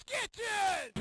kitchen!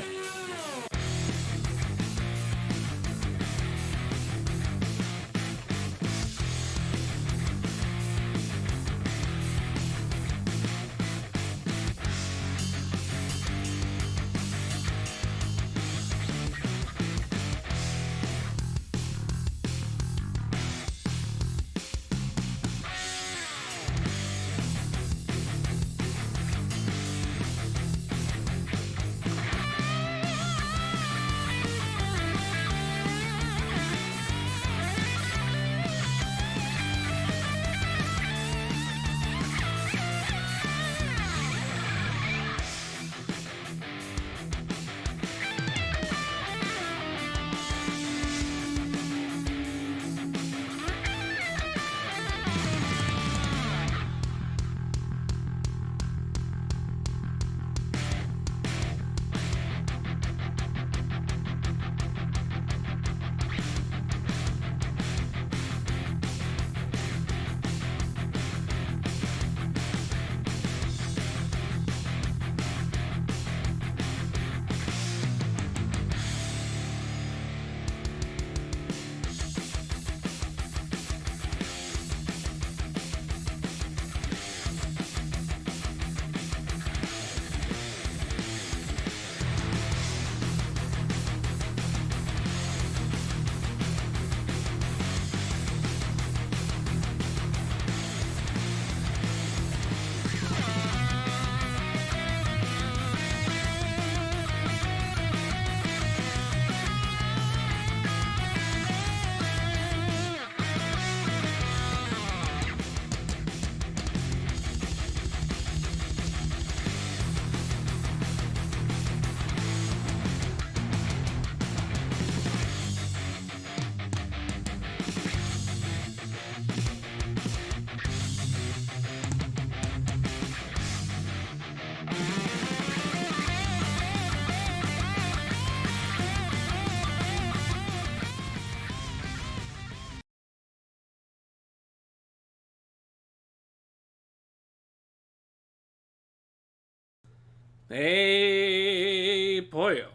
Hey, Pollo.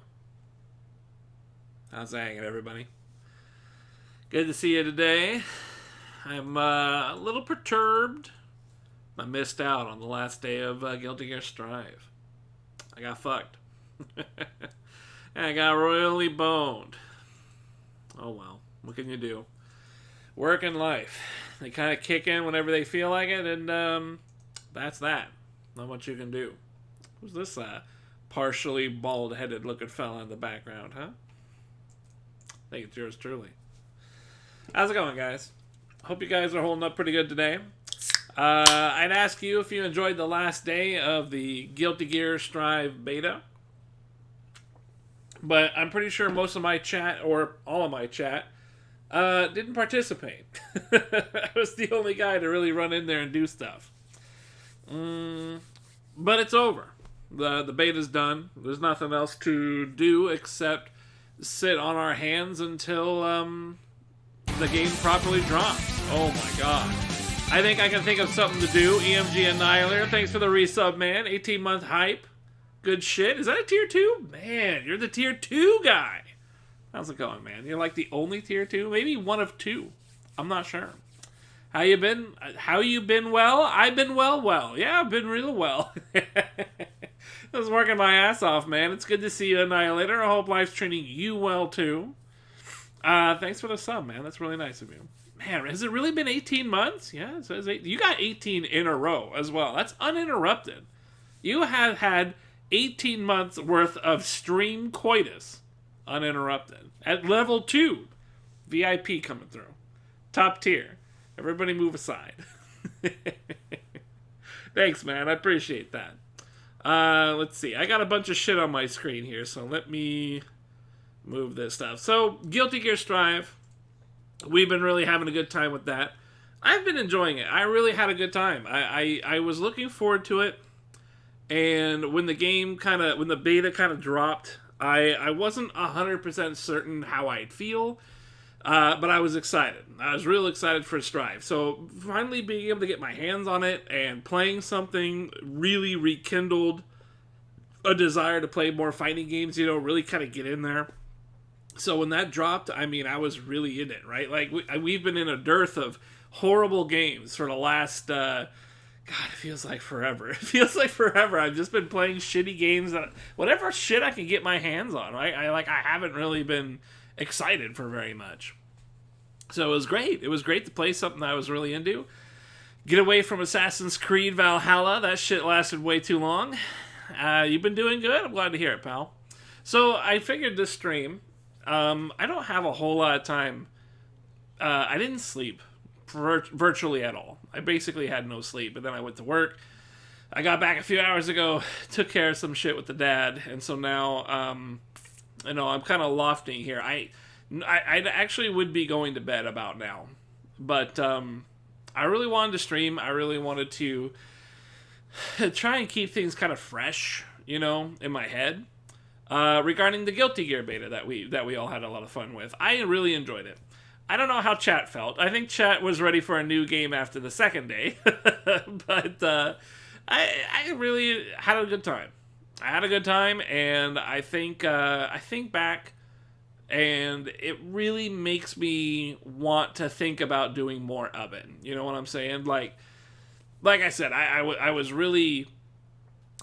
How's it hanging, everybody? Good to see you today. I'm a little perturbed. I missed out on the last day of Guilty Gear Strive. I got fucked. I got royally boned. Oh well, what can you do? Work and life. They kind of kick in whenever they feel like it, and that's that. Not much you can do. Who's this partially bald-headed looking fella in the background, huh? I think it's yours truly. How's it going, guys? Hope you guys are holding up pretty good today. I'd ask you if you enjoyed the last day of the Guilty Gear Strive beta. But I'm pretty sure most of my chat, or all of my chat, didn't participate. I was the only guy to really run in there and do stuff. But it's over. The beta's done. There's nothing else to do except sit on our hands until the game properly drops. Oh my god. I think I can think of something to do. EMG Annihilator, thanks for the resub, man. 18-month hype. Good shit. Is that a tier 2? Man, you're the tier 2 guy. How's it going, man? You're like the only tier 2? Maybe one of two. I'm not sure. How you been? How you been well? I've been well. Yeah, I've been real well. I was working my ass off, man. It's good to see you, Annihilator. I hope life's treating you well, too. Thanks for the sub, man. That's really nice of you. Man, has it really been 18 months? Yeah, it says 8. You got 18 in a row as well. That's uninterrupted. You have had 18 months worth of stream coitus uninterrupted. At level 2. VIP coming through. Top tier. Everybody move aside. Thanks, man. I appreciate that. Let's see. I got a bunch of shit on my screen here, so let me move this stuff. So, Guilty Gear Strive. We've been really having a good time with that. I've been enjoying it. I really had a good time. I was looking forward to it. And when the beta kind of dropped, I wasn't 100% certain how I'd feel. But I was excited. I was real excited for Strive. So finally being able to get my hands on it and playing something really rekindled a desire to play more fighting games, you know, really kind of get in there. So when that dropped, I mean, I was really in it, right? Like, we've been in a dearth of horrible games for the last, God, it feels like forever. It feels like forever. I've just been playing shitty games, that whatever shit I can get my hands on, right? I haven't really been excited for very much. So it was great. It was great to play something that I was really into. Get away from Assassin's Creed Valhalla. That shit lasted way too long. You've been doing good? I'm glad to hear it, pal. So I figured this stream, I don't have a whole lot of time. I didn't sleep virtually at all. I basically had no sleep, but then I went to work. I got back a few hours ago, took care of some shit with the dad, and so now, I'm kind of lofting here. I actually would be going to bed about now, but I really wanted to stream. I really wanted to try and keep things kind of fresh, you know, in my head. Regarding the Guilty Gear beta that we all had a lot of fun with. I really enjoyed it. I don't know how chat felt. I think chat was ready for a new game after the second day. But I really had a good time. I had a good time, and I think back, and it really makes me want to think about doing more of it. You know what I'm saying? Like I said, I was really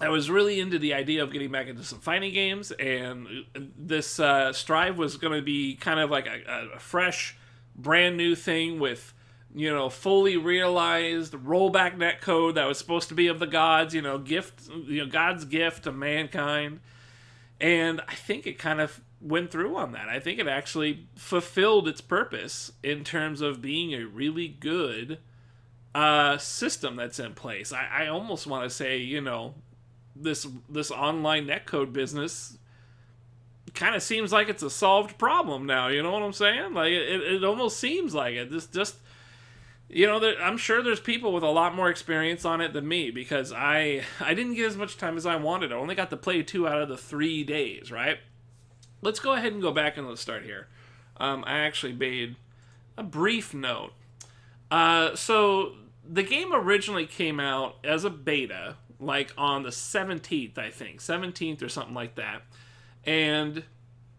into the idea of getting back into some fighting games, and this Strive was going to be kind of like a fresh, brand new thing with, you know, fully realized rollback netcode that was supposed to be of the gods, you know, God's gift to mankind. And I think it kind of went through on that. I think it actually fulfilled its purpose in terms of being a really good system that's in place. I almost want to say, you know, this online netcode business kind of seems like it's a solved problem now. You know what I'm saying? Like, it almost seems like it. This just, you know, I'm sure there's people with a lot more experience on it than me, because I didn't get as much time as I wanted. I only got to play 2 out of the 3 days, right? Let's go ahead and go back and let's start here. I actually made a brief note. So the game originally came out as a beta, like on the 17th, I think. 17th or something like that. And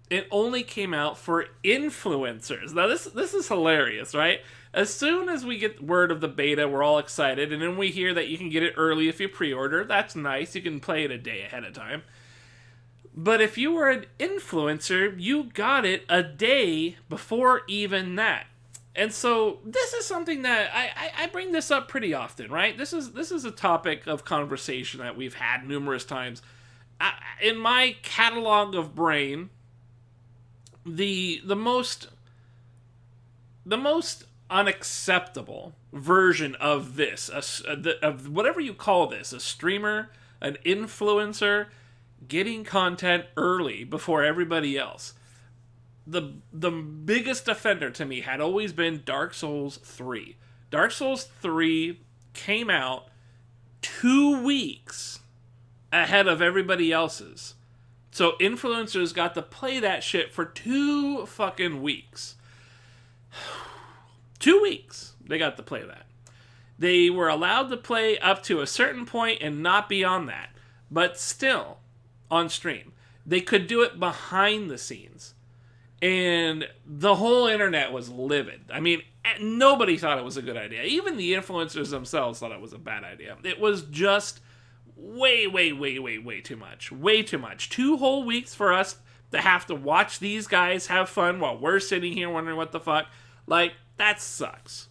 it only came out for influencers. Now, this is hilarious, right? As soon as we get word of the beta, we're all excited. And then we hear that you can get it early if you pre-order. That's nice. You can play it a day ahead of time. But if you were an influencer, you got it a day before even that. And so this is something that I bring this up pretty often, right? This is a topic of conversation that we've had numerous times. In my catalog of brain, the most unacceptable version of this, of whatever you call this, a streamer, an influencer, getting content early before everybody else. The biggest offender to me had always been Dark Souls 3. Dark Souls 3 came out 2 weeks ahead of everybody else's. So influencers got to play that shit for 2 fucking weeks. 2 weeks they got to play that. They were allowed to play up to a certain point and not beyond that. But still, on stream. They could do it behind the scenes. And the whole internet was livid. I mean, nobody thought it was a good idea. Even the influencers themselves thought it was a bad idea. It was just way too much. Way too much. 2 whole weeks for us to have to watch these guys have fun while we're sitting here wondering what the fuck. Like, that sucks.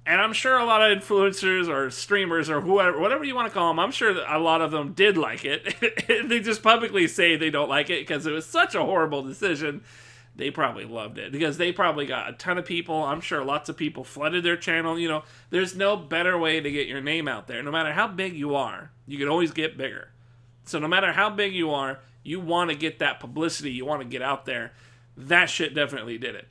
And I'm sure a lot of influencers or streamers or whoever, whatever you want to call them, I'm sure that a lot of them did like it. They just publicly say they don't like it because it was such a horrible decision. They probably loved it because they probably got a ton of people. I'm sure lots of people flooded their channel. You know, there's no better way to get your name out there. No matter how big you are, you can always get bigger. So no matter how big you are, you want to get that publicity. You want to get out there. That shit definitely did it.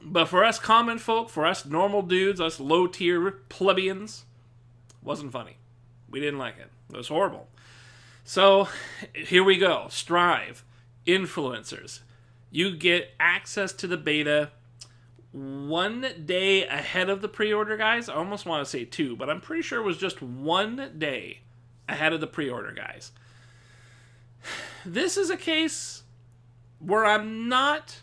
But for us common folk, for us normal dudes, us low-tier plebeians, wasn't funny. We didn't like it. It was horrible. So, here we go. Strive. Influencers. You get access to the beta 1 day ahead of the pre-order guys. I almost want to say 2, but I'm pretty sure it was just 1 day ahead of the pre-order guys. this is a case where I'm not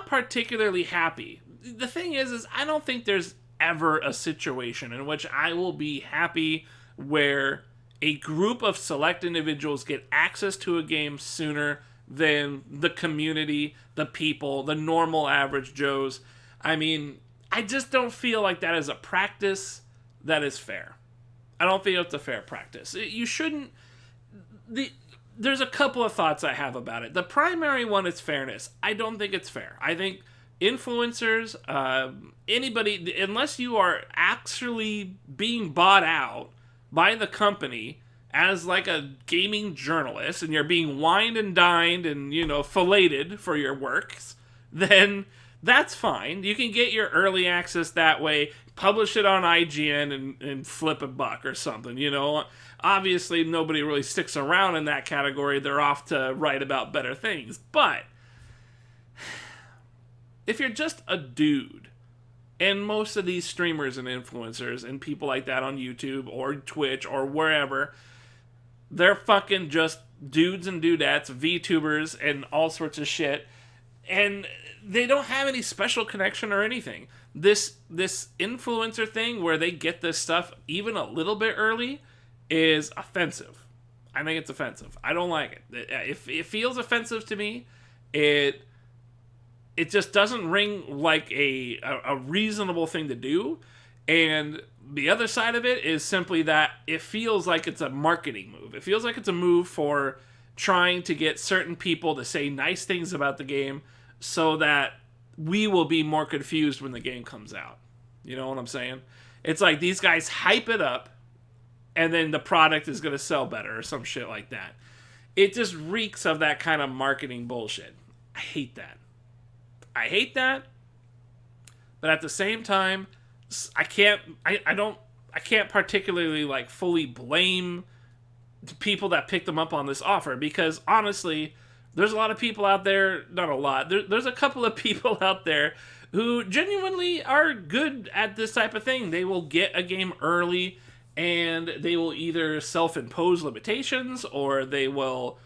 particularly happy. The thing is I don't think there's ever a situation in which I will be happy where a group of select individuals get access to a game sooner than the community, the people, the normal average Joes. I mean, I just don't feel like that is a practice that is fair. I don't feel it's a fair practice. You shouldn't... There's a couple of thoughts I have about it. The primary one is fairness. I don't think it's fair. I think influencers, anybody, unless you are actually being bought out by the company as like a gaming journalist and you're being wined and dined and, filleted for your works, then that's fine. You can get your early access that way, publish it on IGN and flip a buck or something, Obviously, nobody really sticks around in that category. They're off to write about better things. But if you're just a dude, and most of these streamers and influencers and people like that on YouTube or Twitch or wherever, they're fucking just dudes and dudettes, VTubers and all sorts of shit, and they don't have any special connection or anything. This influencer thing where they get this stuff even a little bit early is offensive. I think it's offensive. I don't like it. It feels offensive to me. It just doesn't ring like a reasonable thing to do. And the other side of it is simply that it feels like it's a marketing move. It feels like it's a move for trying to get certain people to say nice things about the game so that we will be more confused when the game comes out. You know what I'm saying? It's like these guys hype it up and then the product is going to sell better or some shit like that. It just reeks of that kind of marketing bullshit. I hate that. But at the same time, I can't particularly like fully blame the people that picked them up on this offer, because honestly, there's a lot of people out there, not a lot, there's a couple of people out there who genuinely are good at this type of thing. They will get a game early and they will either self-impose limitations or they will,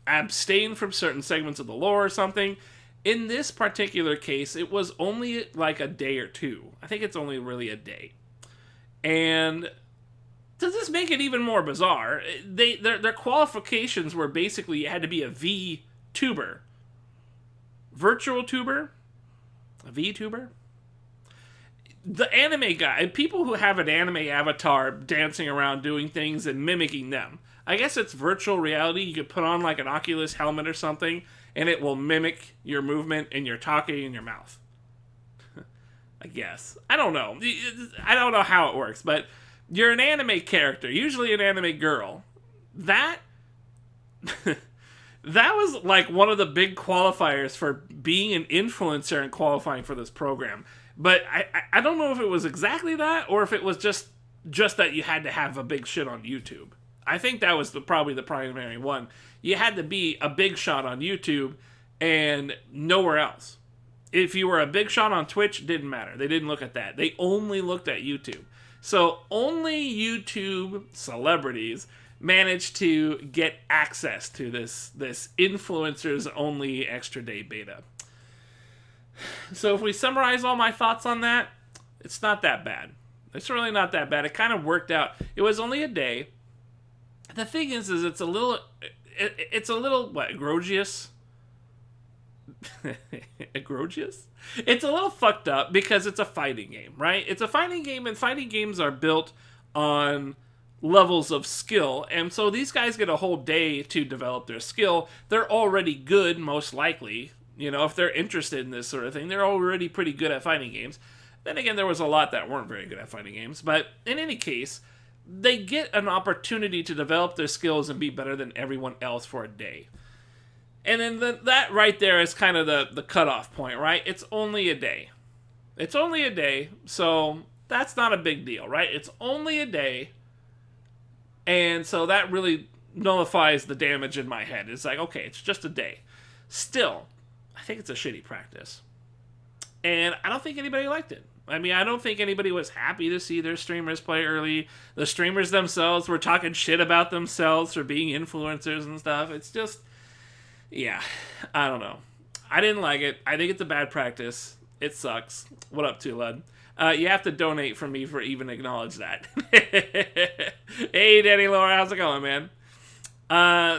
abstain from certain segments of the lore or something. In this particular case, it was only like a day or two. I think it's only really a day. And does this make it even more bizarre? Their qualifications were basically you had to be a VTuber. Virtual tuber? A VTuber? The anime guy, people who have an anime avatar dancing around doing things and mimicking them. I guess it's virtual reality. You could put on like an Oculus helmet or something and it will mimic your movement and your talking in your mouth. I guess. I don't know. I don't know how it works, but you're an anime character, usually an anime girl. That was like one of the big qualifiers for being an influencer and qualifying for this program. But I don't know if it was exactly that or if it was just that you had to have a big shit on YouTube. I think that was probably the primary one. You had to be a big shot on YouTube and nowhere else. If you were a big shot on Twitch, it didn't matter. They didn't look at that. They only looked at YouTube. So only YouTube celebrities managed to get access to this influencers only extra day beta. So if we summarize all my thoughts on that, it's not that bad. It's really not that bad. It kind of worked out. It was only a day. The thing is it's a little what, egregious? Egregious? It's a little fucked up because it's a fighting game, right? It's a fighting game, and fighting games are built on levels of skill, and so these guys get a whole day to develop their skill. They're already good, most likely. If they're interested in this sort of thing, they're already pretty good at fighting games. Then again, there was a lot that weren't very good at fighting games, but in any case, they get an opportunity to develop their skills and be better than everyone else for a day. And then that right there is kind of the cutoff point, right? It's only a day. It's only a day, so that's not a big deal, right? It's only a day, and so that really nullifies the damage in my head. It's like, okay, it's just a day. Still, I think it's a shitty practice. And I don't think anybody liked it. I mean, I don't think anybody was happy to see their streamers play early. The streamers themselves were talking shit about themselves for being influencers and stuff. It's just, yeah, I don't know. I didn't like it. I think it's a bad practice. It sucks. What up, Tulud? You have to donate for me for even acknowledge that. Hey, Danny Laura, how's it going, man?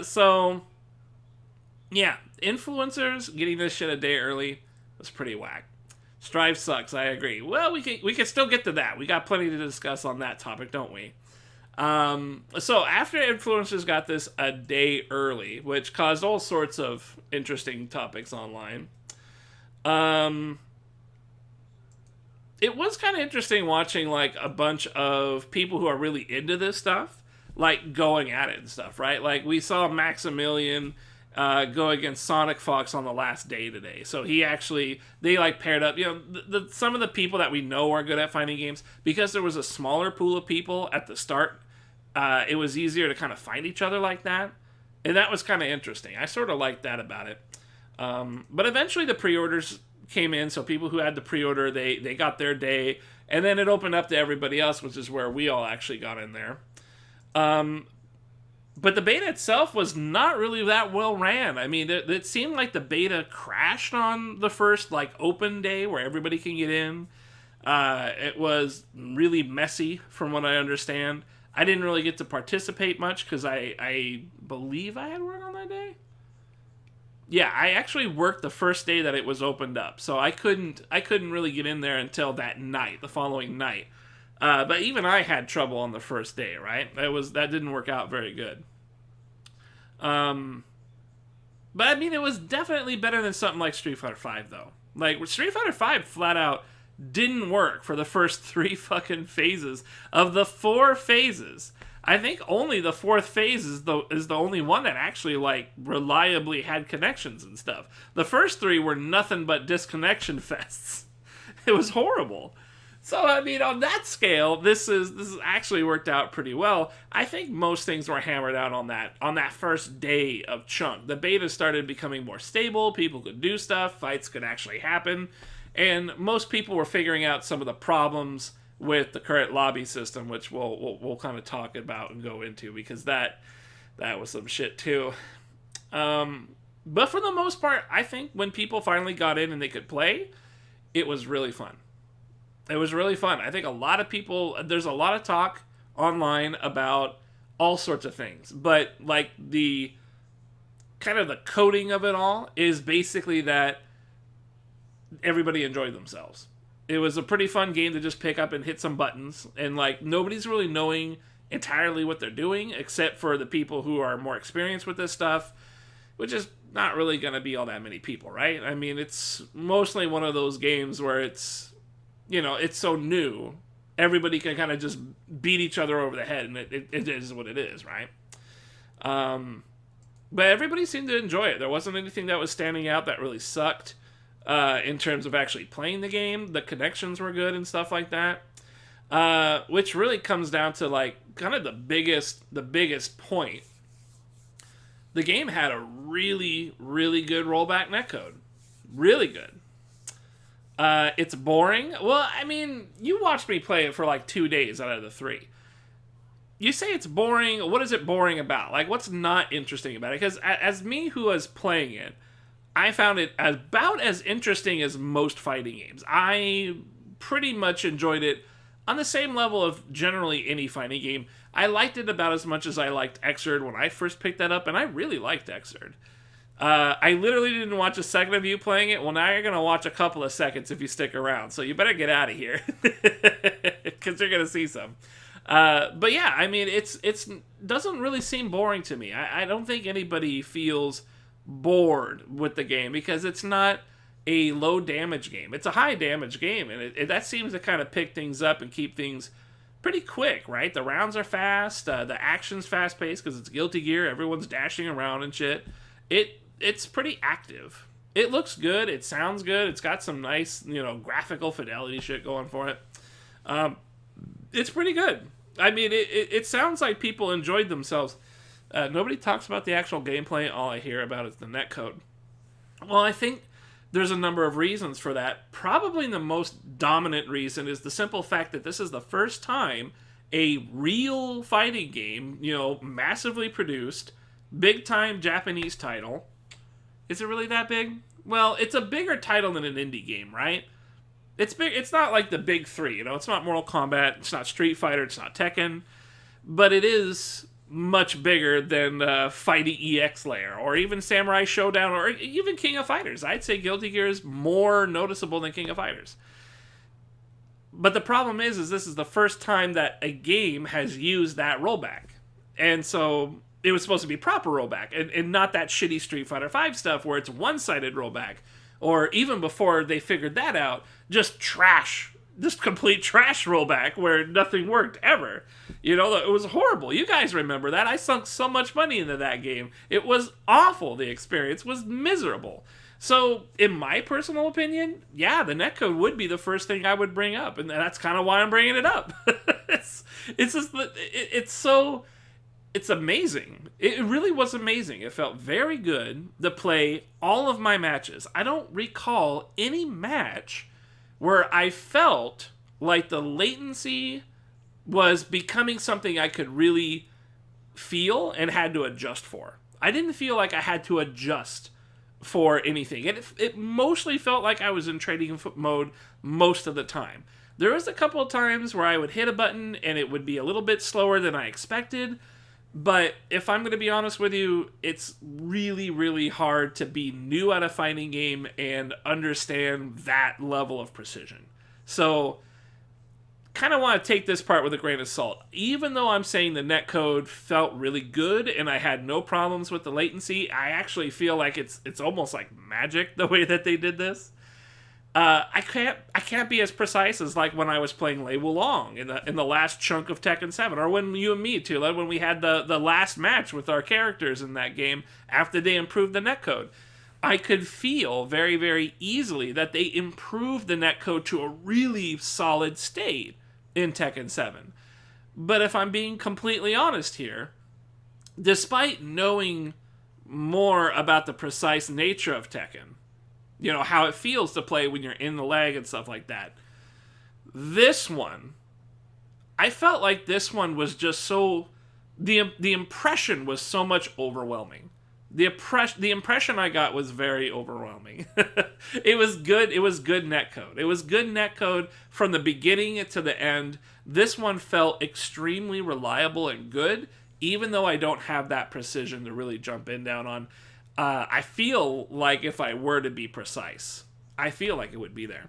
So, yeah, influencers getting this shit a day early was pretty whack. Strive sucks, I agree. Well, we can still get to that. We got plenty to discuss on that topic, don't we? So after influencers got this a day early, which caused all sorts of interesting topics online, it was kind of interesting watching like a bunch of people who are really into this stuff, like going at it and stuff, right? Like we saw Maximilian go against Sonic Fox on the last day today. So they like paired up, some of the people that we know are good at fighting games, because there was a smaller pool of people at the start. It was easier to kind of find each other like that. And that was kind of interesting. I sort of liked that about it. But eventually the pre-orders came in, so people who had the pre-order, they got their day, and then it opened up to everybody else, which is where we all actually got in there. But the beta itself was not really that well ran. I mean, it seemed like the beta crashed on the first like open day where everybody can get in. It was really messy from what I understand. I didn't really get to participate much because I believe I had work on that day. Yeah, I actually worked the first day that it was opened up, so I couldn't really get in there until that night, the following night. But even I had trouble on the first day, right? That didn't work out very good. But I mean, it was definitely better than something like Street Fighter V, though. Like Street Fighter V, flat out didn't work for the first 3 fucking phases of the 4 phases. I think only the 4th phase is the only one that actually like reliably had connections and stuff. The first 3 were nothing but disconnection fests. It was horrible. So I mean, on that scale, this is actually worked out pretty well. I think most things were hammered out on that first day of chunk. The beta started becoming more stable. People could do stuff. Fights could actually happen, and most people were figuring out some of the problems with the current lobby system, which we'll kind of talk about and go into, because that was some shit too. But for the most part, I think when people finally got in and they could play, it was really fun. It was really fun. I think there's a lot of talk online about all sorts of things, but like the kind of the coding of it all is basically that everybody enjoyed themselves. It was a pretty fun game to just pick up and hit some buttons, and like nobody's really knowing entirely what they're doing except for the people who are more experienced with this stuff, which is not really going to be all that many people, right? I mean, it's mostly one of those games where it's so new, everybody can kind of just beat each other over the head, and it is what it is, right? But everybody seemed to enjoy it. There wasn't anything that was standing out that really sucked. In terms of actually playing the game, the connections were good and stuff like that, which really comes down to like kind of the biggest point. The game had a really, really good rollback netcode, really good. It's boring. Well, I mean, you watched me play it for like 2 days out of the 3. You say it's boring. What is it boring about? Like, what's not interesting about it? Because as me who was playing it, I found it about as interesting as most fighting games. I pretty much enjoyed it on the same level of generally any fighting game. I liked it about as much as I liked Xrd when I first picked that up, and I really liked Xrd. I literally didn't watch a second of you playing it. Well, now you're going to watch a couple of seconds if you stick around, so you better get out of here, because you're going to see some. But yeah, I mean, it's doesn't really seem boring to me. I don't think anybody feels bored with the game, because it's not a low damage game. It's a high damage game, and that seems to kind of pick things up and keep things pretty quick, right? The rounds are fast, the action's fast paced because it's Guilty Gear. Everyone's dashing around and shit. It's pretty active. It looks good. It sounds good. It's got some nice, graphical fidelity shit going for it. It's pretty good. I mean, it sounds like people enjoyed themselves. Nobody talks about the actual gameplay. All I hear about is the netcode. Well, I think There's a number of reasons for that. Probably the most dominant reason is the simple fact that this is the first time a real fighting game, massively produced, big time Japanese title. Is it really that big? Well, it's a bigger title than an indie game, right? It's big. It's not like the big three, It's not Mortal Kombat. It's not Street Fighter. It's not Tekken. But it is much bigger than Fighty EX Layer, or even Samurai Showdown, or even King of Fighters. I'd say Guilty Gear is more noticeable than King of Fighters. But the problem is this is the first time that a game has used that rollback. And so it was supposed to be proper rollback, and not that shitty Street Fighter V stuff where it's one-sided rollback. Or even before they figured that out, just complete trash rollback where nothing worked ever. It was horrible. You guys remember that. I sunk so much money into that game. It was awful. The experience was miserable. So, in my personal opinion, yeah, the netcode would be the first thing I would bring up. And that's kind of why I'm bringing it up. It's amazing. It really was amazing. It felt very good to play all of my matches. I don't recall any match where I felt like the latency was becoming something I could really feel and had to adjust for. I didn't feel like I had to adjust for anything. It mostly felt like I was in trading mode most of the time. There was a couple of times where I would hit a button and it would be a little bit slower than I expected. But if I'm going to be honest with you, it's really, really hard to be new at a fighting game and understand that level of precision. So, kind of want to take this part with a grain of salt. Even though I'm saying the netcode felt really good and I had no problems with the latency, I actually feel like it's almost like magic the way that they did this. I can't be as precise as like when I was playing Lei Wulong in the last chunk of Tekken 7, or when you and me, Tula, when we had the last match with our characters in that game after they improved the netcode. I could feel very, very easily that they improved the netcode to a really solid state in Tekken 7. But if I'm being completely honest here, despite knowing more about the precise nature of Tekken, how it feels to play when you're in the lag and stuff like that, this one, I felt like this one was just so... The impression was so much overwhelming. The impression I got was very overwhelming. It was good. It was good netcode. It was good netcode from the beginning to the end. This one felt extremely reliable and good, even though I don't have that precision to really jump down on. I feel like if I were to be precise, I feel like it would be there.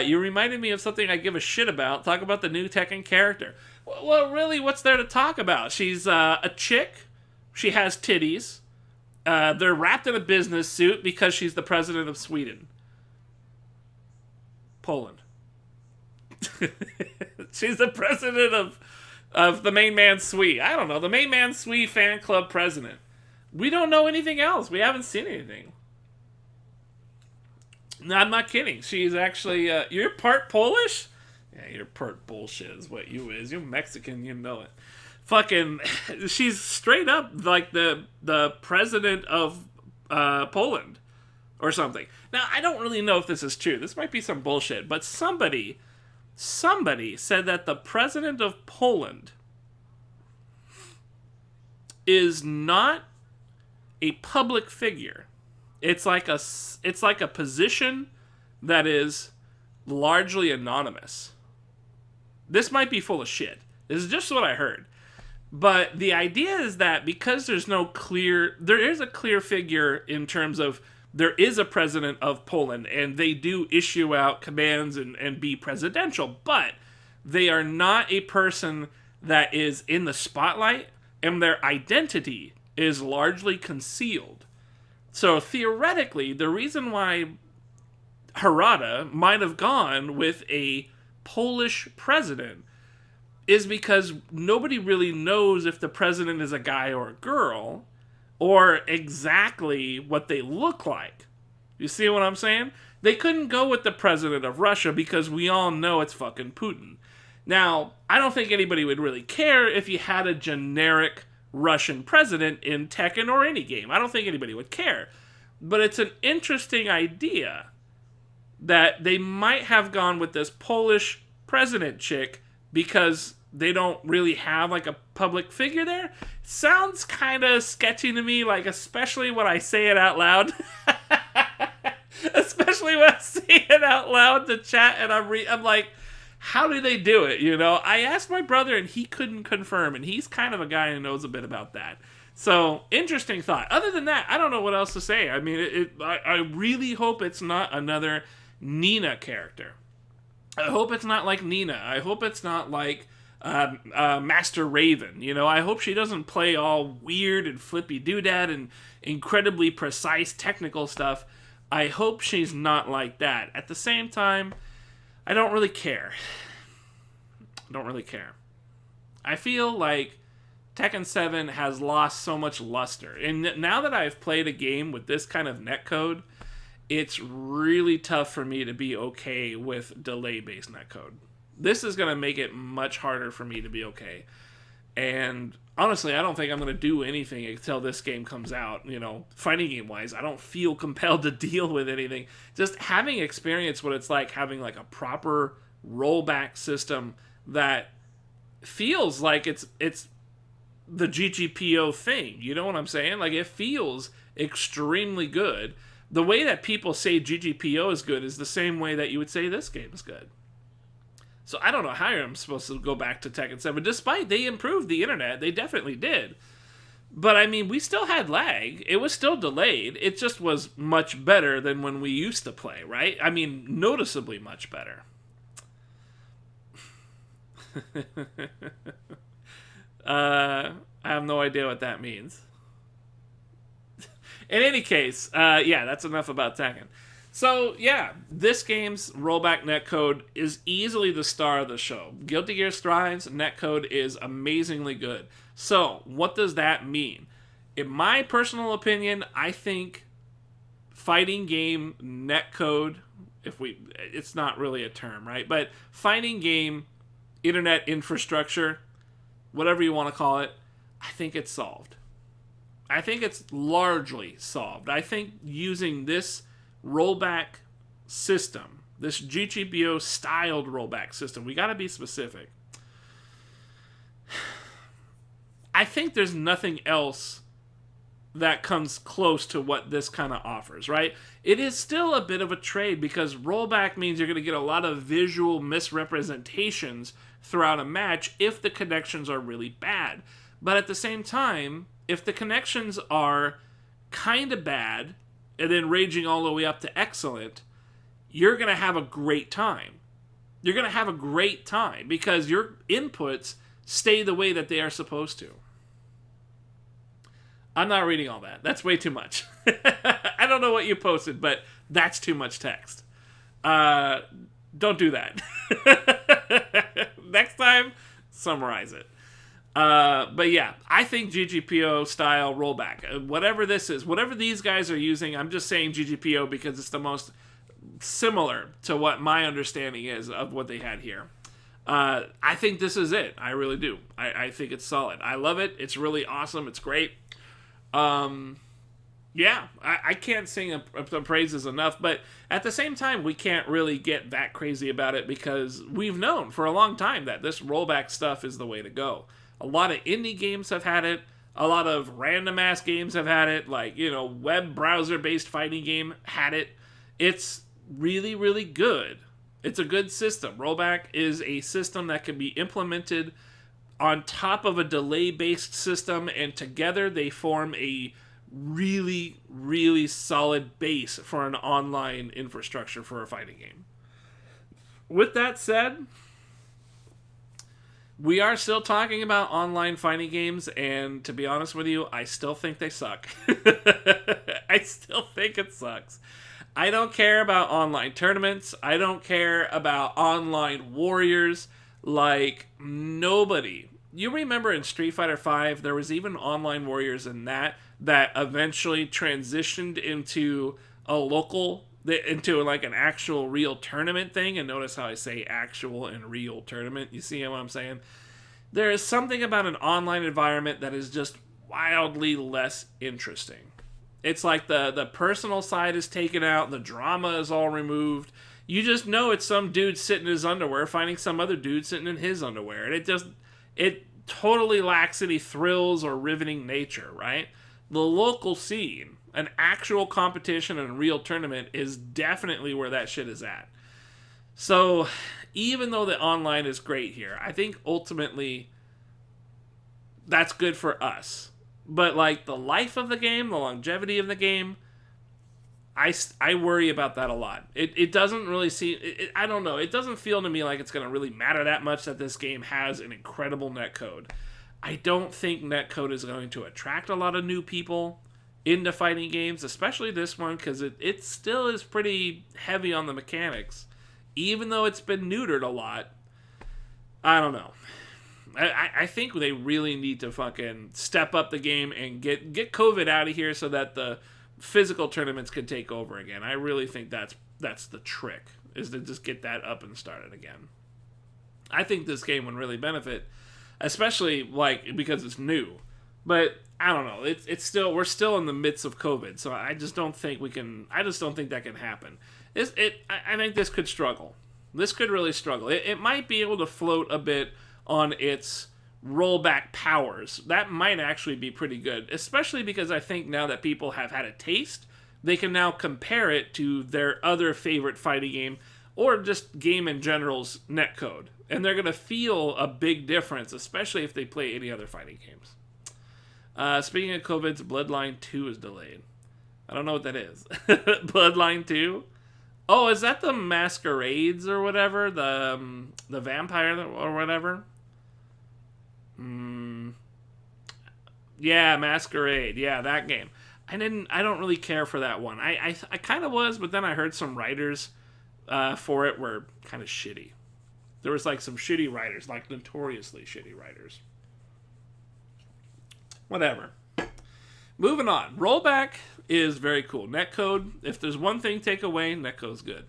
You reminded me of something I give a shit about. Talk about the new Tekken character. Well, really, what's there to talk about? She's a chick. She has titties. They're wrapped in a business suit because she's the president of Sweden. Poland. She's the president of the Main Man Sui. I don't know. The Main Man Sui fan club president. We don't know anything else. We haven't seen anything. No, I'm not kidding. She's actually... you're part Polish? Yeah, you're part bullshit is what you is. You're Mexican, you know it. Fucking... She's straight up like the president of Poland. Or something. Now, I don't really know if this is true. This might be some bullshit. But somebody said that the president of Poland is not a public figure. It's like a position that is largely anonymous. This might be full of shit. This is just what I heard. But the idea is that because there is a clear figure in terms of there is a president of Poland and they do issue out commands and be presidential, but they are not a person that is in the spotlight and their identity is largely concealed. So theoretically, the reason why Harada might have gone with a Polish president is because nobody really knows if the president is a guy or a girl or exactly what they look like. You see what I'm saying? They couldn't go with the president of Russia because we all know it's fucking Putin. Now, I don't think anybody would really care if you had a generic Russian president in Tekken or any game. I don't think anybody would care. But it's an interesting idea that they might have gone with this Polish president chick because they don't really have like a public figure there. Sounds kind of sketchy to me, like especially when I say it out loud. Especially when I say it out loud to chat and I'm like, how do they do it? You know, I asked my brother and he couldn't confirm, and he's kind of a guy who knows a bit about that. So, interesting thought. Other than that, I don't know what else to say. I mean, I really hope it's not another Nina character. I hope it's not like Nina. I hope it's not like Master Raven. You know, I hope she doesn't play all weird and flippy doodad and incredibly precise technical stuff. I hope she's not like that. At the same time, I don't really care. I feel like Tekken 7 has lost so much luster. And now that I've played a game with this kind of netcode, it's really tough for me to be okay with delay-based netcode. This is going to make it much harder for me to be okay. And honestly, I don't think I'm going to do anything until this game comes out, you know, fighting game-wise. I don't feel compelled to deal with anything. Just having experienced what it's like having like a proper rollback system that feels like it's the GGPO thing. You know what I'm saying? Like, it feels extremely good. The way that people say GGPO is good is the same way that you would say this game is good. So I don't know how I'm supposed to go back to Tekken 7, despite they improved the internet. They definitely did. But, I mean, we still had lag. It was still delayed. It just was much better than when we used to play, right? I mean, noticeably much better. I have no idea what that means. In any case, yeah, that's enough about Tekken. So, yeah, this game's rollback netcode is easily the star of the show. Guilty Gear Strive's netcode is amazingly good. So, what does that mean? In my personal opinion, I think fighting game netcode, it's not really a term, right? But fighting game internet infrastructure, whatever you want to call it, I think it's solved. I think it's largely solved. I think using this rollback system, this GGBO styled rollback system, we got to be specific. I think there's nothing else that comes close to what this kind of offers, right? It is still a bit of a trade because rollback means you're going to get a lot of visual misrepresentations throughout a match if the connections are really bad. But at the same time, if the connections are kind of bad and then raging all the way up to excellent, you're going to have a great time. You're going to have a great time because your inputs stay the way that they are supposed to. I'm not reading all that. That's way too much. I don't know what you posted, but that's too much text. Don't do that. Next time, summarize it. But yeah, I think GGPO style rollback, whatever this is, whatever these guys are using, I'm just saying GGPO because it's the most similar to what my understanding is of what they had here. I think this is it. I really do. I think it's solid. I love it. It's really awesome. It's great. Yeah, I can't sing the praises enough, but at the same time, we can't really get that crazy about it because we've known for a long time that this rollback stuff is the way to go. A lot of indie games have had it. A lot of random-ass games have had it. Like, you know, web browser-based fighting game had it. It's really, really good. It's a good system. Rollback is a system that can be implemented on top of a delay-based system, and together they form a really, really solid base for an online infrastructure for a fighting game. With that said, we are still talking about online fighting games, and to be honest with you, I still think they suck. I still think it sucks. I don't care about online tournaments. I don't care about online warriors. Like, nobody. You remember in Street Fighter V, there was even online warriors in that eventually transitioned into into like an actual real tournament thing. And notice how I say actual and real tournament. You see what I'm saying? There is something about an online environment that is just wildly less interesting. It's like the personal side is taken out, the drama is all removed. You just know it's some dude sitting in his underwear finding some other dude sitting in his underwear. And it totally lacks any thrills or riveting nature, right? The local scene, an actual competition and a real tournament, is definitely where that shit is at. So, even though the online is great here, I think ultimately that's good for us. But, like, the life of the game, the longevity of the game, I worry about that a lot. It doesn't really seem... I don't know. It doesn't feel to me like it's going to really matter that much that this game has an incredible netcode. I don't think netcode is going to attract a lot of new people into fighting games, especially this one, because it still is pretty heavy on the mechanics. Even though it's been neutered a lot, I don't know. I think they really need to fucking step up the game and get COVID out of here so that the physical tournaments can take over again. I really think that's the trick, is to just get that up and started again. I think this game would really benefit, especially like because it's new. But I don't know. We're still in the midst of COVID, so I just don't think that can happen. I think this could struggle. This could really struggle. It might be able to float a bit on its rollback powers. That might actually be pretty good, especially because I think now that people have had a taste, they can now compare it to their other favorite fighting game or just game in general's netcode. And they're going to feel a big difference, especially if they play any other fighting games. Speaking of COVID's, Bloodline 2 is delayed. I don't know what that is. Bloodline 2? Oh, is that the Masquerades or whatever? The vampire or whatever? Yeah, Masquerade. Yeah, that game. I don't really care for that one. I kind of was, but then I heard some writers for it were kind of shitty. There was like some shitty writers, like notoriously shitty writers. Whatever. Moving on. Rollback is very cool. Netcode, if there's one thing take away, netcode's good.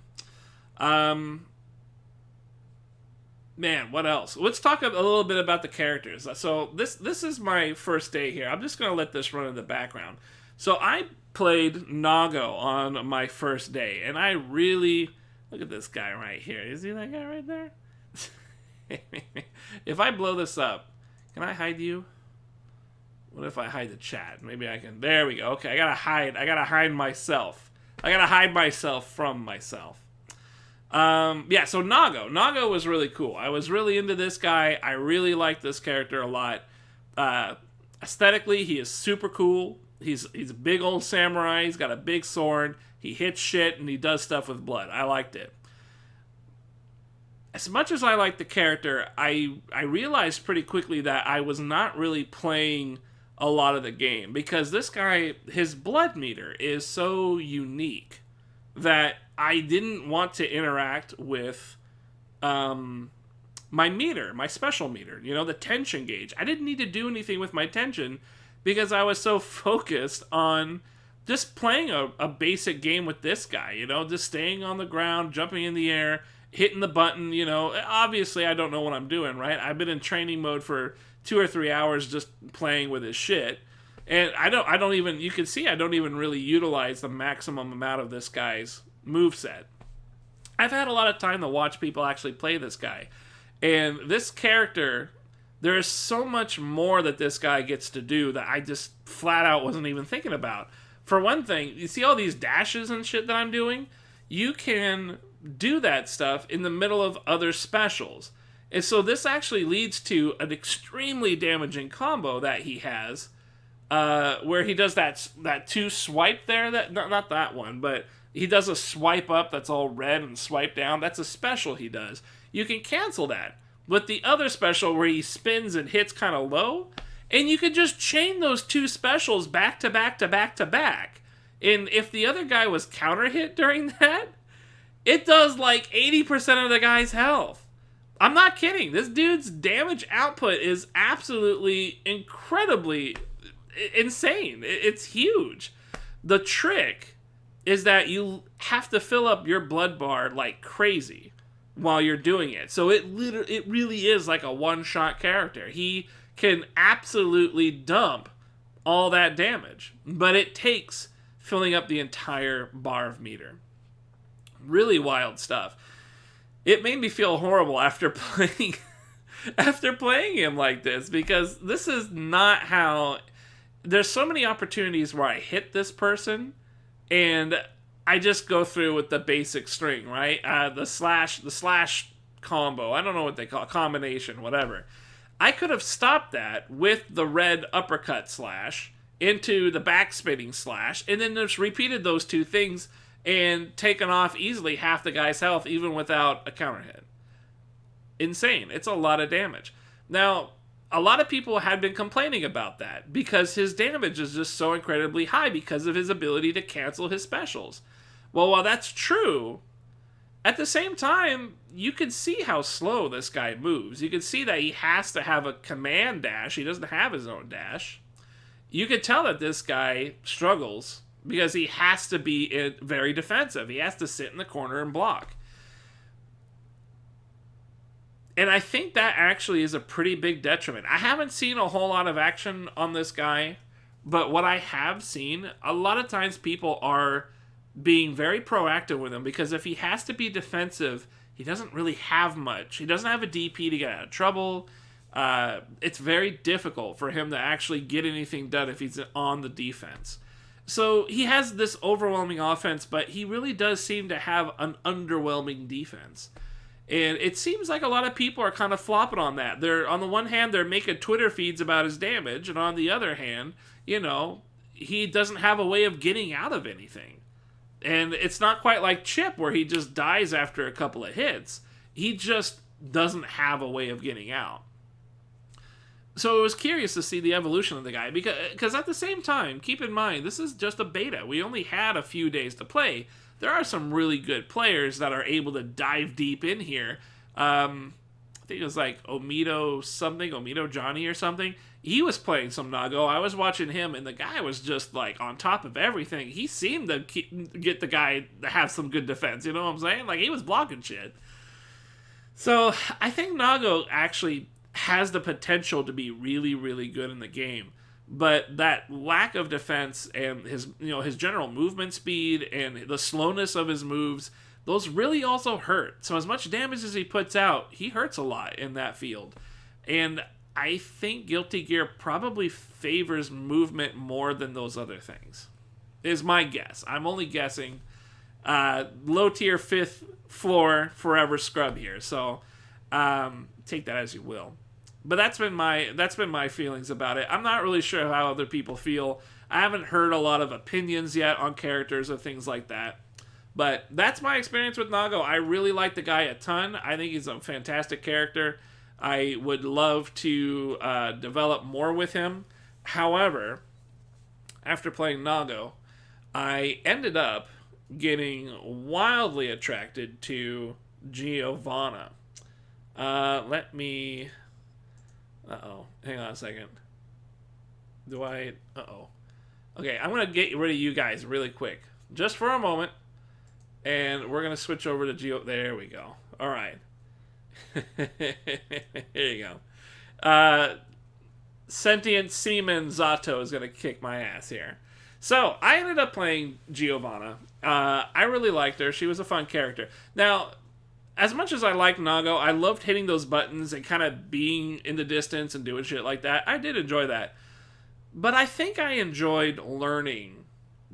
Man, what else? Let's talk a little bit about the characters. So this is my first day here. I'm just going to let this run in the background. So I played Nago on my first day, and I really... Look at this guy right here. Is he that guy right there? If I blow this up, can I hide you? What if I hide the chat? Maybe I can. There we go. Okay, I gotta hide myself. I gotta hide myself from myself. Yeah, so Nago was really cool. I was really into this guy. I really like this character a lot. Aesthetically, he is super cool. He's a big old samurai. He's got a big sword. He hits shit, and he does stuff with blood. I liked it. As much as I liked the character, I realized pretty quickly that I was not really playing a lot of the game, because this guy, his blood meter is so unique that I didn't want to interact with my meter, my special meter, the tension gauge. I didn't need to do anything with my tension because I was so focused on just playing a basic game with this guy, just staying on the ground, jumping in the air, hitting the button, Obviously, I don't know what I'm doing, right? I've been in training mode for 2 or 3 hours just playing with his shit. And you can see I don't even really utilize the maximum amount of this guy's moveset. I've had a lot of time to watch people actually play this guy. And this character, there is so much more that this guy gets to do that I just flat out wasn't even thinking about. For one thing, you see all these dashes and shit that I'm doing? You can do that stuff in the middle of other specials. And so this actually leads to an extremely damaging combo that he has, where he does that 2 swipe there. That not that one, but he does a swipe up that's all red and swipe down. That's a special he does. You can cancel that with the other special where he spins and hits kind of low, and you can just chain those 2 specials back to back to back to back. And if the other guy was counter hit during that, it does like 80% of the guy's health. I'm not kidding. This dude's damage output is absolutely incredibly insane. It's huge. The trick is that you have to fill up your blood bar like crazy while you're doing it. So it really is like a one-shot character. He can absolutely dump all that damage. But it takes filling up the entire bar of meter. Really wild stuff. It made me feel horrible after playing him like this, because this is not how. There's so many opportunities where I hit this person and I just go through with the basic string, right? The slash combo. I don't know what they call it, combination, whatever. I could have stopped that with the red uppercut slash into the back spinning slash, and then just repeated those two things and taken off easily half the guy's health even without a counter hit. Insane. It's a lot of damage. Now, a lot of people had been complaining about that because his damage is just so incredibly high because of his ability to cancel his specials. Well, while that's true, at the same time, you can see how slow this guy moves. You can see that he has to have a command dash. He doesn't have his own dash. You can tell that this guy struggles because he has to be very defensive. He has to sit in the corner and block. And I think that actually is a pretty big detriment. I haven't seen a whole lot of action on this guy, but what I have seen, a lot of times people are being very proactive with him, because if he has to be defensive, he doesn't really have much. He doesn't have a DP to get out of trouble. It's very difficult for him to actually get anything done if he's on the defense. So he has this overwhelming offense, but he really does seem to have an underwhelming defense. And it seems like a lot of people are kind of flopping on that. They're, on the one hand, they're making Twitter feeds about his damage, and on the other hand, he doesn't have a way of getting out of anything. And it's not quite like Chip, where he just dies after a couple of hits. He just doesn't have a way of getting out. So it was curious to see the evolution of the guy, because at the same time, keep in mind, this is just a beta. We only had a few days to play. There are some really good players that are able to dive deep in here. I think it was like Omito Johnny or something. He was playing some Nago. I was watching him, and the guy was just like on top of everything. He seemed to get the guy to have some good defense. You know what I'm saying? Like, he was blocking shit. So I think Nago actually has the potential to be really, really good in the game. But that lack of defense and his general movement speed and the slowness of his moves, those really also hurt. So as much damage as he puts out, he hurts a lot in that field. And I think Guilty Gear probably favors movement more than those other things, is my guess. I'm only guessing. Low tier 5th floor forever scrub here. So take that as you will. But that's been my feelings about it. I'm not really sure how other people feel. I haven't heard a lot of opinions yet on characters or things like that. But that's my experience with Nago. I really like the guy a ton. I think he's a fantastic character. I would love to develop more with him. However, after playing Nago, I ended up getting wildly attracted to Giovanna. Let me... hang on a second. Okay, I'm going to get rid of you guys really quick. Just for a moment. And we're going to switch over to There we go. Alright. Here you go. Sentient Seaman Zato is going to kick my ass here. So, I ended up playing Giovanna. I really liked her. She was a fun character. Now, as much as I like Nago, I loved hitting those buttons and kind of being in the distance and doing shit like that. I did enjoy that. But I think I enjoyed learning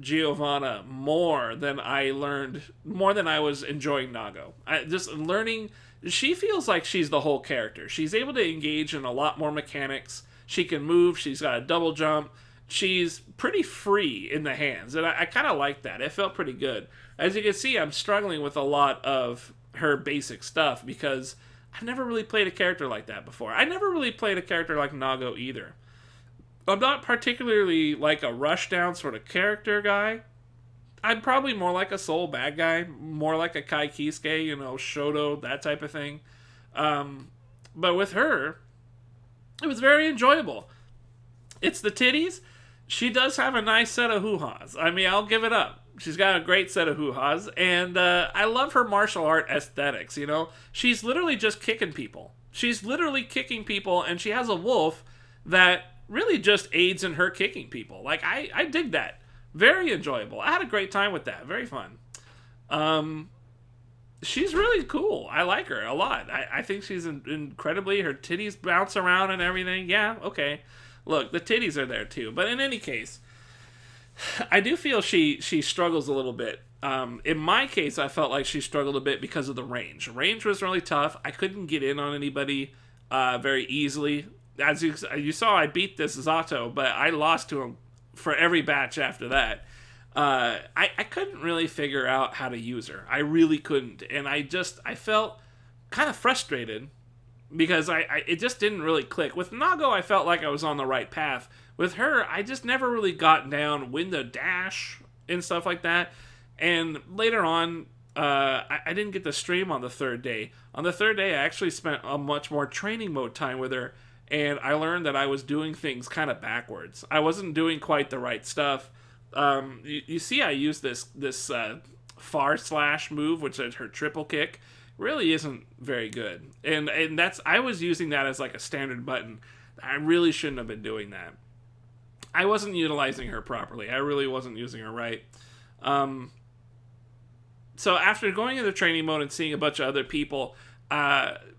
Giovanna more than I was enjoying Nago. She feels like she's the whole character. She's able to engage in a lot more mechanics. She can move. She's got a double jump. She's pretty free in the hands. And I kind of like that. It felt pretty good. As you can see, I'm struggling with a lot of her basic stuff because I've never really played a character like that before. I never really played a character like Nago either. I'm not particularly like a rushdown sort of character guy. I'm probably more like a soul bad guy, more like a Kai Kisuke, Shoto, that type of thing. But with her, it was very enjoyable. It's the titties. She does have a nice set of hoo-has. I mean, I'll give it up. She's got a great set of hoo-has, and I love her martial art aesthetics, She's literally just kicking people. And she has a wolf that really just aids in her kicking people. Like, I dig that. Very enjoyable. I had a great time with that. Very fun. She's really cool. I like her a lot. I think she's incredibly... Her titties bounce around and everything. Yeah, okay. Look, the titties are there too. But in any case, I do feel she struggles a little bit. In my case, I felt like she struggled a bit because of the range. Range was really tough. I couldn't get in on anybody very easily. As you saw, I beat this Zato, but I lost to him for every batch after that. I couldn't really figure out how to use her. I really couldn't. And I felt kind of frustrated because it just didn't really click. With Nago, I felt like I was on the right path. With her, I just never really got down when to dash and stuff like that. And later on, I didn't get to stream on the third day. On the third day, I actually spent a much more training mode time with her, and I learned that I was doing things kind of backwards. I wasn't doing quite the right stuff. You see I use this far slash move, which is her triple kick, really isn't very good. And I was using that as like a standard button. I really shouldn't have been doing that. I wasn't utilizing her properly. I really wasn't using her right. So after going into training mode and seeing a bunch of other people,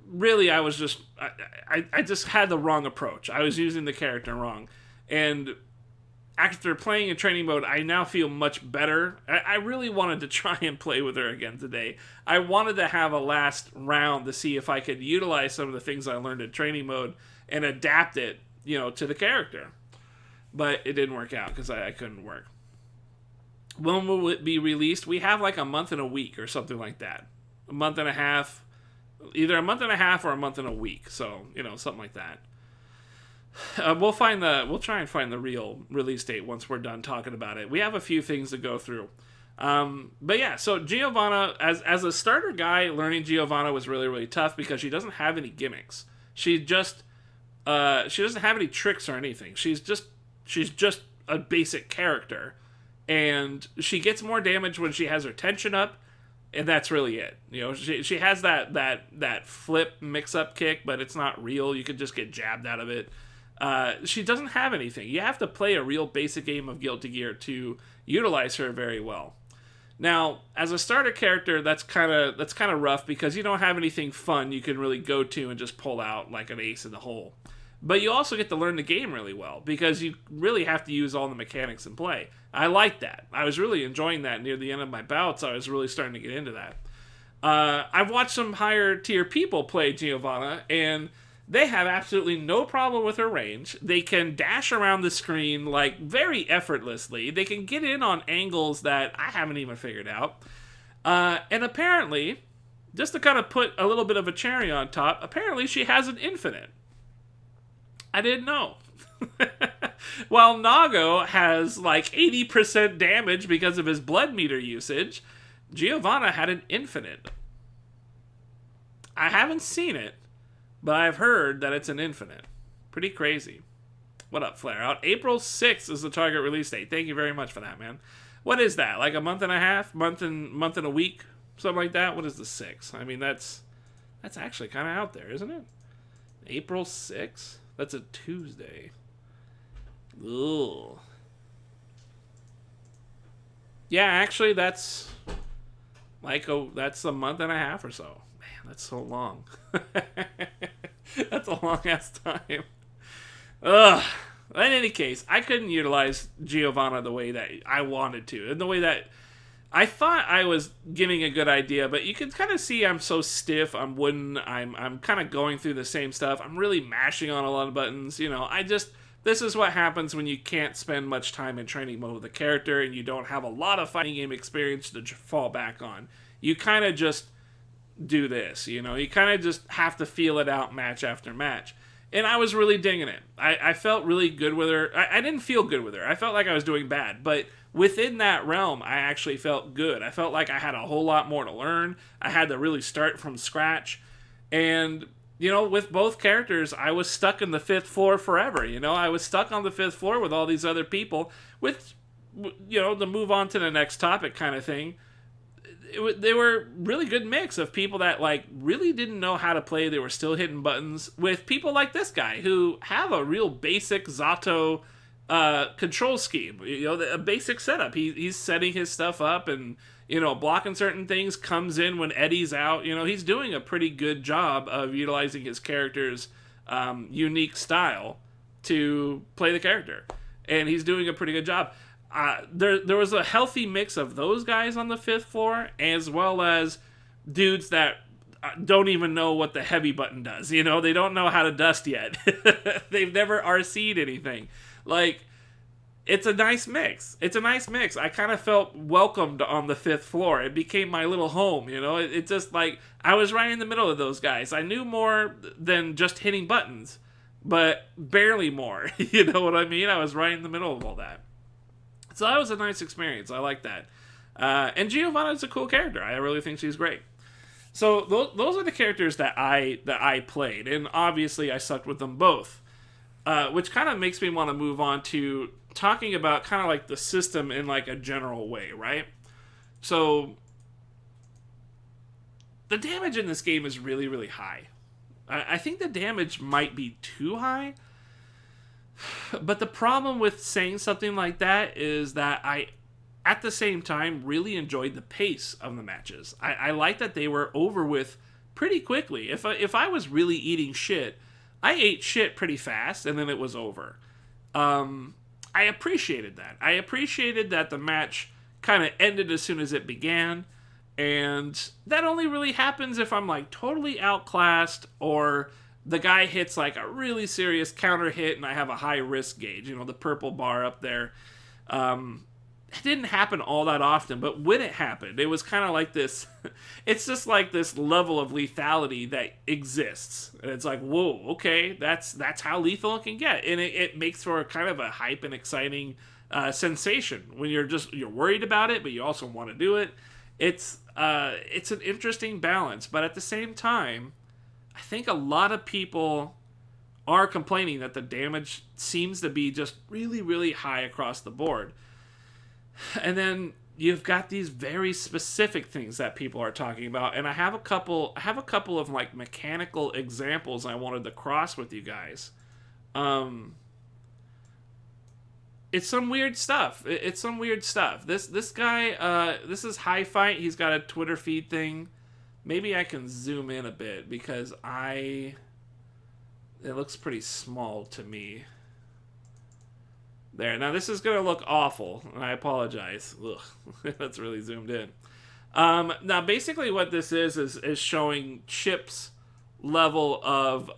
really I was just... I just had the wrong approach. I was using the character wrong. And after playing in training mode, I now feel much better. I really wanted to try and play with her again today. I wanted to have a last round to see if I could utilize some of the things I learned in training mode and adapt it, to the character. But it didn't work out because I couldn't work. When will it be released? We have like a month and a week or something like that. A month and a half. Either a month and a half or a month and a week. So, something like that. We'll try and find the real release date once we're done talking about it. We have a few things to go through. But yeah, so Giovanna, as a starter guy, learning Giovanna was really, really tough because she doesn't have any gimmicks. She doesn't have any tricks or anything. She's just a basic character. And she gets more damage when she has her tension up, and that's really it. She has that flip mix-up kick, but it's not real. You can just get jabbed out of it. She doesn't have anything. You have to play a real basic game of Guilty Gear to utilize her very well. Now, as a starter character, that's kind of rough because you don't have anything fun you can really go to and just pull out like an ace in the hole. But you also get to learn the game really well because you really have to use all the mechanics in play. I like that. I was really enjoying that near the end of my bouts. I was really starting to get into that. I've watched some higher tier people play Giovanna, and they have absolutely no problem with her range. They can dash around the screen like very effortlessly. They can get in on angles that I haven't even figured out. And apparently, just to kind of put a little bit of a cherry on top, apparently she has an infinite. I didn't know. While Nago has like 80% damage because of his blood meter usage, Giovanna had an infinite. I haven't seen it, but I've heard that it's an infinite. Pretty crazy. What up, Flare Out? April 6th is the target release date. Thank you very much for that, man. What is that? Like a month and a half? Month and a week? Something like that? What is the 6th? I mean, that's actually kind of out there, isn't it? April 6th? That's a Tuesday. Ugh. Yeah, actually, that's a month and a half or so. Man, that's so long. That's a long ass time. Ugh. In any case, I couldn't utilize Giovanna the way that I wanted to, and the way that I thought I was giving a good idea, but you can kind of see I'm so stiff, I'm wooden, I'm kind of going through the same stuff. I'm really mashing on a lot of buttons, this is what happens when you can't spend much time in training mode with a character and you don't have a lot of fighting game experience to fall back on. You kind of just do this, you kind of just have to feel it out match after match. And I was really dinging it. I felt really good with her. I didn't feel good with her. I felt like I was doing bad, but within that realm, I actually felt good. I felt like I had a whole lot more to learn. I had to really start from scratch. And, with both characters, I was stuck in the 5th floor forever. I was stuck on the 5th floor with all these other people with, to move on to the next topic kind of thing. They were really good mix of people that really didn't know how to play. They were still hitting buttons with people like this guy who have a real basic Zato control scheme. A basic setup. He's setting his stuff up and blocking certain things. Comes in when Eddie's out. He's doing a pretty good job of utilizing his character's unique style to play the character, and he's doing a pretty good job. There was a healthy mix of those guys on the fifth floor, as well as dudes that don't even know what the heavy button does. They don't know how to dust yet. They've never RC'd anything. Like, it's a nice mix. I kind of felt welcomed on the fifth floor. It became my little home, It's just like, I was right in the middle of those guys. I knew more than just hitting buttons, but barely more. You know what I mean? I was right in the middle of all that. So that was a nice experience. I like that. And Giovanna's a cool character. I really think she's great. So those are the characters that I played, and obviously I sucked with them both, which kind of makes me want to move on to talking about kind of like the system in like a general way, right? So the damage in this game is really, really high. I think the damage might be too high, but the problem with saying something like that is that I, at the same time, really enjoyed the pace of the matches. I like that they were over with pretty quickly. If I was really eating shit, I ate shit pretty fast, and then it was over. I appreciated that. I appreciated that the match kind of ended as soon as it began, and that only really happens if I'm like totally outclassed, or the guy hits like a really serious counter hit and I have a high risk gauge, the purple bar up there. It didn't happen all that often, but when it happened, it was kind of like this, it's just like this level of lethality that exists. And it's like, whoa, okay, that's how lethal it can get. And it makes for kind of a hype and exciting sensation when you're worried about it, but you also want to do it. It's an interesting balance, but at the same time, I think a lot of people are complaining that the damage seems to be just really, really high across the board. And then you've got these very specific things that people are talking about, and I have a couple of like mechanical examples I wanted to cross with you guys. It's some weird stuff. It's some weird stuff. This guy, this is High Fight. He's got a Twitter feed thing. Maybe I can zoom in a bit because it looks pretty small to me. There. Now, this is going to look awful, and I apologize. Ugh, that's really zoomed in. Now, basically what this is showing Chip's level of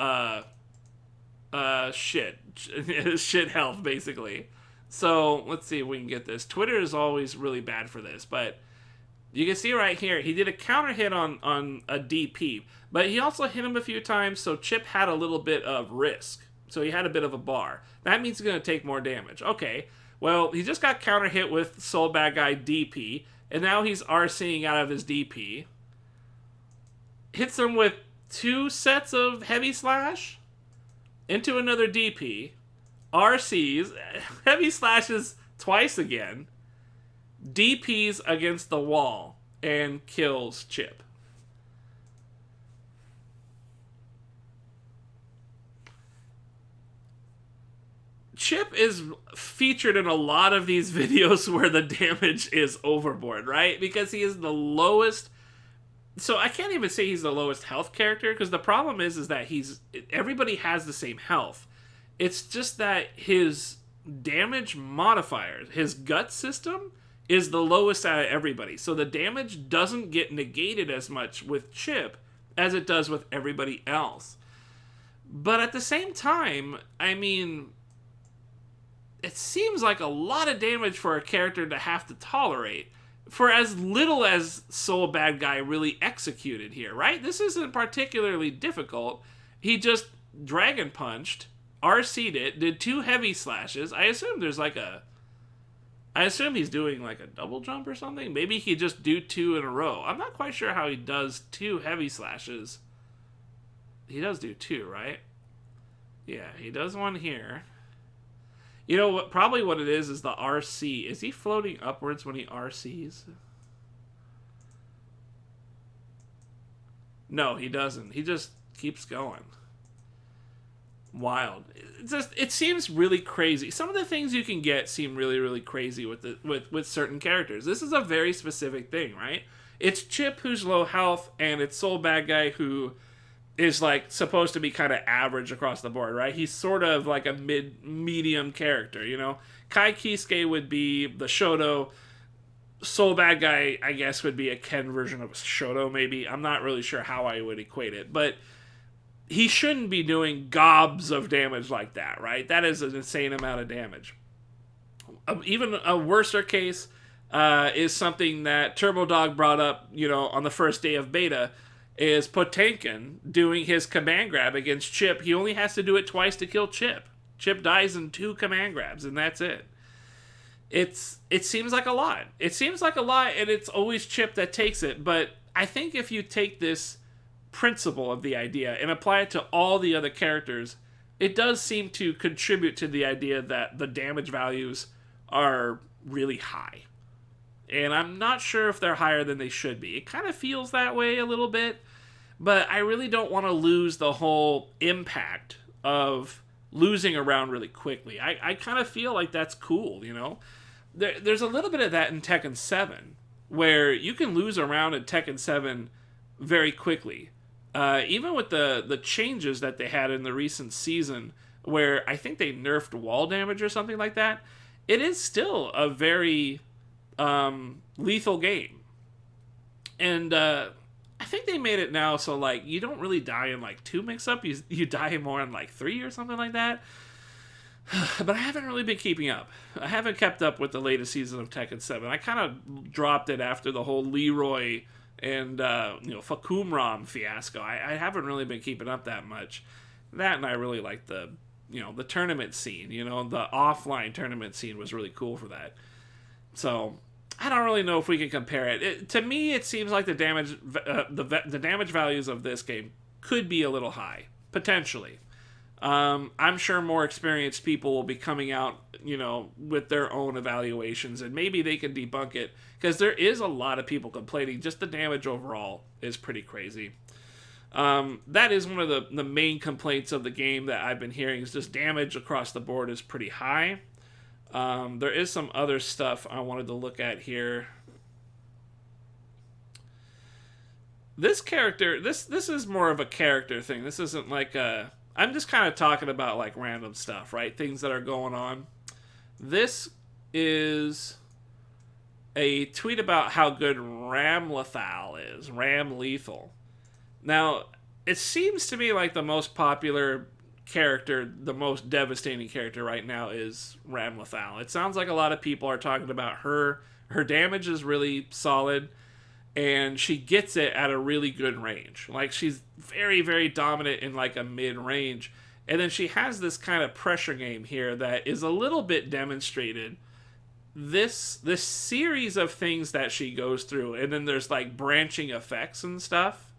shit health, basically. So, let's see if we can get this. Twitter is always really bad for this, but you can see right here, he did a counter hit on a DP, but he also hit him a few times, so Chip had a little bit of risk. So he had a bit of a bar. That means he's going to take more damage. Okay, well, he just got counter hit with Soul Bad Guy DP, and now he's RCing out of his DP. Hits him with 2 sets of Heavy Slash into another DP. RCs, Heavy Slashes twice again. DPs against the wall and kills Chip. Chip is featured in a lot of these videos where the damage is overboard, right? Because he is the lowest. So I can't even say he's the lowest health character, because the problem is that everybody has the same health. It's just that his damage modifiers, his gut system, is the lowest out of everybody. So the damage doesn't get negated as much with Chip as it does with everybody else. But at the same time, I mean, it seems like a lot of damage for a character to have to tolerate for as little as Soul Bad Guy really executed here, right? This isn't particularly difficult. He just Dragon Punched, RC'd it, did 2 Heavy Slashes. I assume he's doing like a double jump or something. Maybe he just do 2 in a row. I'm not quite sure how he does 2 Heavy Slashes. He does do 2, right? Yeah, he does one here. You know what? Probably what it is the RC. Is he floating upwards when he RCs? No, he doesn't. He just keeps going. Wild. It seems really crazy. Some of the things you can get seem really, really crazy with certain characters. This is a very specific thing, right? It's Chip who's low health, and it's Soul Bad Guy who is like supposed to be kind of average across the board, right? He's sort of like a medium character, you know. Kai Kisuke would be the Shoto. Soul Bad Guy, I guess, would be a Ken version of a Shoto, maybe. I'm not really sure how I would equate it, but he shouldn't be doing gobs of damage like that, right? That is an insane amount of damage. Even a worser case is something that Turbo Dog brought up, you know, on the first day of beta, is Potenkin doing his command grab against Chip. He only has to do it twice to kill Chip. Chip dies in 2 command grabs, and that's it. It seems like a lot. It seems like a lot, and it's always Chip that takes it, but I think if you take this principle of the idea and apply it to all the other characters, it does seem to contribute to the idea that the damage values are really high. And I'm not sure if they're higher than they should be. It kind of feels that way a little bit, but I really don't want to lose the whole impact of losing a round really quickly. I kind of feel like that's cool, you know? There's a little bit of that in Tekken 7, where you can lose a round in Tekken 7 very quickly. Even with the changes that they had in the recent season, where I think they nerfed wall damage or something like that, it is still a very lethal game. And I think they made it now so like you don't really die in like 2 mix-up, you die more in like 3 or something like that. But I haven't really been keeping up. I haven't kept up with the latest season of Tekken 7. I kind of dropped it after the whole Leroy and Fakumram fiasco. I haven't really been keeping up that much. That, and I really like the tournament scene. You know, the offline tournament scene was really cool for that. So I don't really know if we can compare it. To me, it seems like the damage values of this game could be a little high, potentially. I'm sure more experienced people will be coming out, you know, with their own evaluations, and maybe they can debunk it, because there is a lot of people complaining. Just the damage overall is pretty crazy. That is one of the main complaints of the game that I've been hearing, is just damage across the board is pretty high. There is some other stuff I wanted to look at here. This character, this is more of a character thing. This isn't like I'm just kind of talking about like random stuff, right? Things that are going on. This is a tweet about how good Ram Lothire is. Ram Lethal. Now, it seems to me like the most popular character, the most devastating character right now is Ram Lothire. It sounds like a lot of people are talking about her. Her damage is really solid, and she gets it at a really good range. Like, she's very, very dominant in like a mid-range. And then she has this kind of pressure game here that is a little bit demonstrated. This series of things that she goes through, and then there's like branching effects and stuff.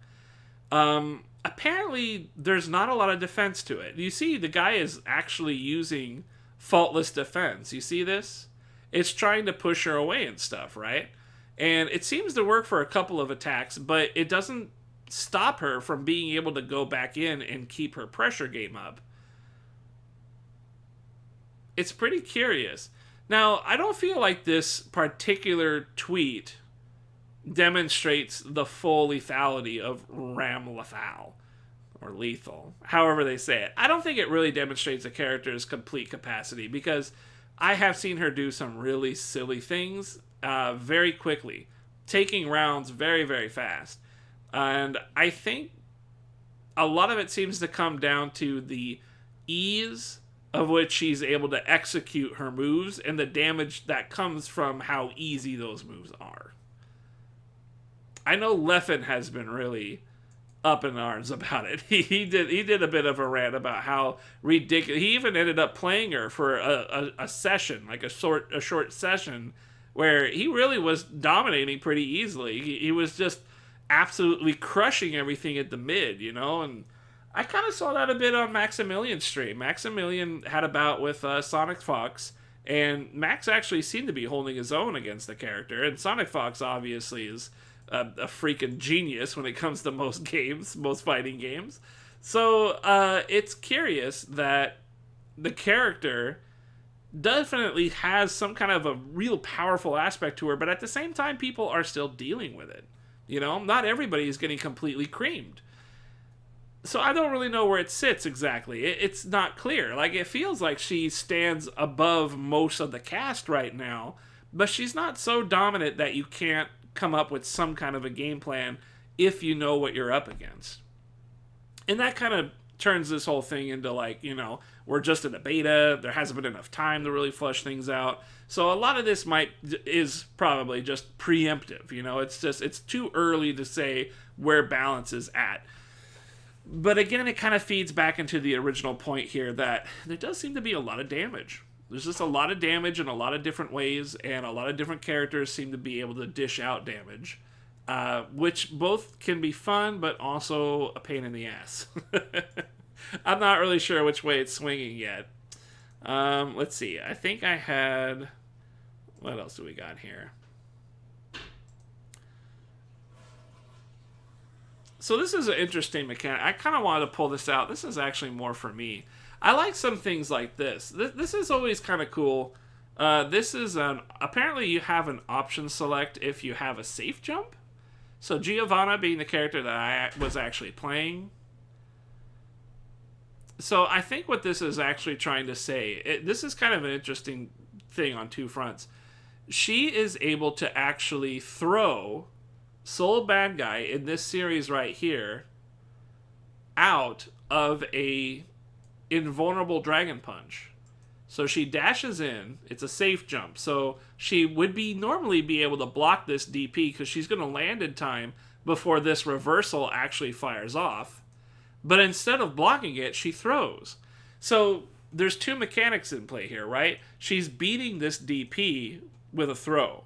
Apparently, there's not a lot of defense to it. You see, the guy is actually using faultless defense. You see this? It's trying to push her away and stuff, right? And it seems to work for a couple of attacks, but it doesn't stop her from being able to go back in and keep her pressure game up. It's pretty curious. Now, I don't feel like this particular tweet demonstrates the full lethality of Ram Lothire, or lethal, however they say it. I don't think it really demonstrates a character's complete capacity, because I have seen her do some really silly things very quickly, taking rounds very, very fast. And I think a lot of it seems to come down to the ease of which she's able to execute her moves and the damage that comes from how easy those moves are. I know Leffen has been really up in arms about it. He did a bit of a rant about how ridiculous. He even ended up playing her for a session, like a short session, where he really was dominating pretty easily. He was just absolutely crushing everything at the mid, you know. And I kind of saw that a bit on Maximilian's stream. Maximilian had a bout with Sonic Fox, and Max actually seemed to be holding his own against the character. And Sonic Fox obviously is a freaking genius when it comes to most fighting games. So it's curious that the character definitely has some kind of a real powerful aspect to her, but at the same time, people are still dealing with it. You know, not everybody is getting completely creamed. So I don't really know where it sits exactly. It's not clear. Like, it feels like she stands above most of the cast right now, but she's not so dominant that you can't come up with some kind of a game plan if you know what you're up against. And that kind of turns this whole thing into, like, you know, we're just in a beta. There hasn't been enough time to really flesh things out. So a lot of this is probably just preemptive. You know, it's too early to say where balance is at. But again, it kind of feeds back into the original point here that there does seem to be a lot of damage. There's just a lot of damage in a lot of different ways, and a lot of different characters seem to be able to dish out damage, which both can be fun, but also a pain in the ass. I'm not really sure which way it's swinging yet. Let's see. I think I had... What else do we got here? So this is an interesting mechanic. I kind of wanted to pull this out. This is actually more for me. I like some things like this. This is always kind of cool. This is apparently you have an option select if you have a safe jump. So Giovanna being the character that I was actually playing. So I think what this is actually trying to say, this is kind of an interesting thing on two fronts. She is able to actually throw Soul Bad Guy in this series right here out of a invulnerable Dragon Punch. So she dashes in. It's a safe jump. So she would normally be able to block this DP because she's going to land in time before this reversal actually fires off. But instead of blocking it, she throws. So there's two mechanics in play here, right? She's beating this DP with a throw.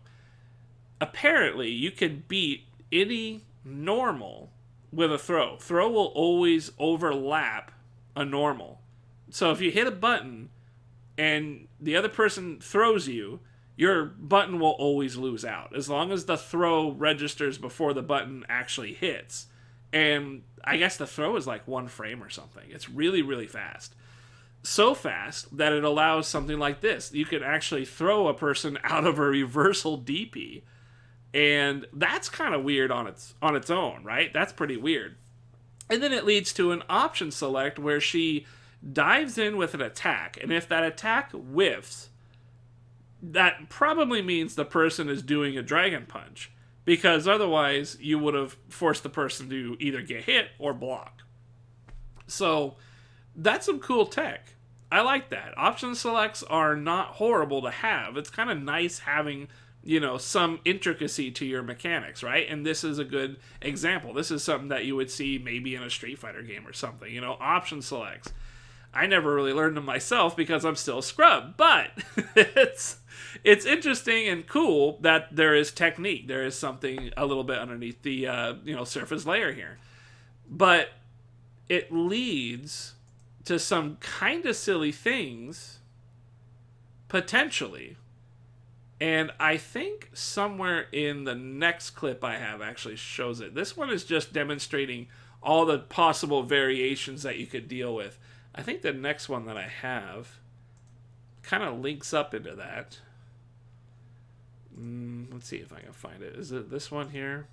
Apparently, you can beat any normal with a throw. Throw will always overlap a normal. So if you hit a button and the other person throws you, your button will always lose out as long as the throw registers before the button actually hits. And I guess the throw is like 1 frame or something. It's really, really fast. So fast that it allows something like this. You can actually throw a person out of a reversal DP. And that's kind of weird on its own, right? That's pretty weird. And then it leads to an option select where she dives in with an attack. And if that attack whiffs, that probably means the person is doing a Dragon Punch. Because otherwise, you would have forced the person to either get hit or block. So, that's some cool tech. I like that. Option selects are not horrible to have. It's kind of nice having, you know, some intricacy to your mechanics, right? And this is a good example. This is something that you would see maybe in a Street Fighter game or something. You know, option selects. I never really learned them myself because I'm still a scrub, but it's interesting and cool that there is technique. There is something a little bit underneath the surface layer here, but it leads to some kind of silly things potentially. And I think somewhere in the next clip I have actually shows it. This one is just demonstrating all the possible variations that you could deal with. I think the next one that I have kind of links up into that. Let's see if I can find it. Is it this one here?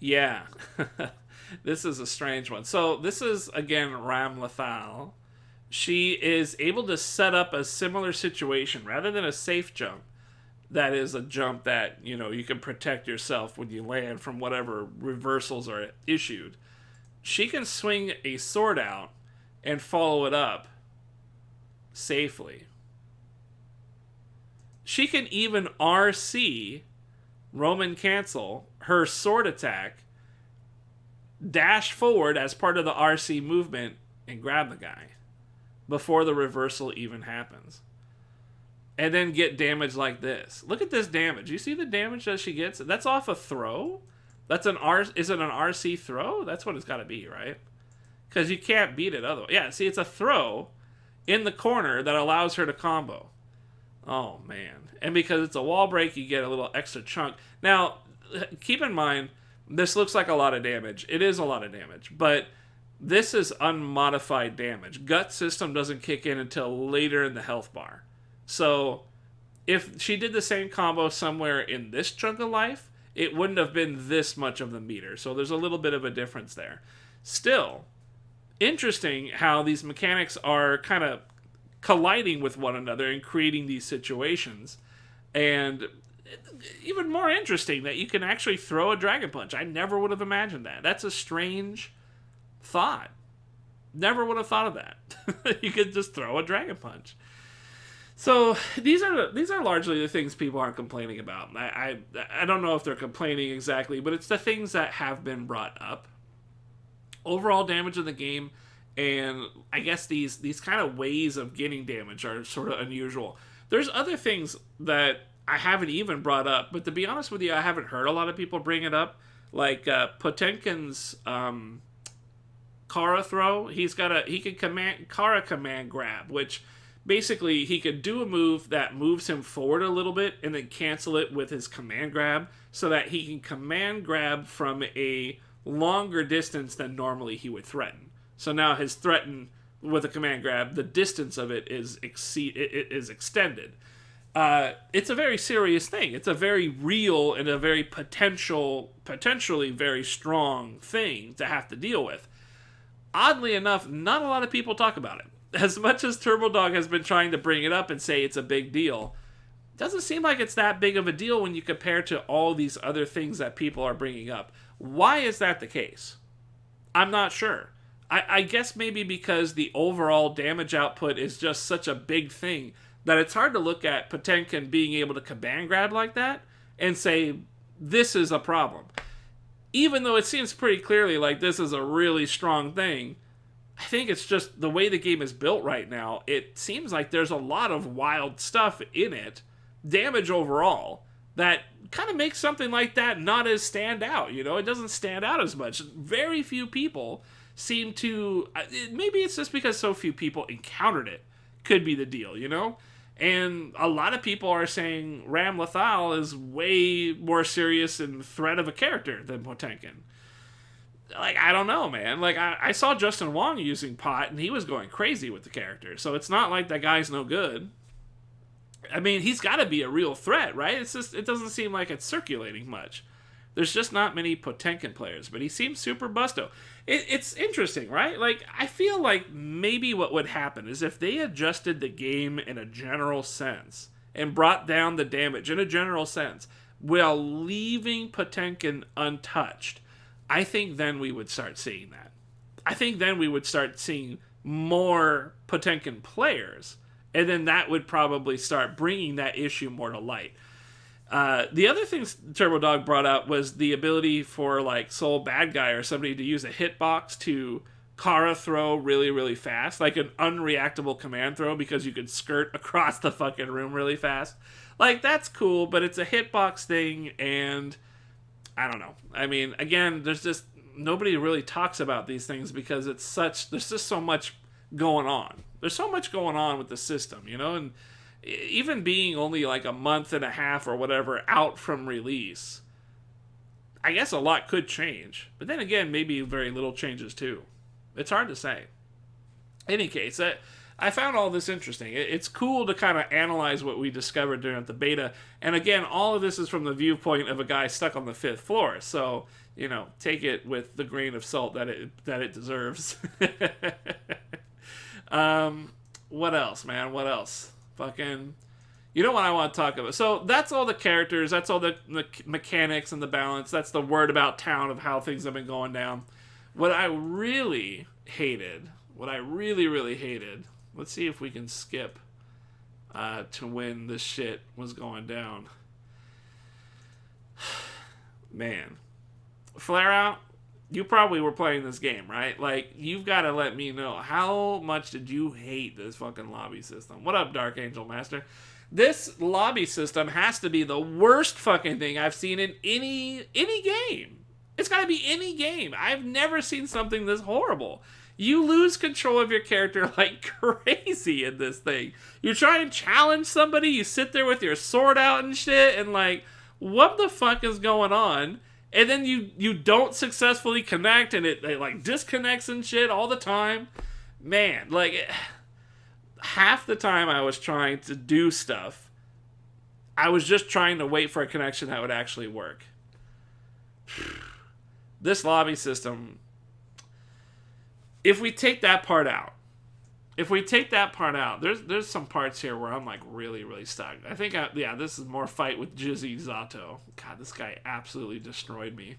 Yeah. This is a strange one. So this is, again, Lothire. She is able to set up a similar situation. Rather than a safe jump, that is a jump that, you know, you can protect yourself when you land from whatever reversals are issued. She can swing a sword out and follow it up safely. She can even RC, Roman cancel, her sword attack, dash forward as part of the RC movement, and grab the guy before the reversal even happens. And then get damage like this. Look at this damage. You see the damage that she gets? That's off a throw? Is it an RC throw? That's what it's got to be, right? Because you can't beat it otherwise. Yeah, see, it's a throw in the corner that allows her to combo. Oh, man. And because it's a wall break, you get a little extra chunk. Now, keep in mind, this looks like a lot of damage. It is a lot of damage, but this is unmodified damage. Gut system doesn't kick in until later in the health bar. So if she did the same combo somewhere in this chunk of life, it wouldn't have been this much of the meter. So there's a little bit of a difference there. Still, interesting how these mechanics are kind of colliding with one another and creating these situations. And even more interesting that you can actually throw a Dragon Punch. I never would have imagined that. That's a strange thought. Never would have thought of that. You could just throw a Dragon Punch. So these are largely the things people aren't complaining about. I don't know if they're complaining exactly, but it's the things that have been brought up. Overall damage in the game, and I guess these kind of ways of getting damage are sort of unusual. There's other things that I haven't even brought up, but to be honest with you, I haven't heard a lot of people bring it up. Like Potenkin's Kara throw, he can Kara command grab, which basically he could do a move that moves him forward a little bit and then cancel it with his command grab, so that he can command grab from a longer distance than normally he would threaten. So now his threaten with a command grab, the distance of it is extended. It's a very serious thing. It's a very real and a very potentially very strong thing to have to deal with. Oddly enough, not a lot of people talk about it. As much as TurboDog has been trying to bring it up and say it's a big deal, it doesn't seem like it's that big of a deal when you compare to all these other things that people are bringing up. Why is that the case? I'm not sure. I guess maybe because the overall damage output is just such a big thing that it's hard to look at Potenkin being able to command grab like that and say, this is a problem. Even though it seems pretty clearly like this is a really strong thing, I think it's just the way the game is built right now. It seems like there's a lot of wild stuff in it, damage overall, that kind of makes something like that not as stand out. You know, it doesn't stand out as much. Very few people seem to, maybe it's just because so few people encountered it, could be the deal, you know? And a lot of people are saying Ram Lothire is way more serious and threat of a character than Potenkin. Like, I don't know, man. Like, I saw Justin Wong using Pot, and he was going crazy with the character. So it's not like that guy's no good. I mean, he's got to be a real threat, right? It's just, it doesn't seem like it's circulating much. There's just not many Potenkin players, but he seems super busto. It's interesting, right? Like, I feel like maybe what would happen is if they adjusted the game in a general sense and brought down the damage in a general sense while leaving Potenkin untouched, I think then we would start seeing that. I think then we would start seeing more Potenkin players, and then that would probably start bringing that issue more to light. The other things TurboDog brought up was the ability for, like, Soul Bad Guy or somebody to use a hitbox to Kara throw really, really fast, like an unreactable command throw, because you could skirt across the fucking room really fast. Like, that's cool, but it's a hitbox thing, and I don't know. I mean, again, there's just nobody really talks about these things because there's just so much going on. There's so much going on with the system, you know, and even being only like a month and a half or whatever out from release, I guess a lot could change. But then again, maybe very little changes too. It's hard to say. In any case, I found all this interesting. It's cool to kind of analyze what we discovered during the beta. And again, all of this is from the viewpoint of a guy stuck on the 5th floor. So, you know, take it with the grain of salt that it deserves. What else, man? What else? Fucking, you know what I want to talk about. So that's all the characters. That's all the mechanics and the balance. That's the word about town of how things have been going down. What I really hated, let's see if we can skip to when this shit was going down. Man. Flare Out, you probably were playing this game, right? Like, you've got to let me know, how much did you hate this fucking lobby system? What up, Dark Angel Master? This lobby system has to be the worst fucking thing I've seen in any game. It's got to be any game. I've never seen something this horrible. You lose control of your character like crazy in this thing. You try and challenge somebody, you sit there with your sword out and shit, and like, what the fuck is going on? And then you don't successfully connect, and it like disconnects and shit all the time. Man, like half the time I was trying to do stuff, I was just trying to wait for a connection that would actually work. This lobby system, if we take that part out, there's some parts here where I'm like really, really stuck. I think, this is more fight with Jizzy Zato. God, this guy absolutely destroyed me.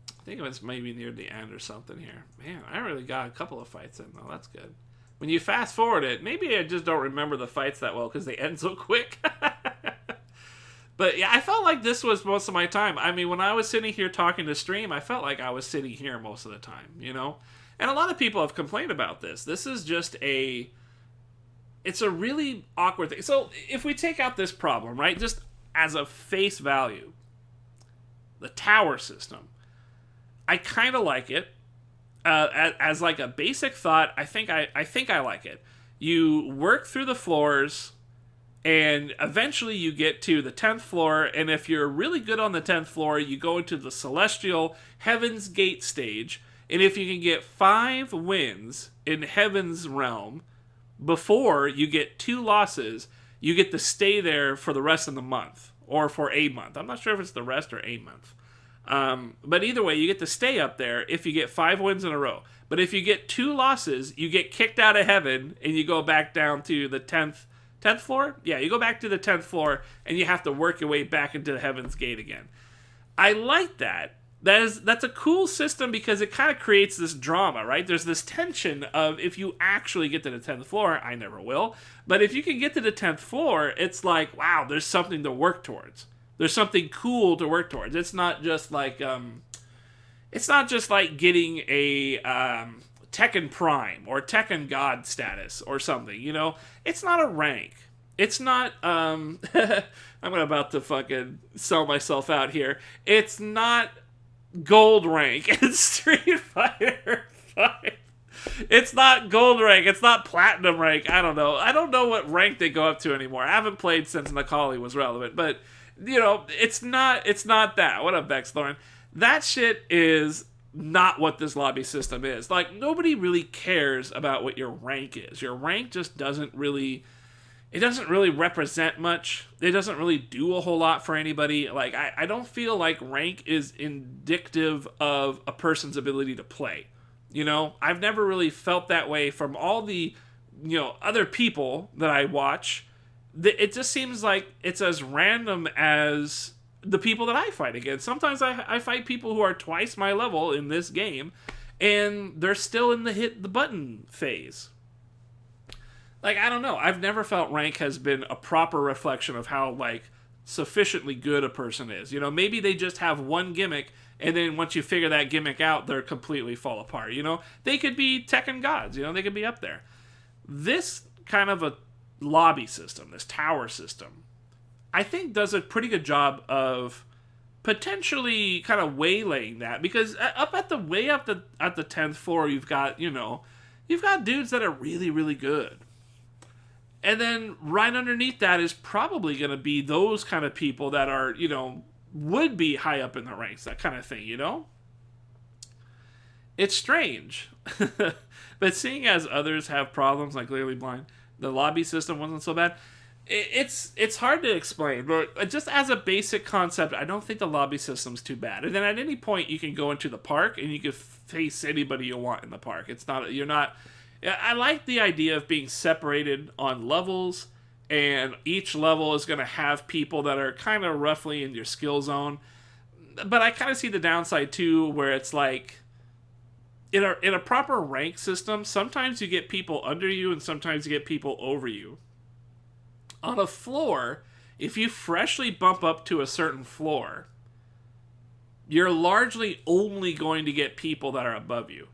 I think it was maybe near the end or something here. Man, I really got a couple of fights in though. That's good. When you fast forward it, maybe I just don't remember the fights that well because they end so quick. But yeah, I felt like this was most of my time. I mean, when I was sitting here talking to stream, I felt like I was sitting here most of the time, you know? And a lot of people have complained about this. This is just it's a really awkward thing. So if we take out this problem, right, just as a face value, the tower system, I kind of like it. As like a basic thought, I think I like it. You work through the floors, and eventually you get to the 10th floor, and if you're really good on the 10th floor, you go into the Celestial Heaven's Gate stage, and if you can get 5 wins in Heaven's Realm before you get 2 losses, you get to stay there for the rest of the month, or for a month. I'm not sure if it's the rest or a month. But either way, you get to stay up there if you get 5 wins in a row. But if you get 2 losses, you get kicked out of heaven, and you go back down to the 10th floor? Yeah, you go back to the 10th floor, and you have to work your way back into the Heaven's Gate again. I like that. That's a cool system because it kind of creates this drama, right? There's this tension of if you actually get to the 10th floor, I never will, but if you can get to the 10th floor, it's like, wow, there's something to work towards. There's something cool to work towards. It's not just like getting a Tekken Prime or Tekken God status or something, you know? It's not a rank. It's not, I'm about to fucking sell myself out here. It's not gold rank in Street Fighter 5. It's not gold rank. It's not platinum rank. I don't know. I don't know what rank they go up to anymore. I haven't played since Necalli was relevant, but you know, it's not that. What up, Bex Lauren? That shit is not what this lobby system is. Like, nobody really cares about what your rank is. Your rank just doesn't really represent much. It doesn't really do a whole lot for anybody. Like, I don't feel like rank is indicative of a person's ability to play. You know, I've never really felt that way from all the, you know, other people that I watch. It just seems like it's as random as the people that I fight against. Sometimes I fight people who are twice my level in this game, and they're still in the hit the button phase. Like, I don't know. I've never felt rank has been a proper reflection of how, like, sufficiently good a person is. You know, maybe they just have one gimmick, and then once you figure that gimmick out, they're completely fall apart. You know, they could be Tekken gods. You know, they could be up there. This kind of a lobby system, this tower system, I think does a pretty good job of potentially kind of waylaying that, because up at the 10th floor, you've got dudes that are really, really good. And then right underneath that is probably going to be those kind of people that are, you know, would be high up in the ranks, that kind of thing, you know? It's strange. But seeing as others have problems like Clearly Blind, the lobby system wasn't so bad. It's hard to explain, but just as a basic concept, I don't think the lobby system's too bad. And then at any point, you can go into the park and you can face anybody you want in the park. I like the idea of being separated on levels, and each level is going to have people that are kind of roughly in your skill zone. But I kind of see the downside too, where it's like, in a proper rank system, sometimes you get people under you and sometimes you get people over you. On a floor, if you freshly bump up to a certain floor, you're largely only going to get people that are above you,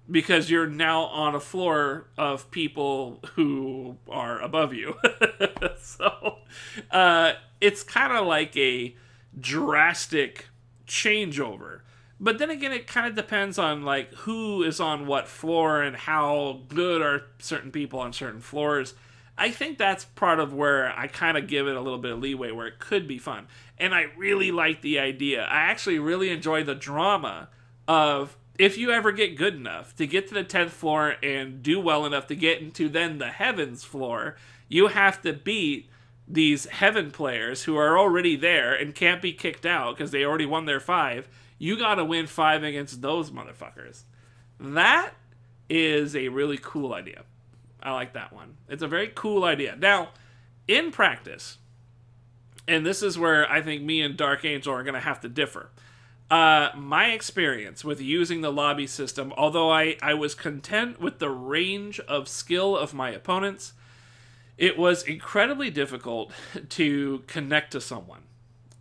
because you're now on a floor of people who are above you. So it's kind of like a drastic changeover. But then again, it kind of depends on like who is on what floor and how good are certain people on certain floors. I think that's part of where I kind of give it a little bit of leeway where it could be fun. And I really like the idea. I actually really enjoy the drama of if you ever get good enough to get to the 10th floor and do well enough to get into then the heavens floor, you have to beat these heaven players who are already there and can't be kicked out because they already won their 5. You got to win 5 against those motherfuckers. That is a really cool idea. I like that one. It's a very cool idea. Now, in practice, and this is where I think me and Dark Angel are going to have to differ. My experience with using the lobby system, although I was content with the range of skill of my opponents, it was incredibly difficult to connect to someone.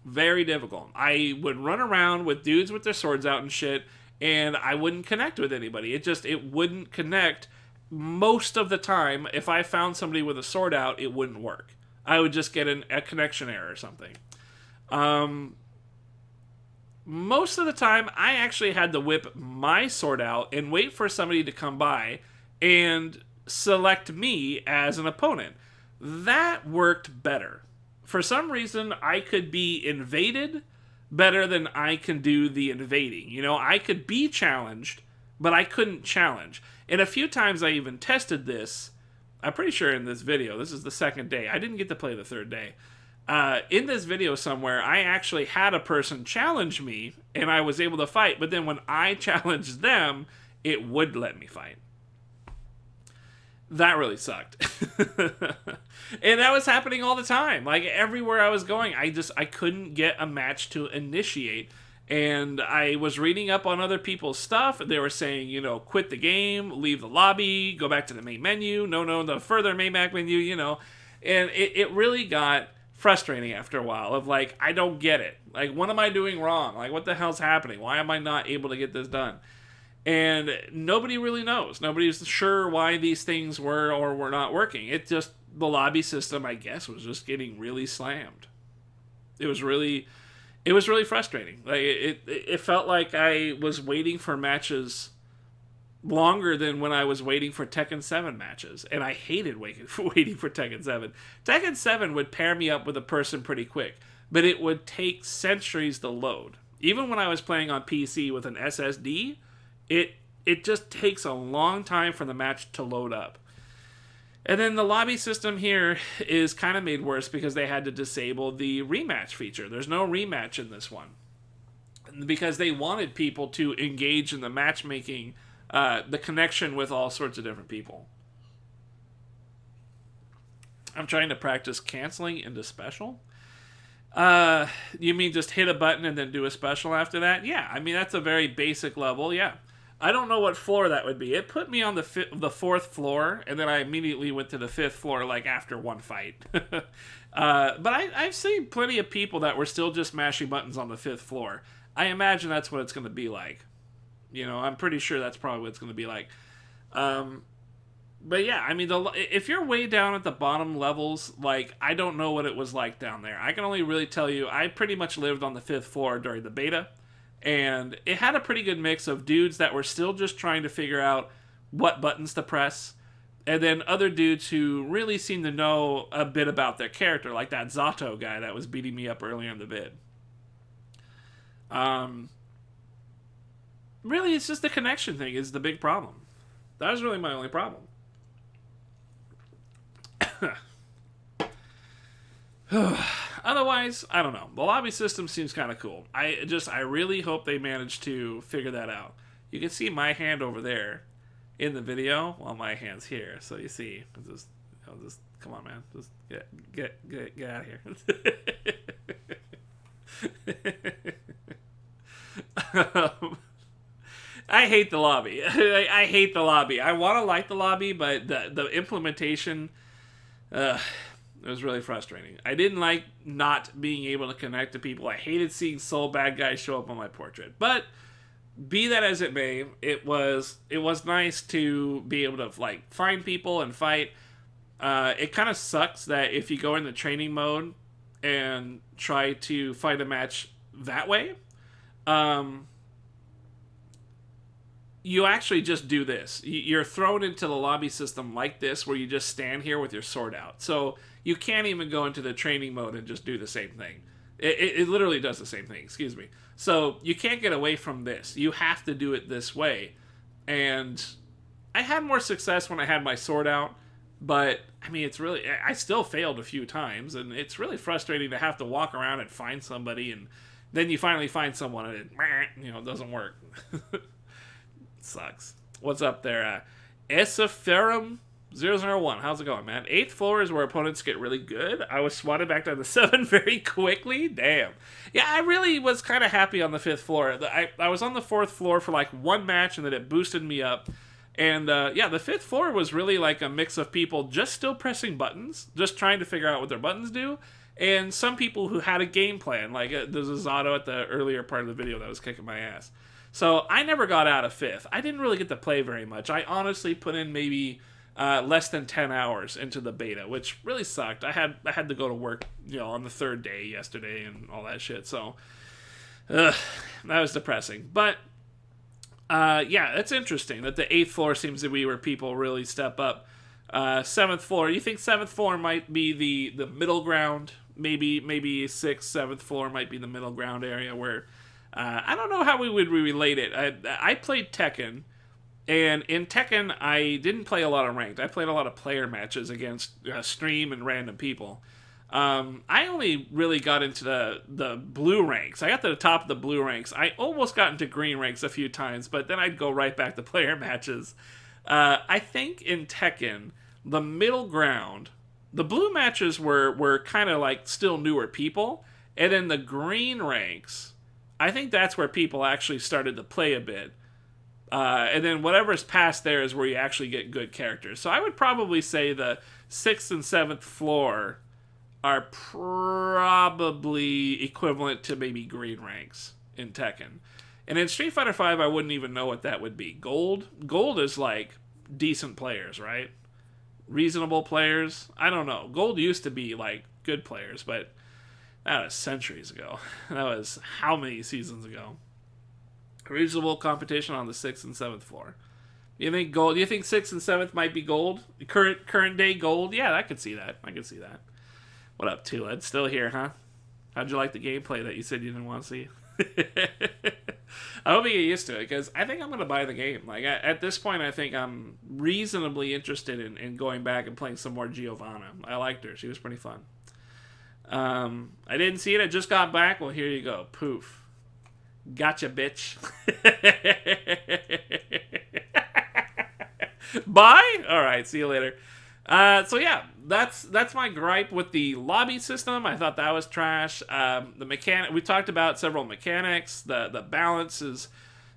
Very difficult. I would run around with dudes with their swords out and shit, and I wouldn't connect with anybody. It wouldn't connect. Most of the time, if I found somebody with a sword out, it wouldn't work. I would just get a connection error or something. Most of the time, I actually had to whip my sword out and wait for somebody to come by and select me as an opponent. That worked better. For some reason, I could be invaded better than I can do the invading. You know, I could be challenged, but I couldn't challenge. And a few times I even tested this. I'm pretty sure in this video, this is the second day. I didn't get to play the third day. In this video somewhere, I actually had a person challenge me, and I was able to fight. But then when I challenged them, it would let me fight. That really sucked. And that was happening all the time. Like, everywhere I was going, I couldn't get a match to initiate. And I was reading up on other people's stuff. They were saying, you know, quit the game, leave the lobby, go back to the main menu. No, the further main menu, you know. And it really got frustrating after a while of, like, I don't get it. Like, what am I doing wrong? Like, what the hell's happening? Why am I not able to get this done? And nobody really knows. Nobody's sure why these things were or were not working. It just, the lobby system, I guess, was just getting really slammed. It was really frustrating. Like, it felt like I was waiting for matches longer than when I was waiting for Tekken 7 matches. And I hated waiting for Tekken 7. Tekken 7 would pair me up with a person pretty quick, but it would take centuries to load. Even when I was playing on PC with an SSD, it just takes a long time for the match to load up. And then the lobby system here is kind of made worse because they had to disable the rematch feature. There's no rematch in this one. Because they wanted people to engage in the matchmaking, the connection with all sorts of different people. I'm trying to practice canceling into special. You mean just hit a button and then do a special after that? Yeah, I mean, that's a very basic level, yeah. I don't know what floor that would be. It put me on the 4th floor, and then I immediately went to the 5th floor, like, after one fight. But I've seen plenty of people that were still just mashing buttons on the 5th floor. I imagine that's what it's going to be like. You know, I'm pretty sure that's probably what it's going to be like. But yeah, I mean, if you're way down at the bottom levels, like, I don't know what it was like down there. I can only really tell you, I pretty much lived on the 5th floor during the beta. And it had a pretty good mix of dudes that were still just trying to figure out what buttons to press, and then other dudes who really seemed to know a bit about their character, like that Zato guy that was beating me up earlier in the vid. Really, it's just the connection thing is the big problem. That was really my only problem. Otherwise, I don't know. The lobby system seems kind of cool. I really hope they manage to figure that out. You can see my hand over there in the video while my hand's here. So you see, I'll just come on, man. Just get out of here. I hate the lobby. I hate the lobby. I want to like the lobby, but the implementation, it was really frustrating. I didn't like not being able to connect to people. I hated seeing soul bad guys show up on my portrait. But be that as it may, it was nice to be able to, like, find people and fight. It kind of sucks that if you go into training mode and try to fight a match that way, you actually just do this. You're thrown into the lobby system like this, where you just stand here with your sword out. So you can't even go into the training mode and just do the same thing. It literally does the same thing, excuse me. So you can't get away from this. You have to do it this way. And I had more success when I had my sword out, but I mean, it's really, I still failed a few times, and it's really frustrating to have to walk around and find somebody, and then you finally find someone and it doesn't work. Sucks. What's up there? Esiferum001. How's it going, man? 8th floor is where opponents get really good. I was swatted back down to 7 very quickly. Damn. Yeah, I really was kind of happy on the 5th floor. I was on the 4th floor for like one match, and then it boosted me up. And yeah, the 5th floor was really like a mix of people just still pressing buttons, just trying to figure out what their buttons do, and some people who had a game plan. Like there's a Zato at the earlier part of the video that was kicking my ass. So I never got out of 5th. I didn't really get to play very much. I honestly put in maybe less than 10 hours into the beta, which really sucked. I had to go to work, on the 3rd day yesterday and all that shit. So that was depressing. But yeah, it's interesting that the 8th floor seems to be where people really step up. 7th floor. You think 7th floor might be the middle ground? Maybe 6th, 7th floor might be the middle ground area where. I don't know how we would relate it. I played Tekken, and in Tekken, I didn't play a lot of ranked. I played a lot of player matches against stream and random people. I only really got into the blue ranks. I got to the top of the blue ranks. I almost got into green ranks a few times, but then I'd go right back to player matches. I think in Tekken, the middle ground, the blue matches were kind of like still newer people, and then the green ranks, I think that's where people actually started to play a bit. And then whatever's past there is where you actually get good characters. So I would probably say the 6th and 7th floor are probably equivalent to maybe green ranks in Tekken. And in Street Fighter V, I wouldn't even know what that would be. Gold? Gold is like decent players, right? Reasonable players? I don't know. Gold used to be like good players, but that was centuries ago. That was how many seasons ago? Reasonable competition on the 6th and 7th floor. You think gold? You think 6th and 7th might be gold? Current day gold? Yeah, I could see that. I could see that. What up, Tulad? Still here, huh? How'd you like the gameplay that you said you didn't want to see? I hope you get used to it, because I think I'm going to buy the game. Like at this point, I think I'm reasonably interested in going back and playing some more Giovanna. I liked her. She was pretty fun. I didn't see it. I just got back. Well, here you go. Poof. Gotcha, bitch. Bye. All right. See you later. So yeah, that's my gripe with the lobby system. I thought that was trash. The mechanic. We talked about several mechanics. The balance is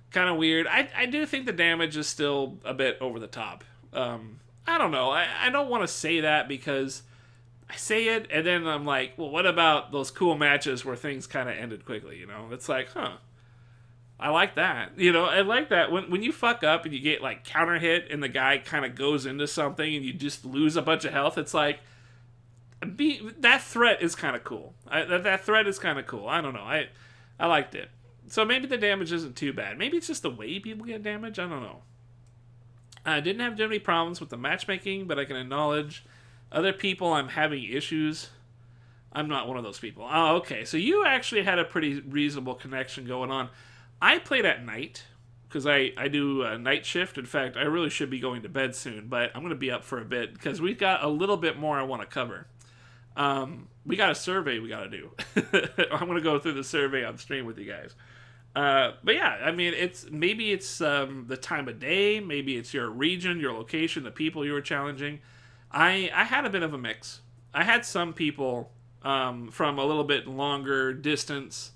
kind of weird. I do think the damage is still a bit over the top. I don't know. I don't want to say that because I say it, and then I'm like, well, what about those cool matches where things kind of ended quickly, It's like, I like that. I like that. When you fuck up and you get, like, counter hit and the guy kind of goes into something and you just lose a bunch of health, it's like, that threat is kind of cool. That threat is kind of cool. I don't know. I liked it. So maybe the damage isn't too bad. Maybe it's just the way people get damage. I don't know. I didn't have too many problems with the matchmaking, but I can acknowledge other people I'm having issues. I'm not one of those people. Oh, okay. So you actually had a pretty reasonable connection going on. I played at night because I do a night shift. In fact, I really should be going to bed soon, but I'm going to be up for a bit because we've got a little bit more I want to cover. We got a survey we got to do. I'm going to go through the survey on stream with you guys. But yeah, I mean, maybe it's the time of day, maybe it's your region, your location, the people you were challenging. I had a bit of a mix. I had some people from a little bit longer distance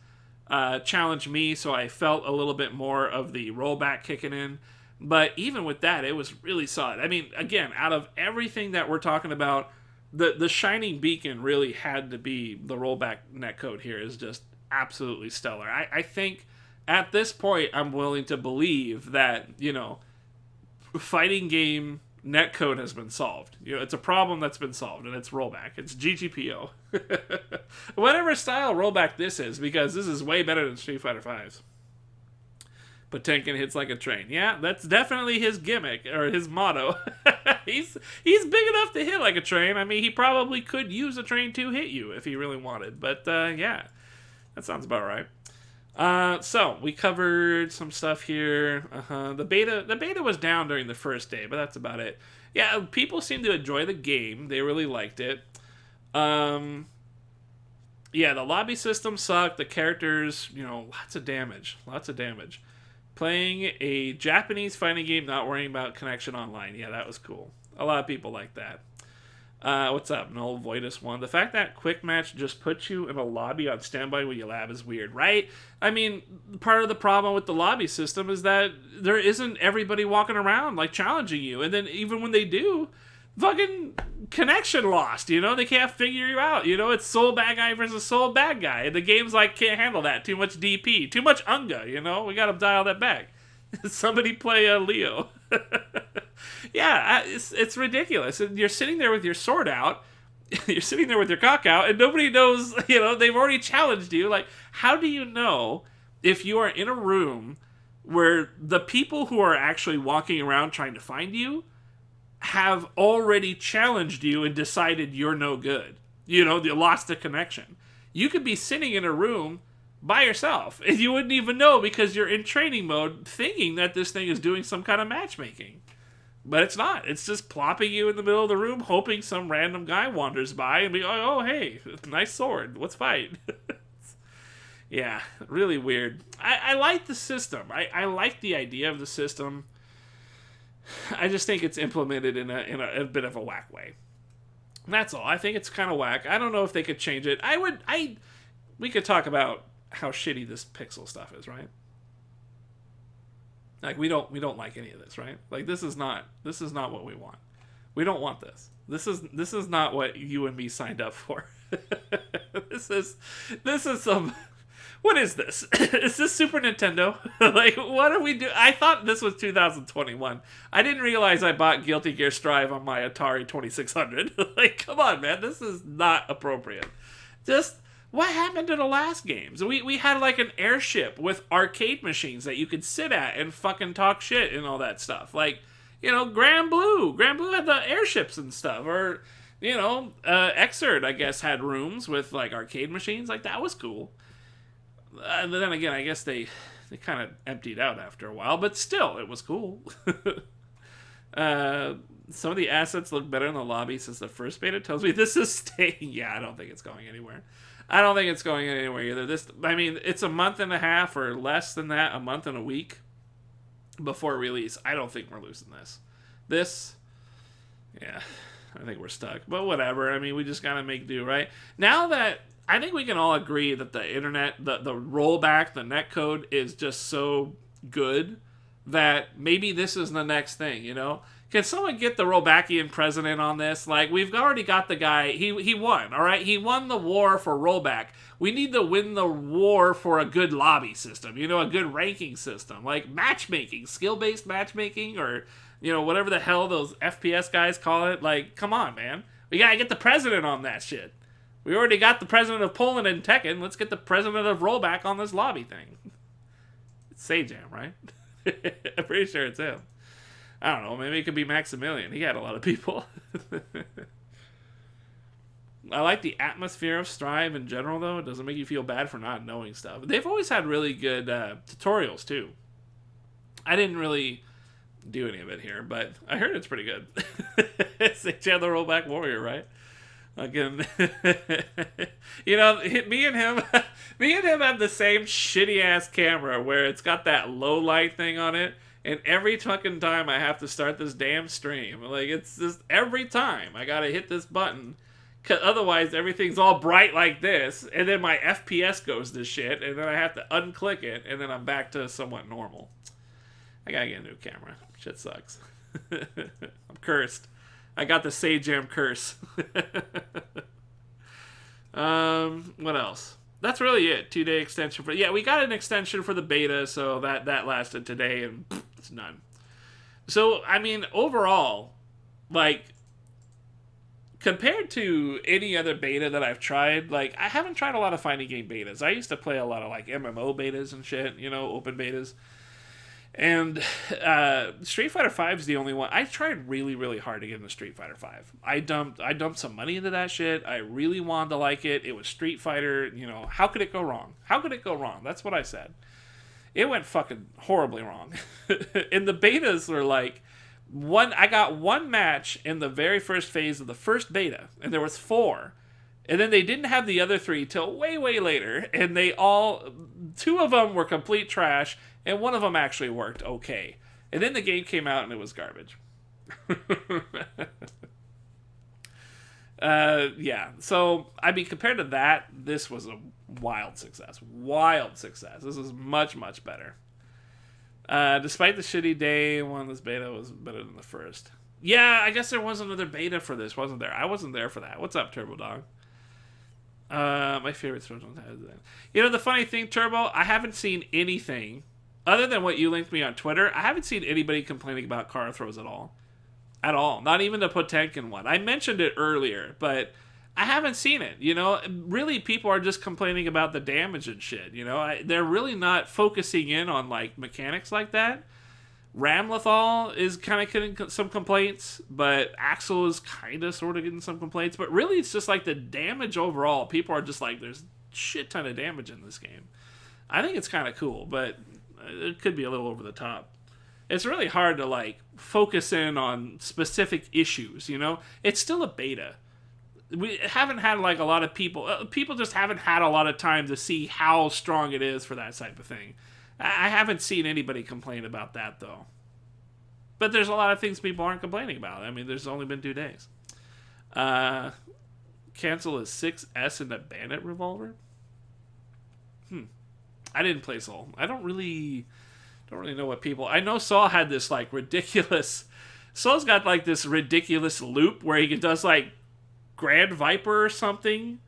challenge me, so I felt a little bit more of the rollback kicking in. But even with that, it was really solid. I mean, again, out of everything that we're talking about, the shining beacon really had to be the rollback netcode here is just absolutely stellar. I think at this point, I'm willing to believe that, fighting game netcode has been solved. It's a problem that's been solved, and it's rollback. It's GGPO. Whatever style rollback this is, because this is way better than Street Fighter V's. Potemkin hits like a train. Yeah, that's definitely his gimmick, or his motto. He's big enough to hit like a train. I mean, he probably could use a train to hit you if he really wanted. But, yeah, that sounds about right. So, we covered some stuff here. The beta was down during the first day, but that's about it. Yeah, people seem to enjoy the game. They really liked it. Yeah, the lobby system sucked. The characters, lots of damage. Playing a Japanese fighting game, not worrying about connection online. Yeah, that was cool. A lot of people like that. What's up? Null Voidus 1. The fact that Quick Match just puts you in a lobby on standby when you lab is weird, right? I mean, part of the problem with the lobby system is that there isn't everybody walking around, like, challenging you. And then even when they do, fucking connection lost, They can't figure you out, It's soul bad guy versus soul bad guy. And the game's like, can't handle that. Too much DP. Too much Unga, We gotta dial that back. Somebody play Leo. Yeah, it's ridiculous. And you're sitting there with your sword out. You're sitting there with your cock out, and nobody knows, they've already challenged you. Like, how do you know if you are in a room where the people who are actually walking around trying to find you have already challenged you and decided you're no good? You lost the connection. You could be sitting in a room by yourself, and you wouldn't even know because you're in training mode thinking that this thing is doing some kind of matchmaking. But it's not. It's just plopping you in the middle of the room, hoping some random guy wanders by and be like, oh, hey, nice sword. Let's fight. Yeah, really weird. I like the system. I like the idea of the system. I just think it's implemented in a bit of a whack way. That's all. I think it's kind of whack. I don't know if they could change it. We could talk about how shitty this pixel stuff is, right? Like, we don't like any of this, right? Like, this is not what we want. We don't want this. This is not what you and me signed up for. This is some. What is this? Is this Super Nintendo? Like, what are we doing? I thought this was 2021. I didn't realize I bought Guilty Gear Strive on my Atari 2600. Like, come on, man. This is not appropriate. Just, what happened to the last games? We had, like, an airship with arcade machines that you could sit at and fucking talk shit and all that stuff. Like, Grand Blue. Grand Blue had the airships and stuff. Or, Xrd, I guess, had rooms with, like, arcade machines. Like, that was cool. And then again, I guess they kind of emptied out after a while, but still, it was cool. Some of the assets look better in the lobby since the first beta. Tells me this is staying. Yeah, I don't think it's going anywhere. I don't think it's going anywhere either. It's a month and a half or less than that, a month and a week before release. I don't think we're losing this. Yeah, I think we're stuck. But whatever. We just gotta make do, right? Now that I think we can all agree that the internet, the rollback, the netcode is just so good that maybe this is the next thing, Can someone get the rollbackian president on this? Like, we've already got the guy, he won, all right? He won the war for rollback. We need to win the war for a good lobby system, a good ranking system. Like, matchmaking, skill-based matchmaking, or, whatever the hell those FPS guys call it. Like, come on, man. We gotta get the president on that shit. We already got the president of Poland in Tekken. Let's get the president of rollback on this lobby thing. It's Sajam, right? I'm pretty sure it's him. I don't know. Maybe it could be Maximilian. He had a lot of people. I like the atmosphere of Strive in general, though. It doesn't make you feel bad for not knowing stuff. They've always had really good tutorials, too. I didn't really do any of it here, but I heard it's pretty good. Sajam the rollback warrior, right? Again, me and him have the same shitty ass camera where it's got that low light thing on it, and every fucking time I have to start this damn stream, like, it's just every time I gotta hit this button, cause otherwise everything's all bright like this, and then my FPS goes to shit, and then I have to unclick it, and then I'm back to somewhat normal. I gotta get a new camera. Shit sucks. I'm cursed. I got the Sajam curse. What else? That's really it. 2-day extension for... Yeah, we got an extension for the beta, so that lasted today, and it's none. So, overall, like, compared to any other beta that I've tried, like, I haven't tried a lot of fighting game betas. I used to play a lot of, like, MMO betas and shit, open betas. And Street Fighter V is the only one. I tried really, really hard to get into Street Fighter V. I dumped some money into that shit. I really wanted to like it. It was Street Fighter. You know, how could it go wrong? How could it go wrong? That's what I said. It went fucking horribly wrong. And the betas were like, I got one match in the very first phase of the first beta, and there was 4. And then they didn't have the other 3 till way, way later. And 2 of them were complete trash, and one of them actually worked okay. And then the game came out, and it was garbage. Yeah. So, I mean, compared to that, this was a wild success. Wild success. This is much, much better. Despite the shitty day one, this beta was better than the first. Yeah, I guess there was another beta for this, wasn't there? I wasn't there for that. What's up, Turbo Dog? My favorite Turbo Dog. You know, the funny thing, Turbo, I haven't seen anything, other than what you linked me on Twitter, I haven't seen anybody complaining about car throws at all. At all. Not even the Potemkin one. I mentioned it earlier, but I haven't seen it. You know, really, people are just complaining about the damage and shit. You know, they're really not focusing in on, like, mechanics like that. Ramlethal is kind of getting some complaints, but Axel is kind of sort of getting some complaints. But really, it's just like the damage overall. People are just like, there's shit ton of damage in this game. I think it's kind of cool, but it could be a little over the top. It's really hard to, like, focus in on specific issues, you know? It's still a beta. We haven't had, like, a lot of people... people just haven't had a lot of time to see how strong it is for that type of thing. I haven't seen anybody complain about that, though. But there's a lot of things people aren't complaining about. I mean, there's only been 2 days. Cancel a 6S in a Bandit revolver? I didn't play Soul. I don't really know what people... I know Saul had this, like, ridiculous... Saul's got, like, this ridiculous loop where he does, like, Grand Viper or something,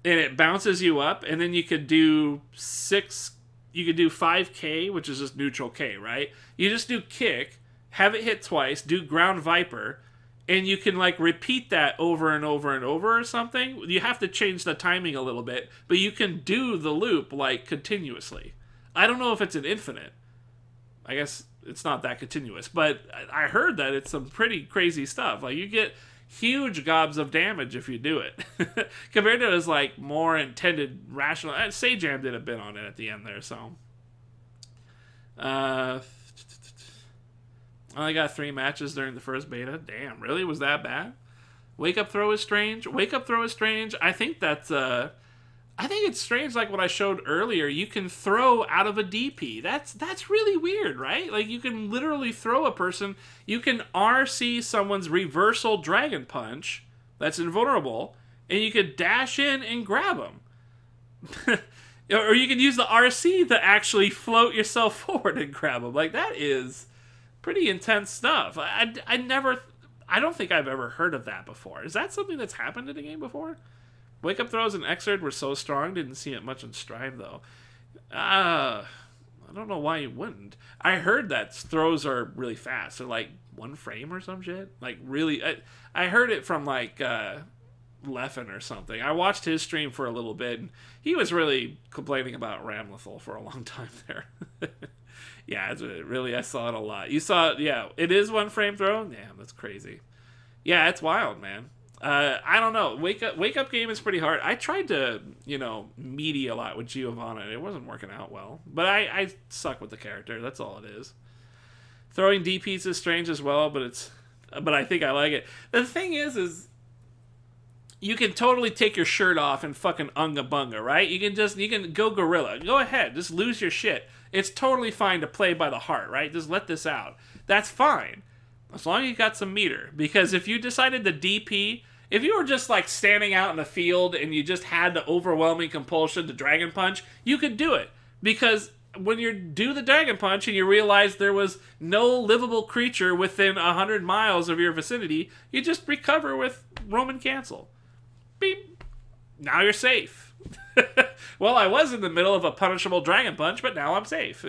and it bounces you up, and then you could do 5K, which is just neutral K, right? You just do kick, have it hit twice, do Ground Viper, and you can, like, repeat that over and over and over or something. You have to change the timing a little bit, but you can do the loop, like, continuously. I don't know if it's an infinite. I guess it's not that continuous, but I heard that it's some pretty crazy stuff. Like, you get huge gobs of damage if you do it. Compared to his, like, more intended rational... Sajam did a bit on it at the end there, so... I only got 3 matches during the first beta. Damn, really? Was that bad? Wake Up Throw is strange. Wake Up Throw is strange. I think that's... I think it's strange, like what I showed earlier. You can throw out of a DP. That's really weird, right? Like, you can literally throw a person. You can RC someone's reversal Dragon Punch that's invulnerable, and you could dash in and grab them. Or you can use the RC to actually float yourself forward and grab them. Like, that is pretty intense stuff. I don't think I've ever heard of that before. Is that something that's happened in a game before? Wake Up Throws and Xrd were so strong, didn't see it much in Strive, though. I don't know why you wouldn't. I heard that throws are really fast. They're like 1 frame or some shit. Like, really... I heard it from, like, Leffen or something. I watched his stream for a little bit, and he was really complaining about Ramlethal for a long time there. Yeah, it's really, I saw it a lot. You saw it, yeah, it is 1 frame throw? Damn, that's crazy. Yeah, it's wild, man. I don't know. Wake up game is pretty hard. I tried to, meaty a lot with Giovanna, and it wasn't working out well. But I suck with the character. That's all it is. Throwing DPs is strange as well, but I think I like it. The thing is you can totally take your shirt off and fucking unga bunga, right? You can go gorilla. Go ahead, just lose your shit. It's totally fine to play by the heart, right? Just let this out. That's fine. As long as you got some meter. Because if you decided to DP, if you were just like standing out in the field and you just had the overwhelming compulsion to Dragon Punch, you could do it. Because when you do the Dragon Punch and you realize there was no livable creature within 100 miles of your vicinity, you just recover with Roman Cancel. Beep. Now you're safe. Well, I was in the middle of a punishable Dragon Punch, but now I'm safe.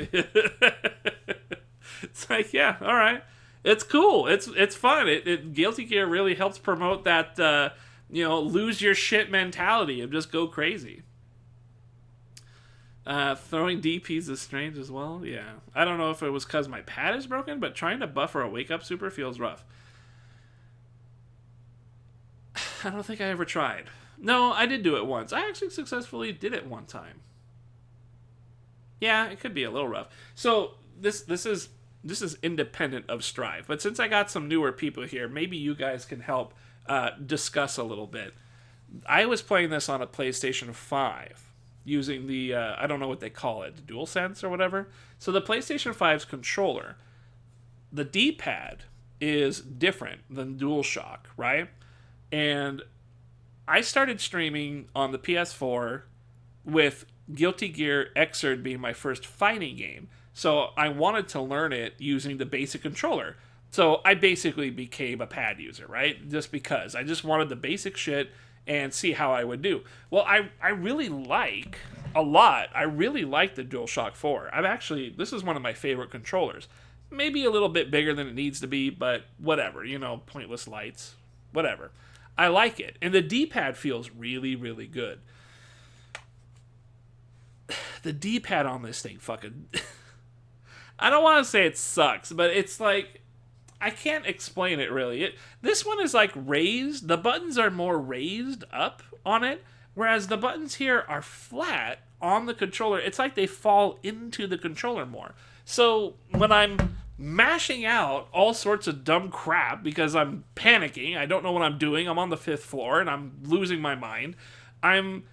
It's like, yeah, all right. It's cool. It's fun. Guilty Gear really helps promote that, lose your shit mentality and just go crazy. Throwing DPs is strange as well. Yeah. I don't know if it was because my pad is broken, but trying to buffer a wake up super feels rough. I don't think I ever tried. No, I did do it once. I actually successfully did it one time. Yeah, it could be a little rough. So this is independent of Strive, but since I got some newer people here, maybe you guys can help discuss a little bit. I was playing this on a PlayStation 5 using the I don't know what they call it, DualSense or whatever. So the PlayStation 5's controller, the D-pad is different than DualShock, right? And I started streaming on the PS4 with Guilty Gear Xrd being my first fighting game. So I wanted to learn it using the basic controller. So I basically became a pad user, right? Just because. I just wanted the basic shit and see how I would do. Well, I really like a lot. I really like the DualShock 4. This is one of my favorite controllers. Maybe a little bit bigger than it needs to be, but whatever. Pointless lights. Whatever. I like it. And the D-pad feels really, really good. The D-pad on this thing fucking... I don't want to say it sucks, but it's like... I can't explain it really. This one is like raised. The buttons are more raised up on it, whereas the buttons here are flat on the controller. It's like they fall into the controller more. So when I'm mashing out all sorts of dumb crap because I'm panicking, I don't know what I'm doing, I'm on the 5th floor and I'm losing my mind, I'm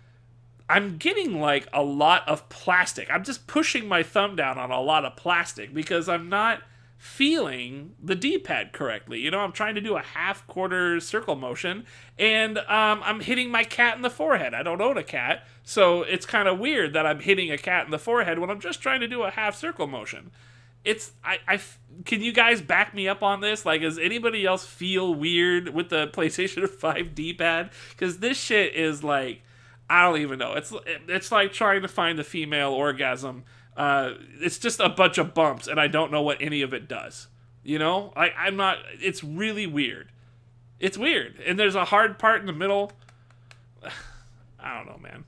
getting like a lot of plastic. I'm just pushing my thumb down on a lot of plastic because I'm not feeling the D-pad correctly. I'm trying to do a half-quarter circle motion, and I'm hitting my cat in the forehead. I don't own a cat, so it's kind of weird that I'm hitting a cat in the forehead when I'm just trying to do a half-circle motion. Can you guys back me up on this? Like, does anybody else feel weird with the PlayStation 5 D-pad? Because this shit is like, I don't even know. It's like trying to find the female orgasm. It's just a bunch of bumps, and I don't know what any of it does. I'm not. It's really weird. It's weird, and there's a hard part in the middle. I don't know, man.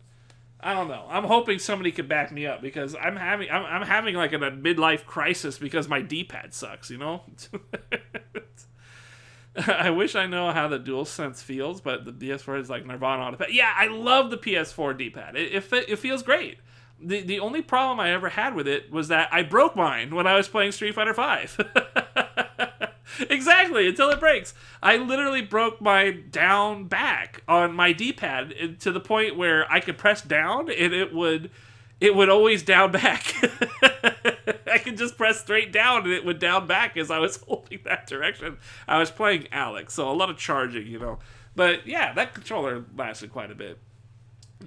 I don't know. I'm hoping somebody could back me up because I'm having like a midlife crisis because my D-pad sucks. I wish I know how the DualSense feels, but the PS4 is like Nirvana on a pad. Yeah, I love the PS4 D-pad. It feels great. The only problem I ever had with it was that I broke mine when I was playing Street Fighter V. Exactly, until it breaks. I literally broke my down back on my D-pad to the point where I could press down and it would always down back. I could just press straight down and it would down back as I was holding that direction. I was playing Alex, so a lot of charging, But yeah, that controller lasted quite a bit.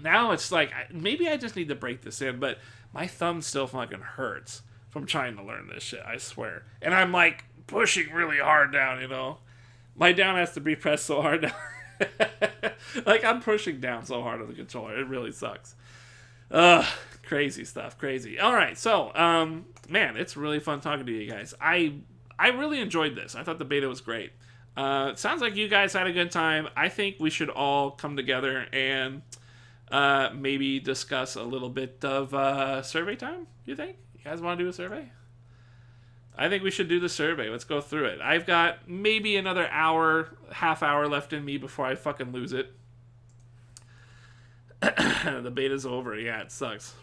Now it's like, maybe I just need to break this in, but my thumb still fucking hurts from trying to learn this shit, I swear. And I'm like pushing really hard down, My down has to be pressed so hard down. Like I'm pushing down so hard on the controller. It really sucks. Crazy stuff, crazy. All right, so, man, it's really fun talking to you guys. I really enjoyed this. I thought the beta was great. It sounds like you guys had a good time. I think we should all come together and... maybe discuss a little bit of survey time, you think? You guys want to do a survey? I think we should do the survey. Let's go through it. I've got maybe another half hour left in me before I fucking lose it. The beta's over. Yeah, it sucks.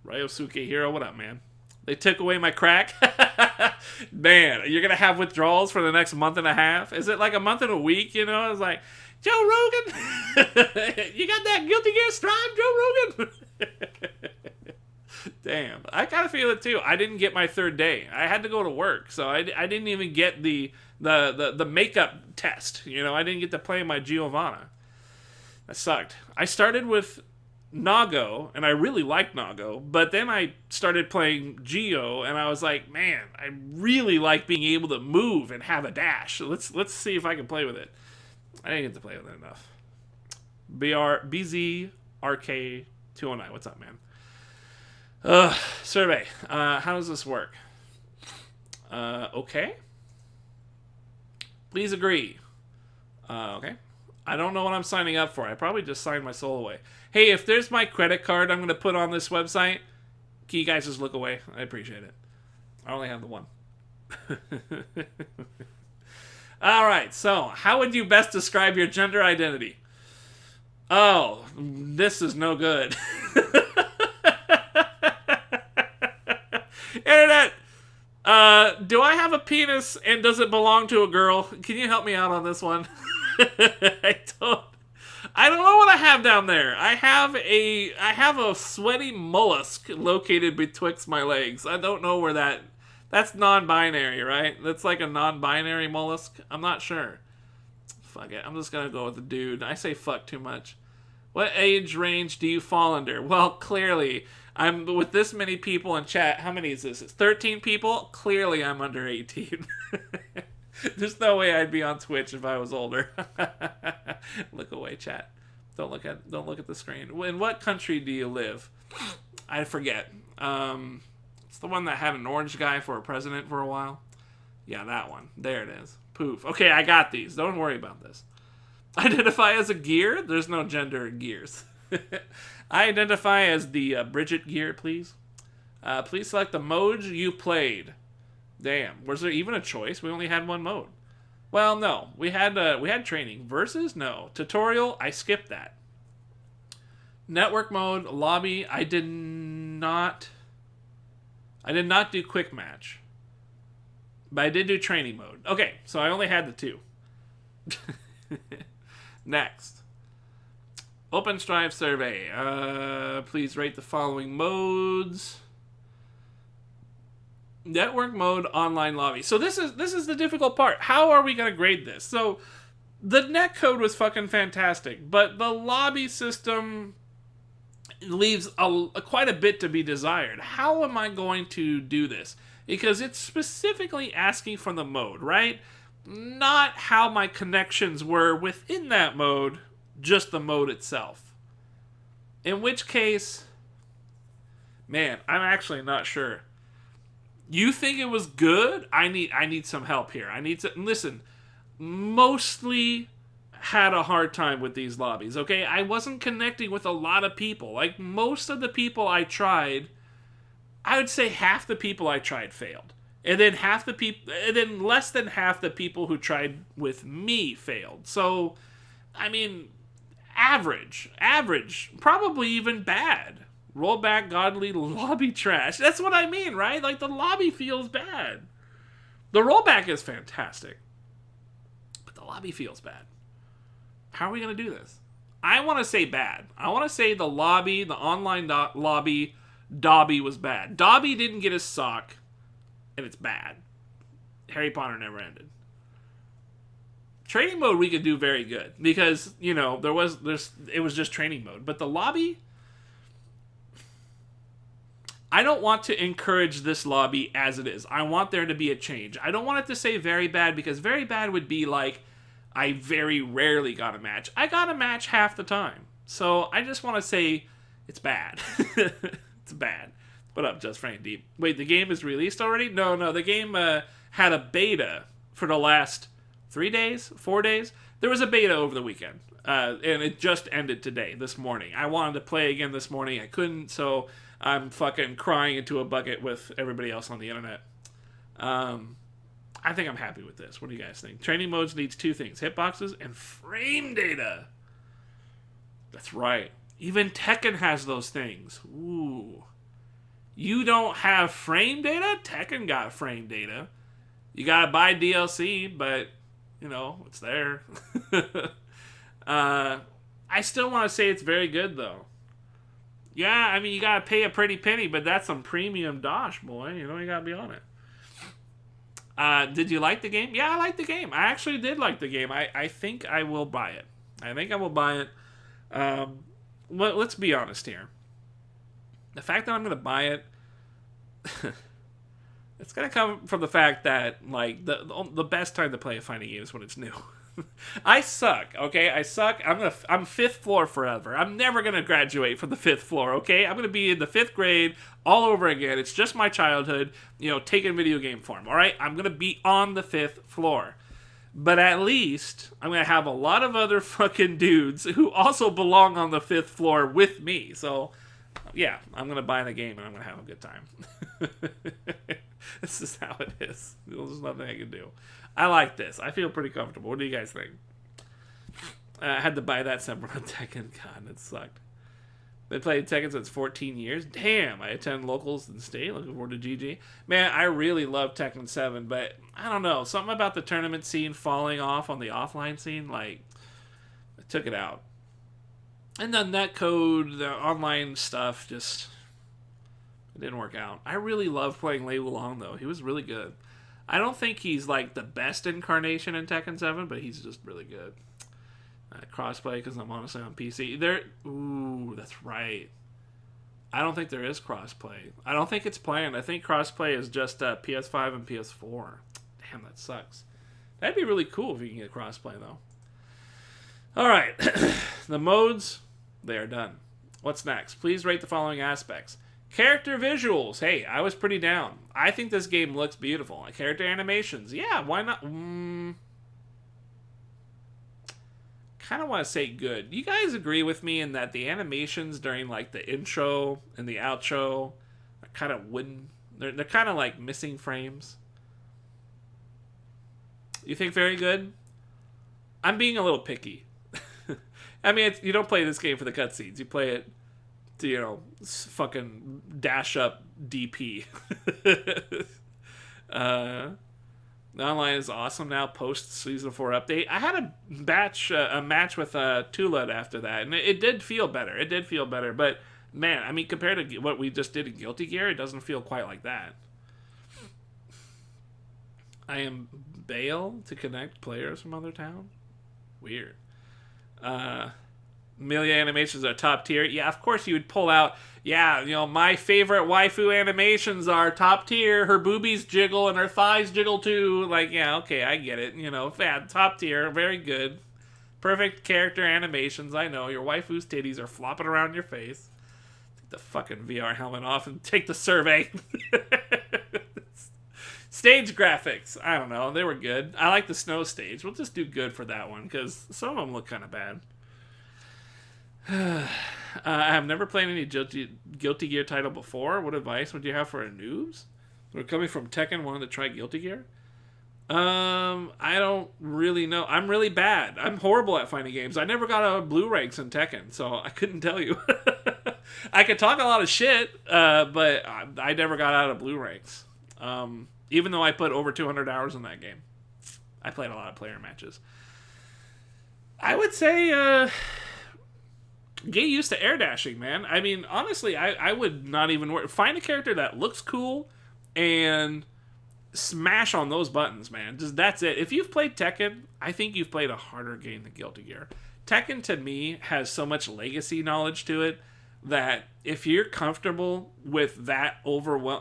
Ryosuke Hero, what up, man? They took away my crack? Man, you're going to have withdrawals for the next month and a half? Is it like a month and a week, It's like... Joe Rogan, you got that Guilty Gear Strive, Joe Rogan? Damn, I kind of feel it too. I didn't get my 3rd day. I had to go to work, so I didn't even get the makeup test. I didn't get to play my Giovanna. That sucked. I started with Nago, and I really liked Nago, but then I started playing Geo, and I was like, man, I really like being able to move and have a dash. Let's see if I can play with it. I didn't get to play with it enough. BZRK209. What's up, man? Survey. How does this work? Okay. Please agree. Okay. I don't know what I'm signing up for. I probably just signed my soul away. Hey, if there's my credit card I'm going to put on this website, Can you guys just look away? I appreciate it. I only have the one. All right, so how would you best describe your gender identity? Oh, this is no good. Internet, do I have a penis and does it belong to a girl? Can you help me out on this one? I don't know what I have down there. I have a sweaty mollusk located betwixt my legs. I don't know where that's non-binary, right? That's like a non-binary mollusk. I'm not sure. Fuck it. I'm just gonna go with the dude. I say fuck too much. What age range do you fall under? Well, clearly, I'm with this many people in chat. How many is this? It's 13 people. Clearly, I'm under 18. There's no way I'd be on Twitch if I was older. Look away, chat. Don't look at the screen. In what country do you live? I forget. It's the one that had an orange guy for a president for a while. Yeah, that one. There it is. Poof. Okay, I got these. Don't worry about this. Identify as a gear? There's no gender in gears. I identify as the Bridget gear, please. Please select the mode you played. Damn. Was there even a choice? We only had one mode. Well, no. We had training. Versus? No. Tutorial? I skipped that. Network mode, lobby, I did not do quick match. But I did do training mode. Okay, so I only had the two. Next. OpenStrive survey. Please rate the following modes. Network mode, online lobby. So this is the difficult part. How are we going to grade this? So the netcode was fucking fantastic, but the lobby system leaves quite a bit to be desired. How am I going to do this? Because it's specifically asking for the mode, right? Not how my connections were within that mode, just the mode itself. In which case, man, I'm actually not sure. You think it was good? I need some help here. Listen, mostly had a hard time with these lobbies, okay? I wasn't connecting with a lot of people. Like, most of the people I tried, I would say half the people I tried failed. And then less than half the people who tried with me failed. So, I mean, average, probably even bad. Rollback, godly, lobby trash. That's what I mean, right? Like, the lobby feels bad. The rollback is fantastic. But the lobby feels bad. How are we going to do this? I want to say bad. I want to say the lobby, the online lobby, Dobby was bad. Dobby didn't get his sock, and it's bad. Harry Potter never ended. Training mode we could do very good because, you know, it was just training mode. But the lobby, I don't want to encourage this lobby as it is. I want there to be a change. I don't want it to say very bad because very bad would be like I very rarely got a match. I got a match half the time. So I just want to say it's bad. It's bad. What up, Just Frank Deep? Wait, the game is released already? No. The game had a beta for the last 4 days. There was a beta over the weekend. And it just ended today, this morning. I wanted to play again this morning. I couldn't, so I'm fucking crying into a bucket with everybody else on the internet. I think I'm happy with this. What do you guys think? Training modes needs 2 things. Hitboxes and frame data. That's right. Even Tekken has those things. Ooh. You don't have frame data? Tekken got frame data. You gotta buy DLC, but, you know, it's there. I still want to say it's very good, though. Yeah, I mean, you gotta pay a pretty penny, but that's some premium dosh, boy. You know, you gotta be on it. Did you like the game? Yeah, I liked the game. I actually did like the game. I think I will buy it. Let's be honest here. The fact that I'm going to buy it, it's going to come from the fact that, like, the best time to play a fighting game is when it's new. I suck, okay? I suck. I'm 5th floor forever. I'm never going to graduate from the 5th floor, okay? I'm going to be in the 5th grade all over again. It's just my childhood, you know, taken video game form, all right? I'm going to be on the 5th floor. But at least I'm going to have a lot of other fucking dudes who also belong on the 5th floor with me. So Yeah, I'm going to buy the game and I'm going to have a good time. This is how it is. There's nothing I can do. I like this. I feel pretty comfortable. What do you guys think? I had to buy that separate on Tekken. God, it sucked. Been playing Tekken since 14 years. Damn, I attend locals in state. Looking forward to GG. Man, I really love Tekken 7, but I don't know. Something about the tournament scene falling off on the offline scene, like, I took it out. And then netcode, the online stuff, just it didn't work out. I really love playing Lei Wulong, though. He was really good. I don't think he's, like, the best incarnation in Tekken 7, but he's just really good. Crossplay, because I'm honestly on PC. Ooh, that's right. I don't think there is crossplay. I don't think it's planned. I think crossplay is just PS5 and PS4. Damn, that sucks. That'd be really cool if you can get crossplay, though. Alright. The modes, they are done. What's next? Please rate the following aspects. Character visuals. Hey, I was pretty down. I think this game looks beautiful. Character animations. Yeah, why not? Kind of want to say good. You guys agree with me in that the animations during like the intro and the outro are kind of wooden? They're kind of like missing frames. You think very good? I'm being a little picky. I mean, you don't play this game for the cutscenes. You play it to, fucking dash up DP. The online is awesome now, post Season 4 update. I had a match with Tulad after that, and it did feel better. It did feel better, but man, I mean, compared to what we just did in Guilty Gear, it doesn't feel quite like that. I am Bale to connect players from other towns. Weird. Melee animations are top tier. Yeah, of course you would pull out, my favorite waifu animations are top tier. Her boobies jiggle and her thighs jiggle too. Like, yeah, okay, I get it. Top tier, very good. Perfect character animations, I know. Your waifu's titties are flopping around your face. Take the fucking VR helmet off and take the survey. Stage graphics, I don't know, they were good. I like the snow stage. We'll just do good for that one, because some of them look kind of bad. I have never played any Guilty Gear title before. What advice would you have for noobs? We're coming from Tekken, wanting to try Guilty Gear. I don't really know. I'm really bad. I'm horrible at finding games. I never got out of blue ranks in Tekken, so I couldn't tell you. I could talk a lot of shit, but I never got out of blue ranks. Even though I put over 200 hours in that game. I played a lot of player matches. I would say, get used to air dashing, man. I mean, honestly, I would not even worry. Find a character that looks cool and smash on those buttons, man. That's it. If you've played Tekken, I think you've played a harder game than Guilty Gear. Tekken, to me, has so much legacy knowledge to it that if you're comfortable with that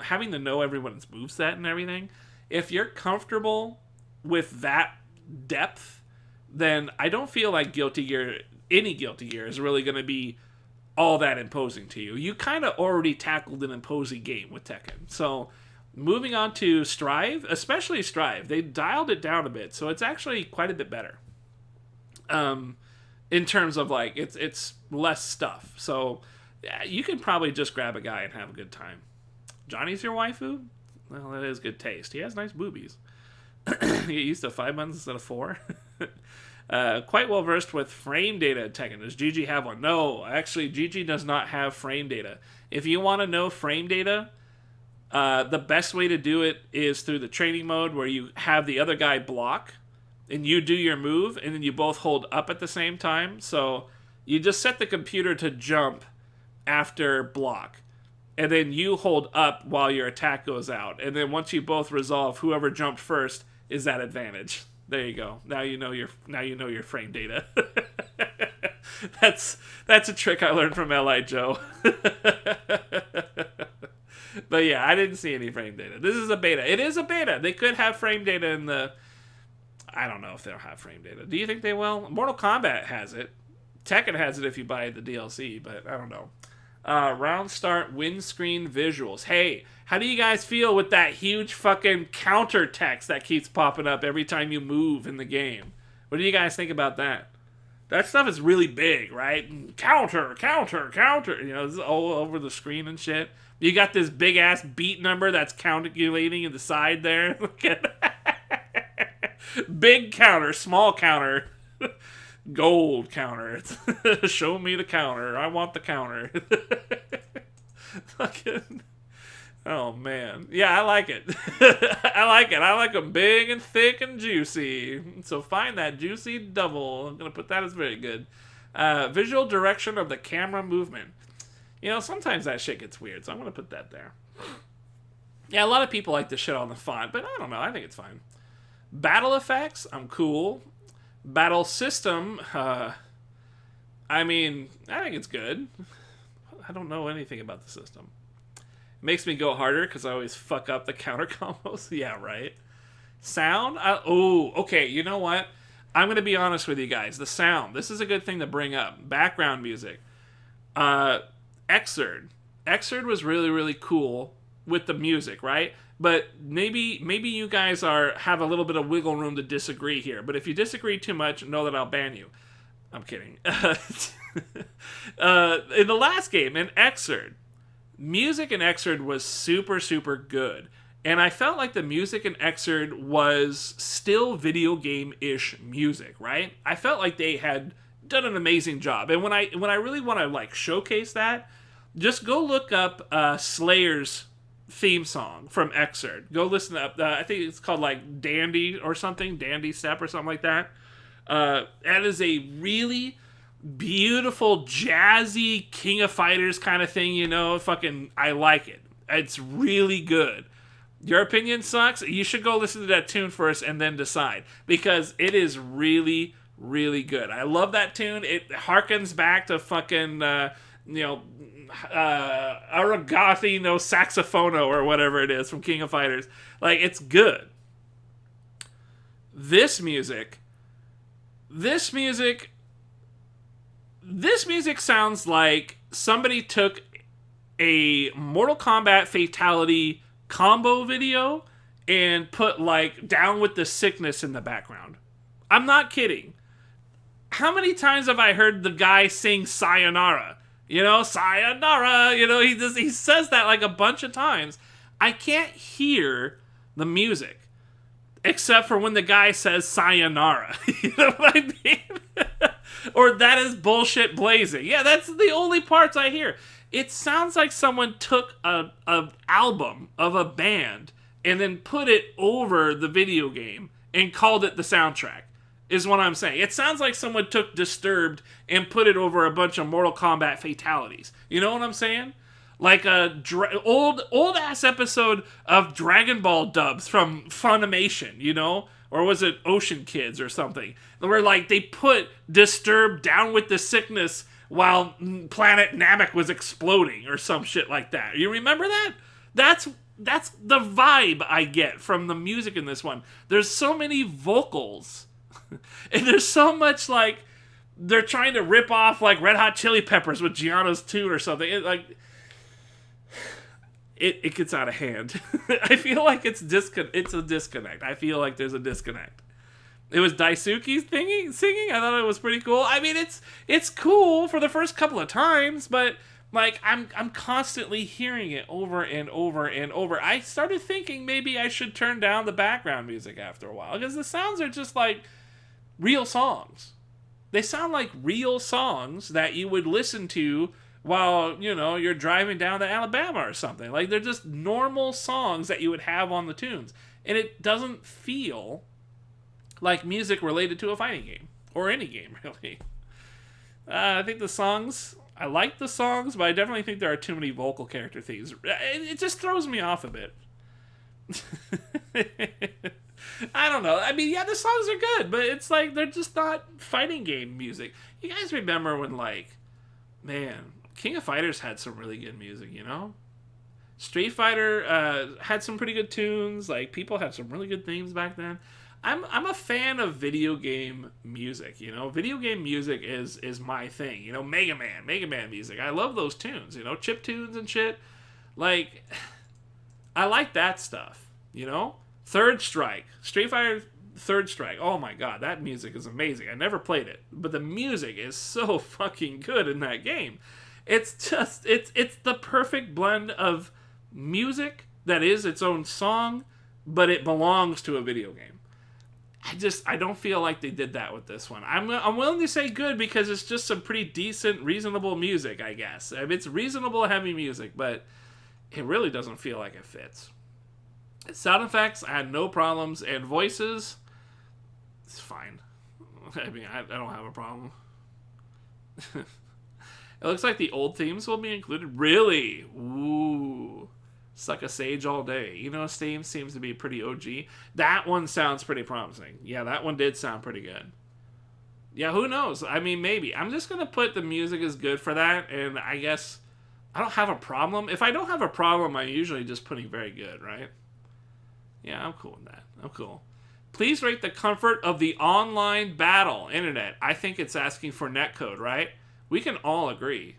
having to know everyone's moveset and everything, if you're comfortable with that depth, then I don't feel like any Guilty Gear is really going to be all that imposing to you. You kind of already tackled an imposing game with Tekken. So, moving on to Strive, especially Strive, they dialed it down a bit, so it's actually quite a bit better. In terms of, like, it's less stuff. So, yeah, you can probably just grab a guy and have a good time. Johnny's your waifu? Well, that is good taste. He has nice boobies. You get used to 5 buttons instead of 4. Quite well versed with frame data in Tekken. Does GG have one? No, actually, GG does not have frame data. If you want to know frame data, the best way to do it is through the training mode where you have the other guy block and you do your move and then you both hold up at the same time. So you just set the computer to jump after block. And then you hold up while your attack goes out. And then once you both resolve, whoever jumped first is at advantage. There you go. Now you know your frame data. That's a trick I learned from L.I. Joe. But yeah, I didn't see any frame data. This is a beta. It is a beta. They could have frame data in the... I don't know if they'll have frame data. Do you think they will? Mortal Kombat has it. Tekken has it if you buy the DLC, but I don't know. Round start windscreen visuals. Hey, how do you guys feel with that huge fucking counter text that keeps popping up every time you move in the game? What do you guys think about that? That stuff is really big, right? Counter, counter, counter. You know, it's all over the screen and shit. You got this big ass beat number that's calculating in the side there. Look at that. Big counter, small counter, gold counter. Show me the counter. I want the counter. Fucking. Oh man, yeah, I like it. I like it. I like them big and thick and juicy. So find that juicy double. I'm gonna put that as very good. Visual direction of the camera movement. You know, sometimes that shit gets weird, so I'm gonna put that there. Yeah, a lot of people like to shit on the font, but I don't know. I think it's fine. Battle effects, I'm cool. Battle system, I mean, I think it's good. I don't know anything about the system. Makes me go harder because I always fuck up the counter combos. Yeah, right. Sound? Okay, you know what? I'm going to be honest with you guys. The sound. This is a good thing to bring up. Background music. Xrd. Xrd was really, really cool with the music, right? But maybe you guys have a little bit of wiggle room to disagree here. But if you disagree too much, know that I'll ban you. I'm kidding. In the last game, in Xrd, music in Xrd was super, super good. And I felt like the music in Xrd was still video game-ish music, right? I felt like they had done an amazing job. And when I really want to like showcase that, just go look up Slayer's theme song from Xrd. Go listen up. I think it's called like Dandy or something, Dandy Step or something like that. That is a really beautiful, jazzy King of Fighters kind of thing, you know. Fucking, I like it. It's really good. Your opinion sucks. You should go listen to that tune first and then decide, because it is really, really good. I love that tune. It harkens back to fucking, Aragati no Saxophono or whatever it is from King of Fighters. Like, it's good. This music sounds like somebody took a Mortal Kombat Fatality combo video and put like Down with the Sickness in the background. I'm not kidding. How many times have I heard the guy sing Sayonara? You know, Sayonara, you know, he says that like a bunch of times. I can't hear the music except for when the guy says Sayonara. You know what I mean? Or that is bullshit blazing. Yeah, that's the only parts I hear. It sounds like someone took a album of a band and then put it over the video game and called it the soundtrack, is what I'm saying. It sounds like someone took Disturbed and put it over a bunch of Mortal Kombat Fatalities. You know what I'm saying? Like a old ass episode of Dragon Ball dubs from Funimation, you know? Or was it Ocean Kids or something? Where like they put Disturbed Down with the Sickness while Planet Namek was exploding or some shit like that. You remember that? That's the vibe I get from the music in this one. There's so many vocals. And there's so much like they're trying to rip off like Red Hot Chili Peppers with Gianna's tune or something. It gets out of hand. I feel like it's a disconnect. I feel like there's a disconnect. It was Daisuke singing. I thought it was pretty cool. I mean, it's cool for the first couple of times, but like I'm constantly hearing it over and over and over. I started thinking maybe I should turn down the background music after a while, because the sounds are just like real songs. They sound like real songs that you would listen to while, you know, you're driving down to Alabama or something. Like, they're just normal songs that you would have on the tunes. And it doesn't feel like music related to a fighting game. Or any game, really. I think the songs... I like the songs, but I definitely think there are too many vocal character themes. It just throws me off a bit. I don't know. I mean, yeah, the songs are good, but it's like, they're just not fighting game music. You guys remember when, like... Man... King of Fighters had some really good music, you know? Street Fighter had some pretty good tunes. Like, people had some really good themes back then. I'm a fan of video game music, you know? Video game music is my thing. You know, Mega Man music. I love those tunes, you know? Chip tunes and shit. Like, I like that stuff, you know? Third Strike. Street Fighter Third Strike. Oh my god, that music is amazing. I never played it, but the music is so fucking good in that game. It's just it's the perfect blend of music that is its own song, but it belongs to a video game. I don't feel like they did that with this one. I'm willing to say good because it's just some pretty decent, reasonable music, I guess. I mean, it's reasonable heavy music, but it really doesn't feel like it fits. Sound effects, I had no problems, and voices, it's fine. I mean, I don't have a problem. It looks like the old themes will be included. Really? Ooh. Suck a sage all day. You know, Steam seems to be pretty OG. That one sounds pretty promising. Yeah, that one did sound pretty good. Yeah, who knows? I mean, maybe. I'm just going to put the music is good for that, and I guess I don't have a problem. If I don't have a problem, I'm usually just putting very good, right? Yeah, I'm cool with that. I'm cool. Please rate the comfort of the online battle. Internet. I think it's asking for netcode, right? We can all agree.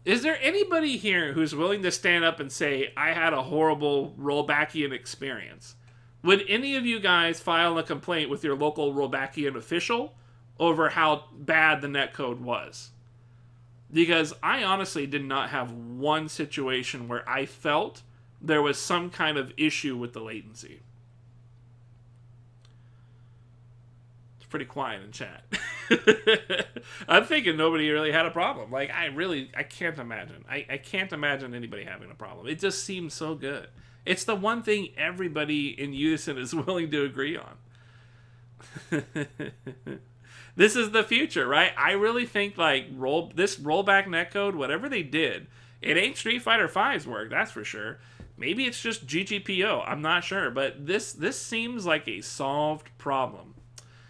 Is there anybody here who's willing to stand up and say, I had a horrible rollbackian experience? Would any of you guys file a complaint with your local rollbackian official over how bad the netcode was? Because I honestly did not have one situation where I felt there was some kind of issue with the latency. It's pretty quiet in chat. I'm thinking nobody really had a problem. Like, I can't imagine. I can't imagine anybody having a problem. It just seems so good. It's the one thing everybody in Unison is willing to agree on. This is the future, right? I really think, like, this rollback netcode, whatever they did, it ain't Street Fighter V's work, that's for sure. Maybe it's just GGPO, I'm not sure. But this seems like a solved problem.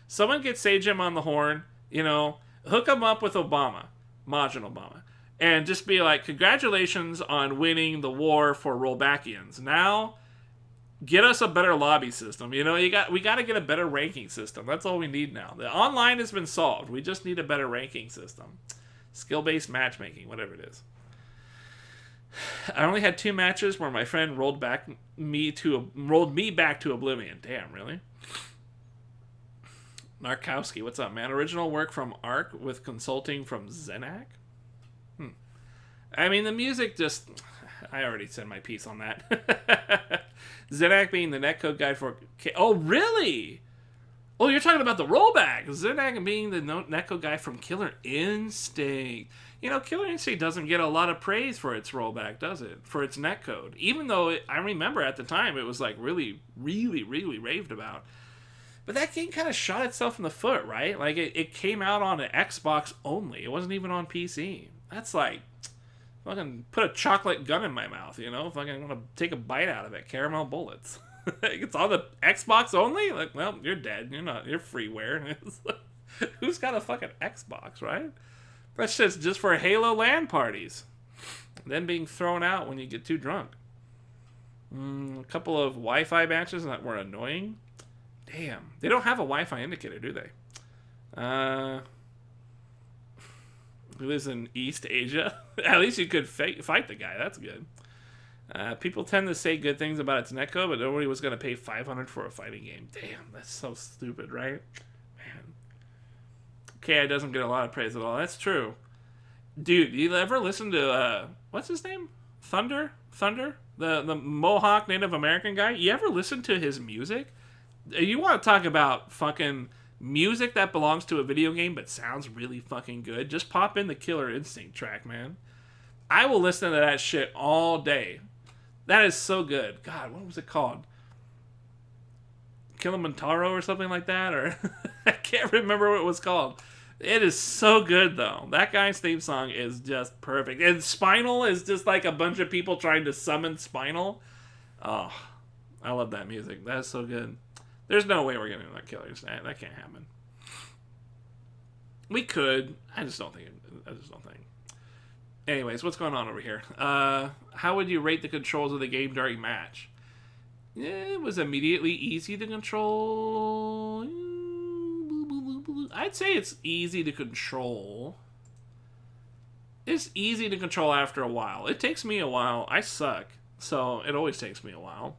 Someone get Sajim on the horn, you know, hook him up with Obama, Majin Obama, and just be like, congratulations on winning the war for rollbackians. Now, get us a better lobby system. You know, we got to get a better ranking system. That's all we need now. The online has been solved. We just need a better ranking system. Skill-based matchmaking, whatever it is. I only had 2 matches where my friend rolled me back to oblivion. Damn, really? Narkowski, what's up, man? Original work from Ark with consulting from Zenak? I mean, the music just... I already said my piece on that. Zenak being the netcode guy for... Oh, really? Oh, you're talking about the rollback. Zenak being the netcode guy from Killer Instinct. You know, Killer Instinct doesn't get a lot of praise for its rollback, does it? For its netcode. Even though I remember at the time it was like really, really, really raved about. But that game kind of shot itself in the foot, right? Like, it came out on an Xbox only. It wasn't even on PC. That's like... Fucking put a chocolate gun in my mouth, you know? Fucking want to take a bite out of it. Caramel bullets. It's on the Xbox only? Like, well, you're dead. You're freeware. Who's got a fucking Xbox, right? That's just for Halo LAN parties. Then being thrown out when you get too drunk. A couple of Wi-Fi matches that were annoying. Damn. They don't have a Wi-Fi indicator, do they? Who lives in East Asia? At least you could fight the guy. That's good. People tend to say good things about its netcode, but nobody was going to pay $500 for a fighting game. Damn, that's so stupid, right? Man. KI doesn't get a lot of praise at all. That's true. Dude, you ever listen to, what's his name? Thunder? The Mohawk Native American guy? You ever listen to his music? You want to talk about fucking... music that belongs to a video game but sounds really fucking good. Just pop in the Killer Instinct track, man. I will listen to that shit all day. That is so good. God, what was it called? Kilimanjaro or something like that? Or I can't remember what it was called. It is so good, though. That guy's theme song is just perfect. And Spinal is just like a bunch of people trying to summon Spinal. Oh, I love that music. That is so good. There's no way we're getting that Killer Instinct. That can't happen. We could. I just don't think. Anyways, what's going on over here? How would you rate the controls of the game during match? It was immediately easy to control. I'd say it's easy to control. It's easy to control after a while. It takes me a while. I suck. So it always takes me a while.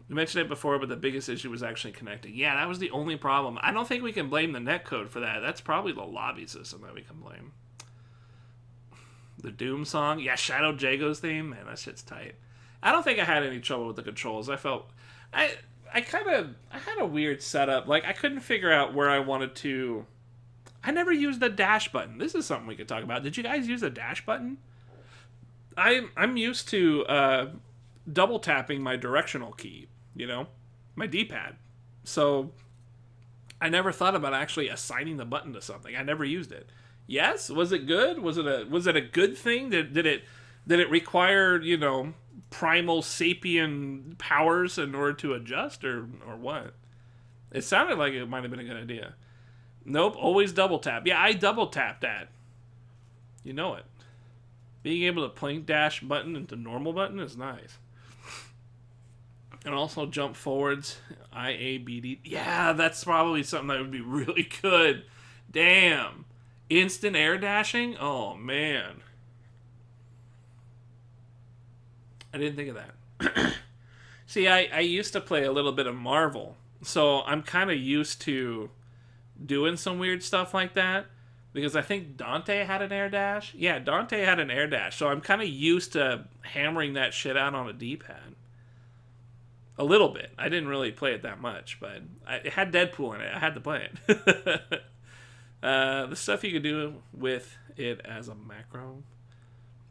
We mentioned it before, but the biggest issue was actually connecting. Yeah, that was the only problem. I don't think we can blame the netcode for that. That's probably the lobby system that we can blame. The Doom song? Yeah, Shadow Jago's theme? Man, that shit's tight. I don't think I had any trouble with the controls. I felt... I had a weird setup. Like, I couldn't figure out where I wanted to... I never used the dash button. This is something we could talk about. Did you guys use the dash button? I'm used to double tapping my directional key, you know, my D-pad. So I never thought about actually assigning the button to something. I never used it. Yes, was it good? Was it a good thing? Did it require, you know, primal sapien powers in order to adjust, or what? It sounded like it might have been a good idea. Nope, always double tap. Yeah, I double tapped that. You know it. Being able to plink dash button into normal button is nice. And also jump forwards, IABD. Yeah, that's probably something that would be really good. Damn. Instant air dashing? Oh, man. I didn't think of that. See, I used to play a little bit of Marvel, so I'm kind of used to doing some weird stuff like that, because I think Dante had an air dash. Yeah, Dante had an air dash, so I'm kind of used to hammering that shit out on a D-pad. A little bit. I didn't really play it that much, but it had Deadpool in it. I had to play it. The stuff you could do with it as a macro.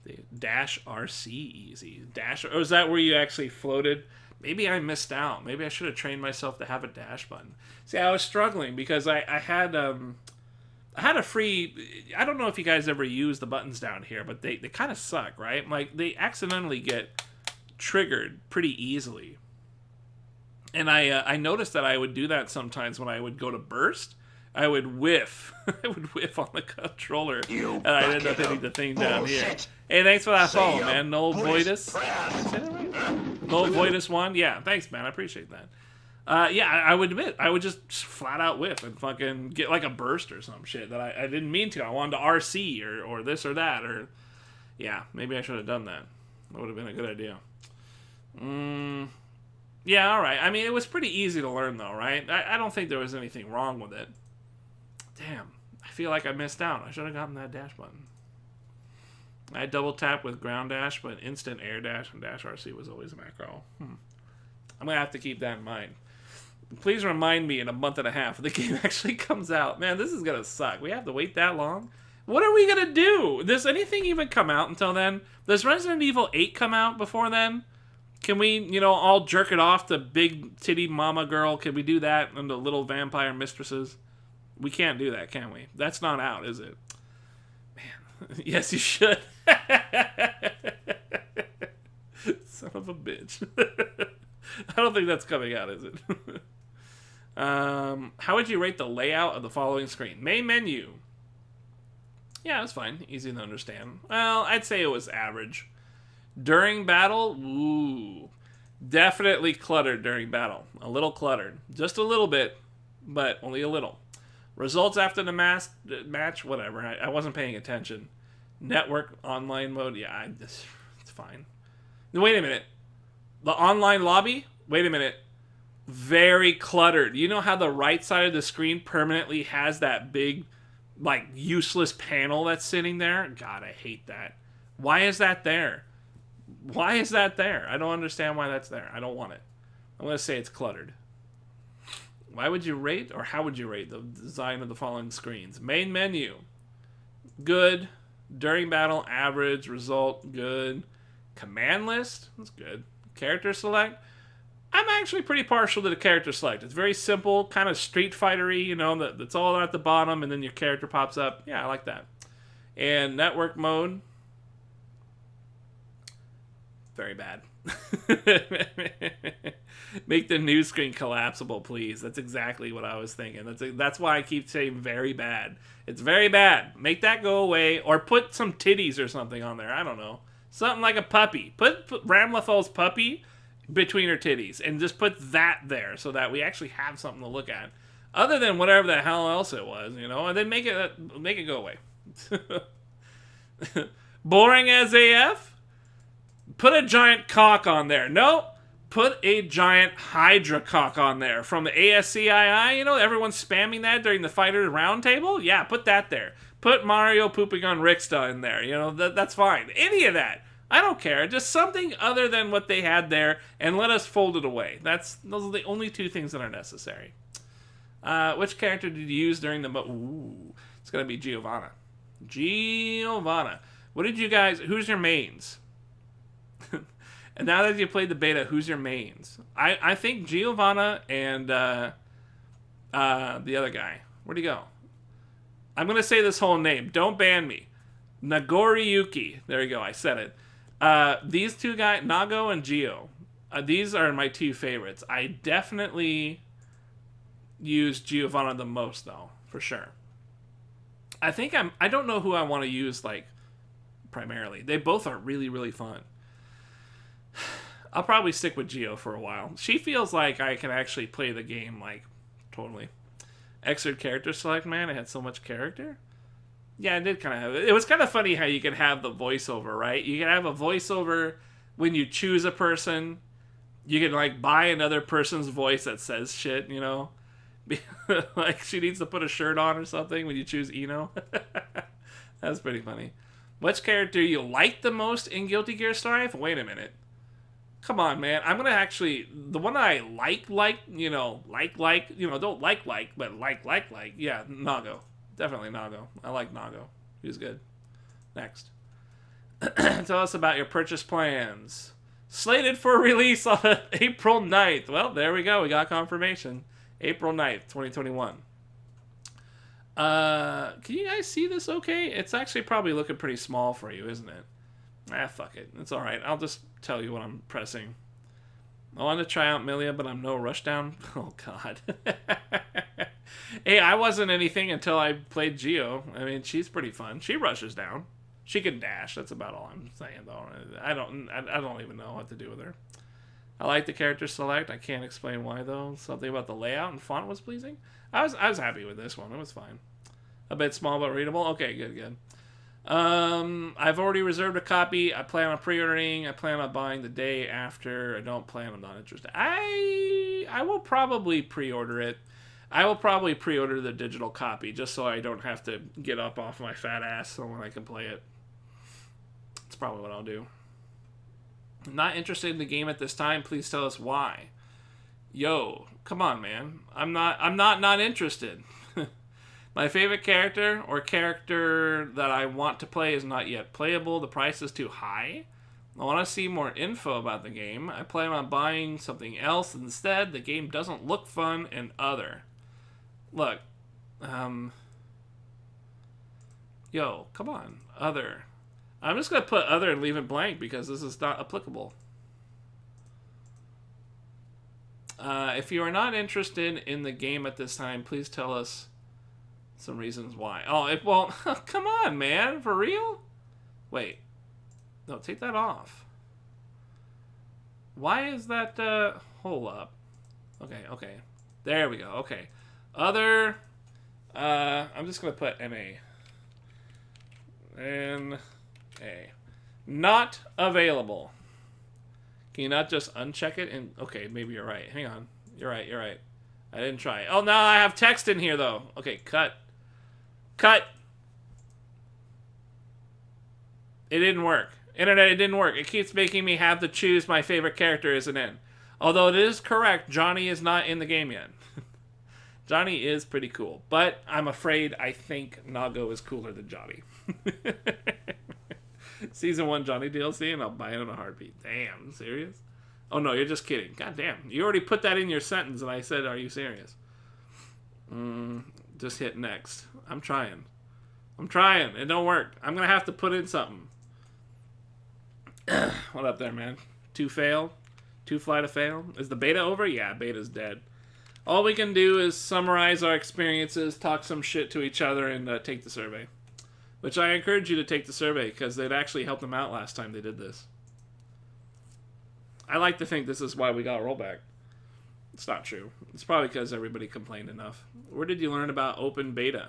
The dash RC easy. Dash, or is that where you actually floated? Maybe I missed out. Maybe I should have trained myself to have a dash button. See, I was struggling because I had a free... I don't know if you guys ever use the buttons down here, but they kind of suck, right? Like, they accidentally get triggered pretty easily. And I noticed that I would do that sometimes when I would go to burst. I would whiff. I would whiff on the controller, and I'd end up hitting the thing down here. Hey, thanks for that follow, man. Noel Voidus. Noel Voidus 1. Yeah, thanks, man. I appreciate that. Yeah, I would admit, I would just flat out whiff and fucking get like a burst or some shit that I didn't mean to. I wanted to RC or this or that. Or yeah, maybe I should have done that. That would have been a good idea. Yeah, alright. I mean, it was pretty easy to learn, though, right? I don't think there was anything wrong with it. Damn. I feel like I missed out. I should have gotten that dash button. I double tapped with ground dash, but instant air dash and dash RC was always a macro. I'm going to have to keep that in mind. Please remind me in a month and a half when the game actually comes out. Man, this is going to suck. We have to wait that long? What are we going to do? Does anything even come out until then? Does Resident Evil 8 come out before then? Can we, you know, all jerk it off to Big Titty Mama Girl? Can we do that and the Little Vampire Mistresses? We can't do that, can we? That's not out, is it? Man, yes, you should. Son of a bitch. I don't think that's coming out, is it? How would you rate the layout of the following screen? Main menu. Yeah, that's fine. Easy to understand. Well, I'd say it was average. During battle, ooh, definitely cluttered during battle. A little cluttered. Just a little bit, but only a little. Results after the match, whatever. I wasn't paying attention. Network, online mode, yeah, it's fine. Wait a minute. The online lobby? Wait a minute. Very cluttered. You know how the right side of the screen permanently has that big, like, useless panel that's sitting there? God, I hate that. Why is that there? Why is that there? I don't understand why that's there. I don't want it. I'm going to say it's cluttered. Why would you rate, or how would you rate the design of the following screens? Main menu. Good. During battle, average. Result, good. Command list. That's good. Character select. I'm actually pretty partial to the character select. It's very simple, kind of Street Fighter-y, you know, that's all at the bottom, and then your character pops up. Yeah, I like that. And network mode. Very bad. Make the new screen collapsible, please. That's exactly what I was thinking. That's why I keep saying very bad. It's very bad. Make that go away, or put some titties or something on there. I don't know. Something like a puppy. Put Ramlethal's puppy between her titties, and just put that there so that we actually have something to look at. Other than whatever the hell else it was, you know, and then make it go away. Boring as AF? Put a giant cock on there. No. Put a giant Hydra cock on there from the ASCII. You know, everyone's spamming that during the Fighters Roundtable. Yeah, put that there. Put Mario pooping on Ricksta in there. You know, that's fine. Any of that. I don't care. Just something other than what they had there, and let us fold it away. Those are the only two things that are necessary. Which character did you use during the... Ooh, it's going to be Giovanna. Giovanna. What did you guys... Who's your mains? And now that you played the beta, who's your mains? I think Giovanna and the other guy. Where'd he go? I'm going to say this whole name. Don't ban me. Nagoriyuki. There you go. I said it. These two guys, Nago and Gio. These are my two favorites. I definitely use Giovanna the most, though. For sure. I don't know who I want to use, like, primarily. They both are really, really fun. I'll probably stick with Gio for a while. She feels like I can actually play the game, like, totally. Exert character select, man. It had so much character. Yeah, it did kind of have it. It was kind of funny how you could have the voiceover, right? You can have a voiceover when you choose a person. You can, like, buy another person's voice that says shit, you know? Like, she needs to put a shirt on or something when you choose Eno. That's pretty funny. Which character you like the most in Guilty Gear Strive? Wait a minute. Come on, man. I'm going to actually... The one I like, you know, don't like, but like. Yeah, Nago. Definitely Nago. I like Nago. He's good. Next. Tell us about your purchase plans. Slated for release on April 9th. Well, there we go. We got confirmation. April 9th, 2021. Can you guys see this okay? It's actually probably looking pretty small for you, isn't it? Fuck it. It's alright. I'll just tell you what I'm pressing. I want to try out Milia, but I'm no rushdown. Oh, God. Hey, I wasn't anything until I played Gio. I mean, she's pretty fun. She rushes down. She can dash. That's about all I'm saying, though. I don't even know what to do with her. I like the character select. I can't explain why, though. Something about the layout and font was pleasing. I was happy with this one. It was fine. A bit small but readable. Okay, good. I've already reserved a copy. I plan on pre-ordering. I plan on buying the day after. I don't plan. I'm not interested. I will probably pre-order it. I will probably pre-order the digital copy just so I don't have to get up off my fat ass so when I can play it. That's probably what I'll do. Not interested in the game at this time. Please tell us why. Yo, come on, man. I'm not interested. My favorite character or character that I want to play is not yet playable. The price is too high. I want to see more info about the game. I plan on buying something else instead. The game doesn't look fun and other. Look. Yo, come on. Other. I'm just going to put other and leave it blank because this is not applicable. If you are not interested in the game at this time, please tell us some reasons why. Oh, it won't. Come on, man. For real? Wait. No, take that off. Why is that, hold up. Okay. There we go. Okay. Other, I'm just going to put NA. N-A. Not available. Can you not just uncheck it? And okay, maybe you're right. Hang on. You're right. I didn't try. Oh, no, I have text in here, though. Okay, cut. It didn't work. Internet, it didn't work. It keeps making me have to choose my favorite character isn't in. Although it is correct, Johnny is not in the game yet. Johnny is pretty cool. But I'm afraid I think Nago is cooler than Johnny. Season 1 Johnny DLC, and I'll buy it in a heartbeat. Damn, serious? Oh, no, you're just kidding. God damn. You already put that in your sentence, and I said, are you serious? Just hit next. I'm trying. It don't work. I'm going to have to put in something. What up there, man? Two fly to fail? Is the beta over? Yeah, beta's dead. All we can do is summarize our experiences, talk some shit to each other, and take the survey. Which I encourage you to take the survey, because it actually helped them out last time they did this. I like to think this is why we got rollback. It's not true. It's probably because everybody complained enough. Where did you learn about open beta?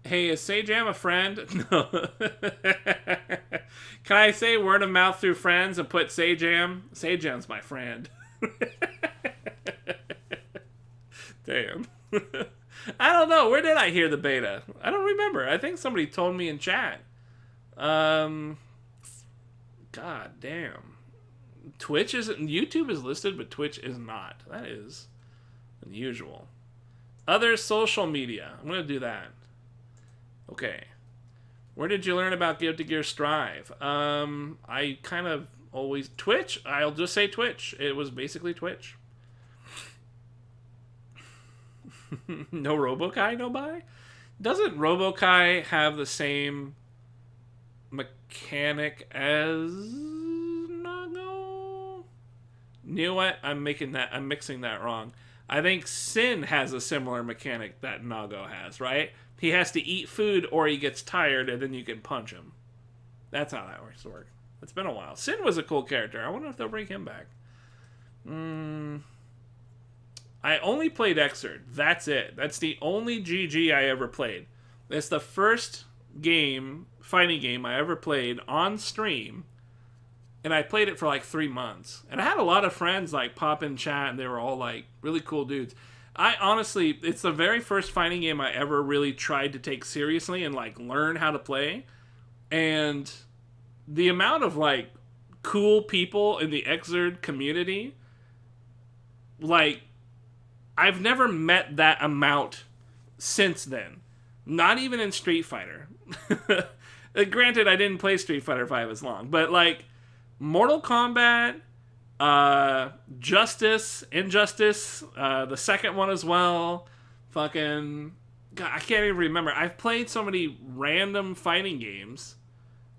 Hey, is Sajam a friend? No. Can I say word of mouth through friends and put Sajam? Sajam's my friend. Damn. I don't know. Where did I hear the beta? I don't remember. I think somebody told me in chat. God damn. Twitch isn't. YouTube is listed, but Twitch is not. That is unusual. Other social media. I'm going to do that. Okay. Where did you learn about Give to Gear Strive? I kind of always... Twitch? I'll just say Twitch. It was basically Twitch. No Robokai, no buy? Doesn't Robokai have the same mechanic as Nago? You know what? I'm mixing that wrong. I think Sin has a similar mechanic that Nago has, right? He has to eat food or he gets tired and then you can punch him. That's how that works. It's been a while. Sin was a cool character. I wonder if they'll bring him back. I only played Xrd. That's it. That's the only GG I ever played. It's the first fighting game I ever played on stream. And I played it for like 3 months. And I had a lot of friends like pop in chat and they were all like really cool dudes. I honestly, it's the very first fighting game I ever really tried to take seriously and like learn how to play. And the amount of like cool people in the Xrd community, like I've never met that amount since then. Not even in Street Fighter. Granted, I didn't play Street Fighter 5 as long, but like Mortal Kombat, Injustice, the second one as well. Fucking, God, I can't even remember. I've played so many random fighting games,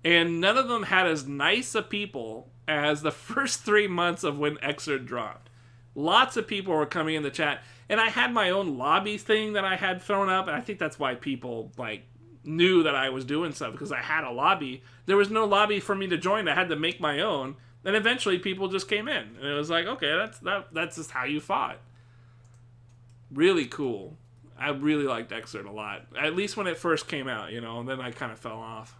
and none of them had as nice a people as the first 3 months of when Xrd dropped. Lots of people were coming in the chat, and I had my own lobby thing that I had thrown up, and I think that's why people like knew that I was doing stuff, because I had a lobby. There was no lobby for me to join. I had to make my own. And eventually people just came in. And it was like, okay, that's just how you fought. Really cool. I really liked Xrd a lot. At least when it first came out, and then I kind of fell off.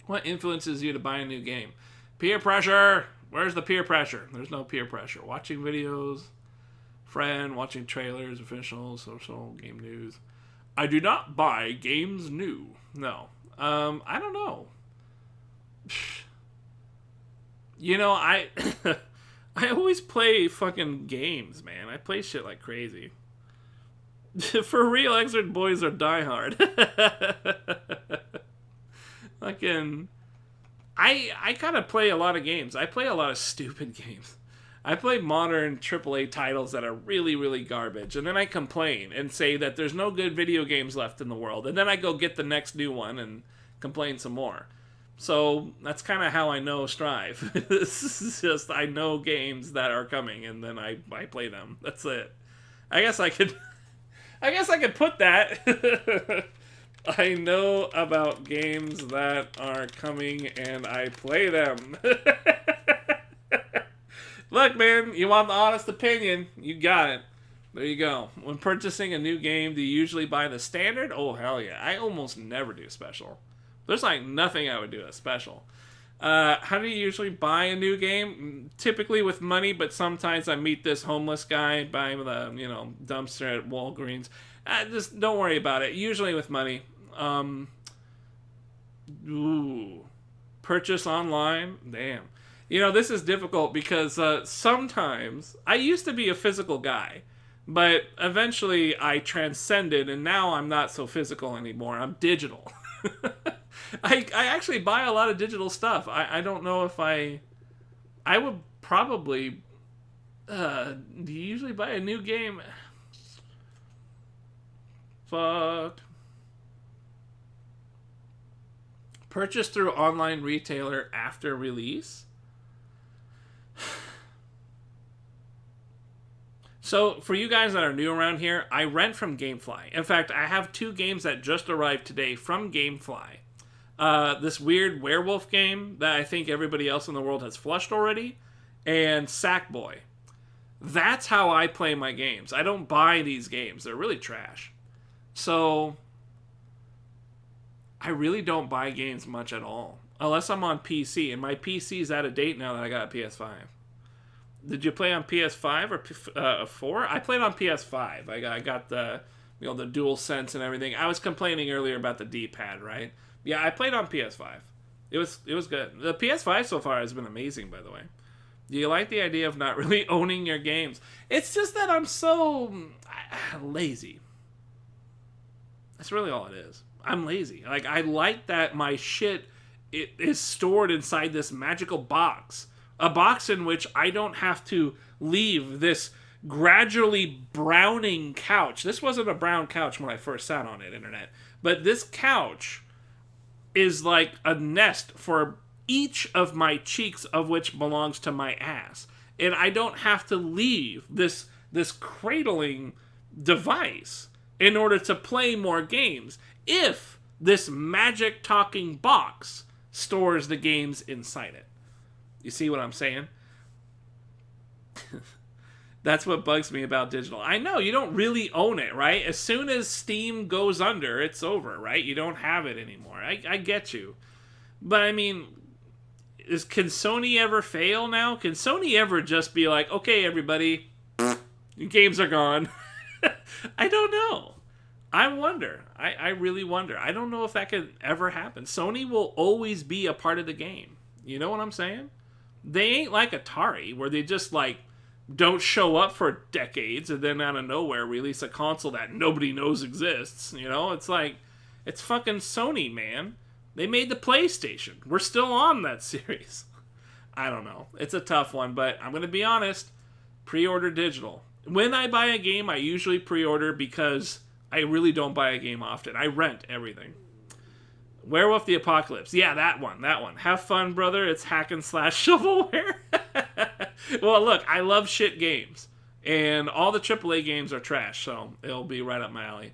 What influences you to buy a new game? Peer pressure! Where's the peer pressure? There's no peer pressure. Watching videos, friend, watching trailers, officials, social, game news. I do not buy games new. No. I don't know. I I always play fucking games, man. I play shit like crazy. For real, Xrd boys are diehard. Fucking, I kind of play a lot of games. I play a lot of stupid games. I play modern AAA titles that are really, really garbage, and then I complain and say that there's no good video games left in the world, and then I go get the next new one and complain some more. So that's kind of how I know Strive. This is just, I know games that are coming, and then I play them. That's it. I guess I could put that. I know about games that are coming, and I play them. Look, man, you want the honest opinion? You got it. There you go. When purchasing a new game, do you usually buy the standard? Oh, hell yeah. I almost never do special. There's like nothing I would do as special. How do you usually buy a new game? Typically with money, but sometimes I meet this homeless guy buying the dumpster at Walgreens. Just don't worry about it. Usually with money. Purchase online? Damn. This is difficult because sometimes I used to be a physical guy, but eventually I transcended and now I'm not so physical anymore. I'm digital. I actually buy a lot of digital stuff. I don't know if I would probably do you usually buy a new game? Fuck. Purchase through online retailer after release? So, for you guys that are new around here, I rent from Gamefly. In fact, I have 2 games that just arrived today from Gamefly. This weird werewolf game that I think everybody else in the world has flushed already, and Sackboy. That's how I play my games. I don't buy these games. They're really trash. So, I really don't buy games much at all. Unless I'm on PC. And my PC's out of date now that I got a PS5. Did you play on PS5 or 4? I played on PS5. I got the the Dual Sense and everything. I was complaining earlier about the D-pad, right? Yeah, I played on PS5. It was good. The PS5 so far has been amazing, by the way. Do you like the idea of not really owning your games? It's just that I'm so lazy. That's really all it is. I'm lazy. Like, I like that my shit it is stored inside this magical box. A box in which I don't have to leave this gradually browning couch. This wasn't a brown couch when I first sat on it, internet. But this couch is like a nest for each of my cheeks, of which belongs to my ass. And I don't have to leave this cradling device in order to play more games if this magic talking box stores the games inside it. You see what I'm saying? That's what bugs me about digital. I know, you don't really own it, right? As soon as Steam goes under, it's over, right? You don't have it anymore. I get you. But, I mean, can Sony ever fail now? Can Sony ever just be like, okay, everybody, your games are gone? I don't know. I wonder. I really wonder. I don't know if that could ever happen. Sony will always be a part of the game. You know what I'm saying? They ain't like Atari, where they just, like, don't show up for decades and then out of nowhere release a console that nobody knows exists. You know, it's like, it's fucking Sony, man. They made the PlayStation. We're still on that series. I don't know. It's a tough one, but I'm going to be honest. Pre-order digital. When I buy a game, I usually pre-order because I really don't buy a game often. I rent everything. Werewolf the Apocalypse. Yeah, that one. Have fun, brother. It's hack and slash shovelware. Well, look, I love shit games. And all the AAA games are trash, so it'll be right up my alley.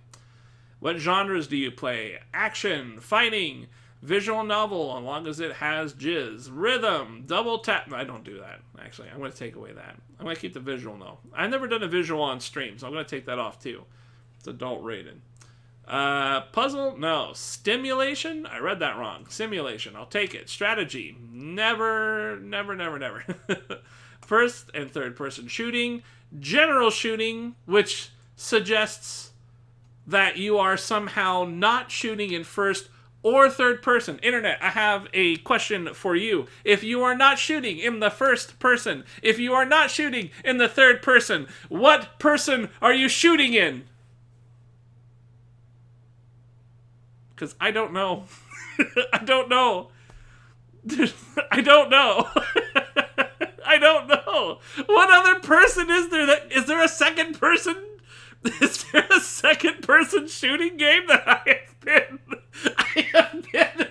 What genres do you play? Action, fighting, visual novel, as long as it has jizz, rhythm, double tap. No, I don't do that, actually. I'm going to take away that. I'm going to keep the visual, though. I've never done a visual on stream, so I'm going to take that off, too. It's adult rated. Puzzle? No. Stimulation? I read that wrong. Simulation. I'll take it. Strategy? Never. First and third person shooting. General shooting, which suggests that you are somehow not shooting in first or third person. Internet, I have a question for you. If you are not shooting in the first person, if you are not shooting in the third person, what person are you shooting in? Because I don't know. I don't know. I don't know. I don't know. What other person is there? Is there a second person? Is there a second person shooting game that I have been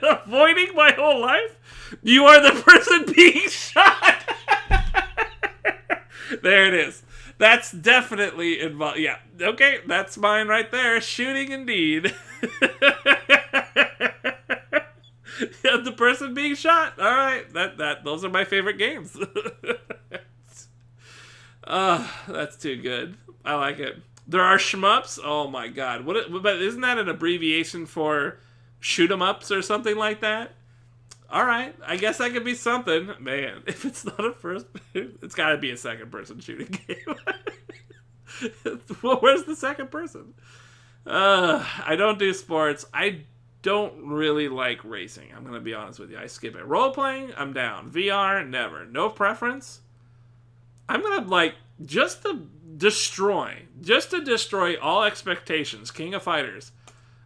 avoiding my whole life? You are the person being shot. There it is. That's definitely involved. Yeah. Okay. That's mine right there. Shooting indeed. Yeah, the person being shot. All right. Those are my favorite games. That's too good. I like it. There are shmups. Oh my god. But isn't that an abbreviation for shoot 'em ups or something like that? All right. I guess that could be something. Man, if it's not a first, it's got to be a second person shooting game. Well, where's the second person? I don't do sports. I don't really like racing. I'm going to be honest with you. I skip it. Role playing, I'm down. VR, never. No preference. I'm going to just to destroy all expectations. King of Fighters.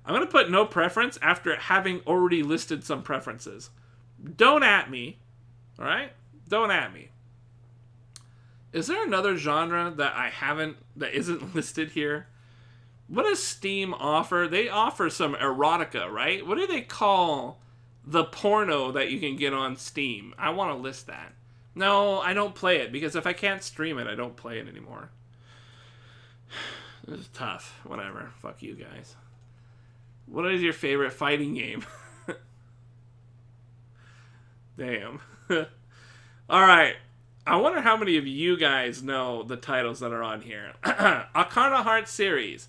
I'm going to put no preference after having already listed some preferences. Don't at me. All right? Don't at me. Is there another genre that isn't listed here? What does Steam offer? They offer some erotica, right? What do they call the porno that you can get on Steam? I want to list that. No, I don't play it, because if I can't stream it, I don't play it anymore. This is tough. Whatever. Fuck you guys. What is your favorite fighting game? Damn. Alright. I wonder how many of you guys know the titles that are on here. Arcana Heart series.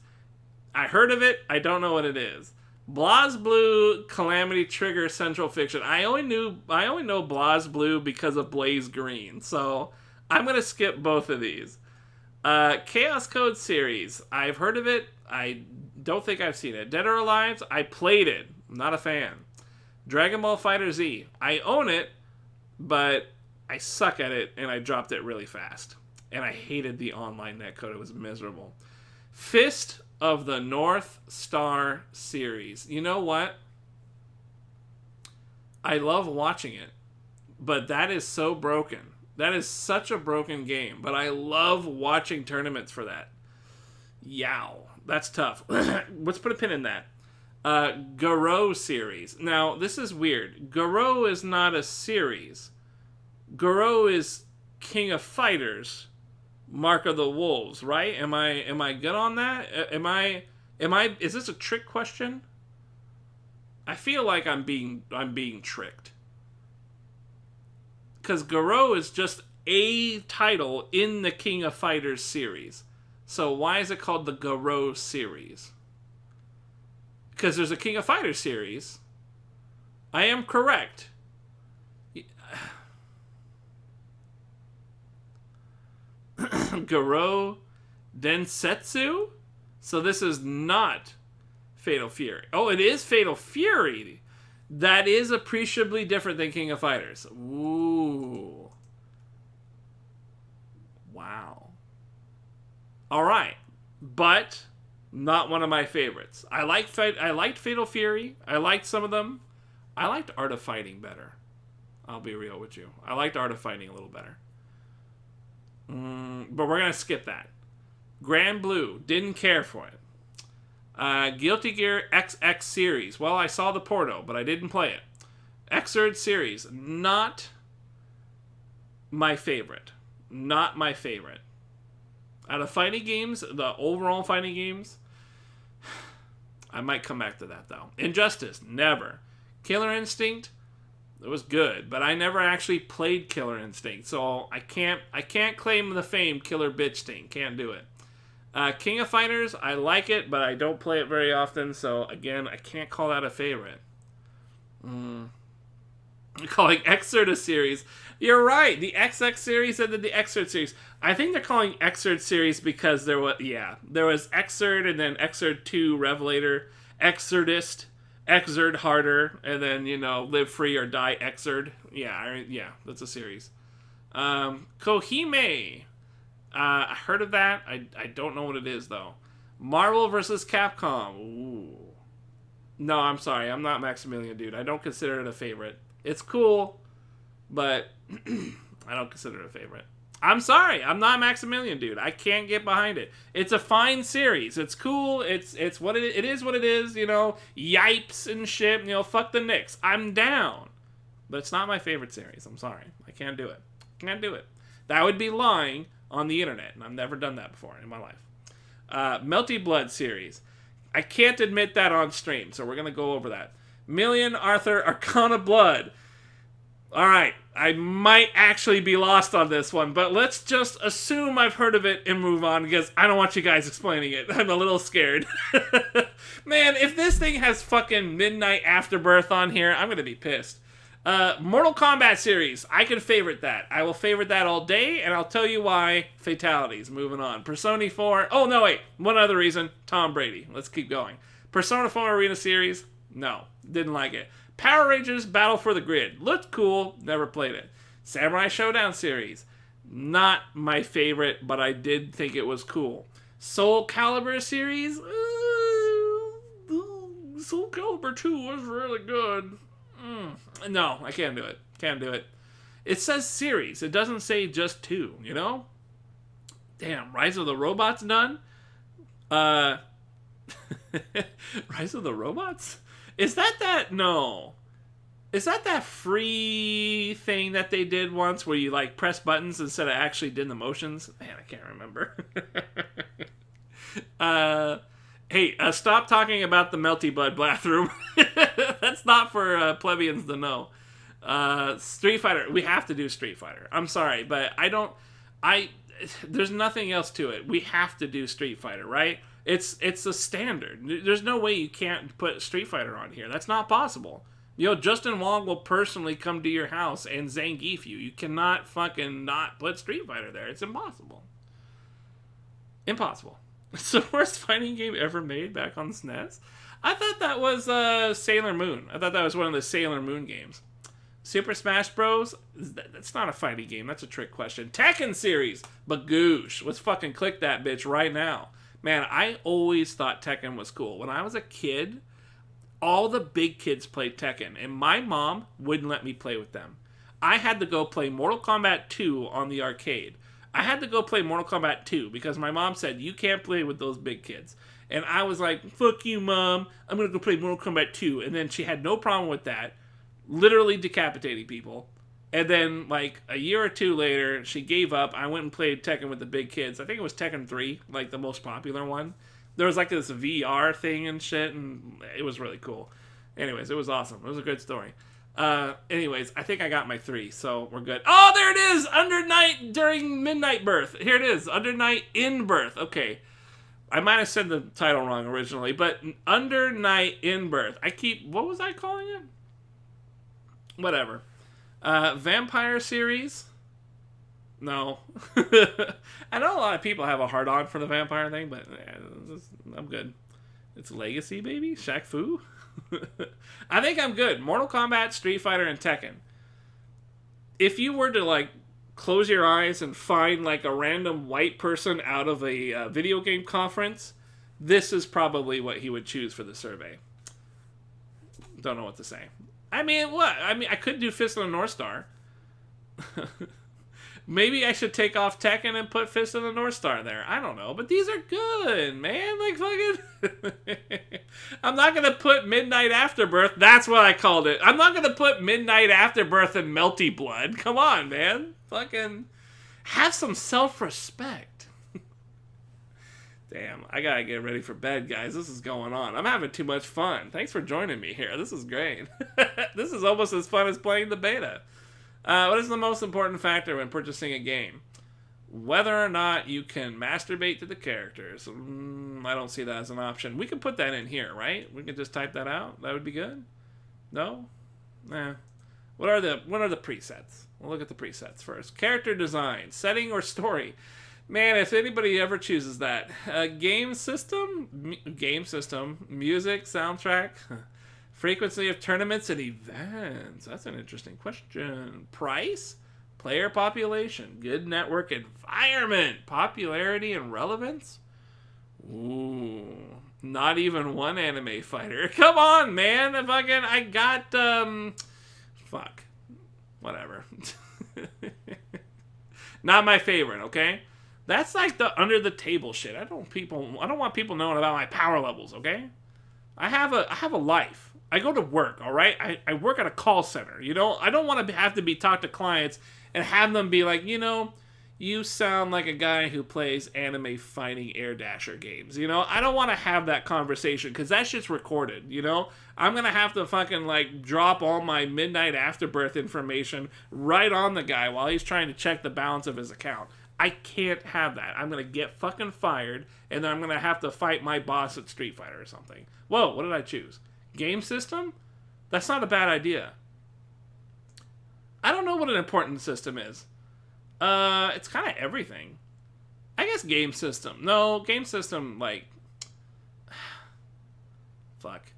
I heard of it. I don't know what it is. BlazBlue, Calamity Trigger, Central Fiction. I only know BlazBlue because of Blaze Green, so I'm gonna skip both of these. Chaos Code series. I've heard of it. I don't think I've seen it. Dead or Alive. I played it. I'm not a fan. Dragon Ball Fighter Z. I own it, but I suck at it, and I dropped it really fast. And I hated the online netcode. It was miserable. Fist of the North Star series. You know what? I love watching it, but that is so broken. That is such a broken game, but I love watching tournaments for that. Yow. That's tough. Let's put a pin in that. Garou series. Now, this is weird. Garou is not a series. Garou is King of Fighters, Mark of the Wolves, right? Am I good on that? Is this a trick question? I feel like I'm being tricked. Because Garou is just a title in the King of Fighters series. So why is it called the Garou series? Because there's a King of Fighters series. I am correct. Garou Densetsu? So this is not Fatal Fury. Oh, it is Fatal Fury. That is appreciably different than King of Fighters. Ooh. Wow. All right. But not one of my favorites. I liked Fatal Fury. I liked some of them. I liked Art of Fighting better. I'll be real with you. I liked Art of Fighting a little better. But we're going to skip that. Grand Blue. Didn't care for it. Guilty Gear XX series. Well, I saw the portal, but I didn't play it. Xrd series. Not my favorite. Not my favorite. Out of fighting games, the overall fighting games, I might come back to that, though. Injustice. Never. Killer Instinct. It was good, but I never actually played Killer Instinct, so I can't claim the fame Killer Bitchstinct. Can't do it. King of Fighters, I like it, but I don't play it very often, so again, I can't call that a favorite. Calling Xrd a series. You're right, the XX series and then the Xrd series. I think they're calling Xrd series because there was Xrd and then Xrd 2 Revelator, Xrdist, Xrd Harder, and then, Live Free or Die Xrd. Yeah, that's a series. Kohime. I heard of that. I don't know what it is, though. Marvel vs. Capcom. Ooh. No, I'm sorry. I'm not Maximilian, dude. I don't consider it a favorite. It's cool, but I don't consider it a favorite. I'm sorry. I'm not Maximilian, dude. I can't get behind it. It's a fine series. It's cool. It's what it is what it is, Yipes and shit. Fuck the Knicks. I'm down. But it's not my favorite series. I'm sorry. I can't do it. Can't do it. That would be lying on the internet, and I've never done that before in my life. Melty Blood series. I can't admit that on stream, so we're going to go over that. Million Arthur Arcana Blood. Alright, I might actually be lost on this one, but let's just assume I've heard of it and move on, because I don't want you guys explaining it. I'm a little scared. Man, if this thing has fucking Midnight Afterbirth on here, I'm going to be pissed. Mortal Kombat series. I can favorite that. I will favorite that all day, and I'll tell you why. Fatalities. Moving on. Persona 4. Oh, no, wait. One other reason. Tom Brady. Let's keep going. Persona 4 Arena series. No. Didn't like it. Power Rangers Battle for the Grid. Looked cool. Never played it. Samurai Showdown series. Not my favorite, but I did think it was cool. Soul Calibur series. Soul Calibur 2 was really good. No, I can't do it. Can't do it. It says series. It doesn't say just 2, Damn, Rise of the Robots done? Rise of the Robots? Is that? No. Is that free thing that they did once where you, press buttons instead of actually did the motions? Man, I can't remember. Hey, stop talking about the Melty Blood bathroom. That's not for plebeians to know. Street Fighter. We have to do Street Fighter. I'm sorry, but there's nothing else to it. We have to do Street Fighter, right? It's a standard. There's no way you can't put Street Fighter on here. That's not possible. Justin Wong will personally come to your house and Zangief you. You cannot fucking not put Street Fighter there. It's impossible. Impossible. It's the worst fighting game ever made back on the SNES. I thought that was Sailor Moon. I thought that was one of the Sailor Moon games. Super Smash Bros. That's not a fighting game. That's a trick question. Tekken series. Bagoosh. Let's fucking click that bitch right now. Man, I always thought Tekken was cool. When I was a kid, all the big kids played Tekken, and my mom wouldn't let me play with them. I had to go play Mortal Kombat 2 on the arcade. I had to go play Mortal Kombat 2 because my mom said, you can't play with those big kids. And I was like, fuck you, Mom. I'm going to go play Mortal Kombat 2. And then she had no problem with that, literally decapitating people. And then, like, a year or two later, she gave up. I went and played Tekken with the big kids. I think it was Tekken 3, like the most popular one. There was, like, this VR thing and shit, and it was really cool. Anyways, it was awesome. It was a good story. Anyways, I think I got my 3, so we're good. Oh, there it is! Under Night during Midnight Birth. Here it is. Under Night in Birth. Okay. I might have said the title wrong originally, but Under Night in Birth. What was I calling it? Whatever. Vampire series? No. I know a lot of people have a hard-on for the vampire thing, but I'm good. It's Legacy, baby? Shaq Fu? I think I'm good. Mortal Kombat, Street Fighter, and Tekken. If you were to, like, close your eyes and find, like, a random white person out of a video game conference, this is probably what he would choose for the survey. Don't know what to say. I mean, what? I mean, I could do Fist of the North Star. Maybe I should take off Tekken and put Fist of the North Star there. I don't know. But these are good, man. Like, fucking... I'm not going to put Midnight Afterbirth. That's what I called it. I'm not going to put Midnight Afterbirth and Melty Blood. Come on, man. Fucking have some self-respect. Damn, I gotta get ready for bed, guys. This is going on. I'm having too much fun. Thanks for joining me here. This is great. This is almost as fun as playing the beta. What is the most important factor when purchasing a game? Whether or not you can masturbate to the characters. I don't see that as an option. We can put that in here, right? We can just type that out. That would be good. No? Nah. What are the presets? We'll look at the presets first. Character design, setting, or story. Man, if anybody ever chooses that. Game system, music, soundtrack, frequency of tournaments and events. That's an interesting question. Price, player population, good network environment, popularity and relevance. Ooh, not even one anime fighter. Come on, man. If I got, fuck. Whatever. Not my favorite, okay? That's like the under the table shit. I don't want people knowing about my power levels, okay? I have a life. I go to work, all right? I work at a call center, you know? I don't want to have to be talked to clients and have them be like, you sound like a guy who plays anime fighting air dasher games, you know? I don't want to have that conversation because that shit's recorded, you know? I'm going to have to fucking, like, drop all my Midnight Afterbirth information right on the guy while he's trying to check the balance of his account. I can't have that. I'm going to get fucking fired, and then I'm going to have to fight my boss at Street Fighter or something. Whoa, what did I choose? Game system? That's not a bad idea. I don't know what an important system is. It's kind of everything. I guess game system. No, game system, like... Fuck.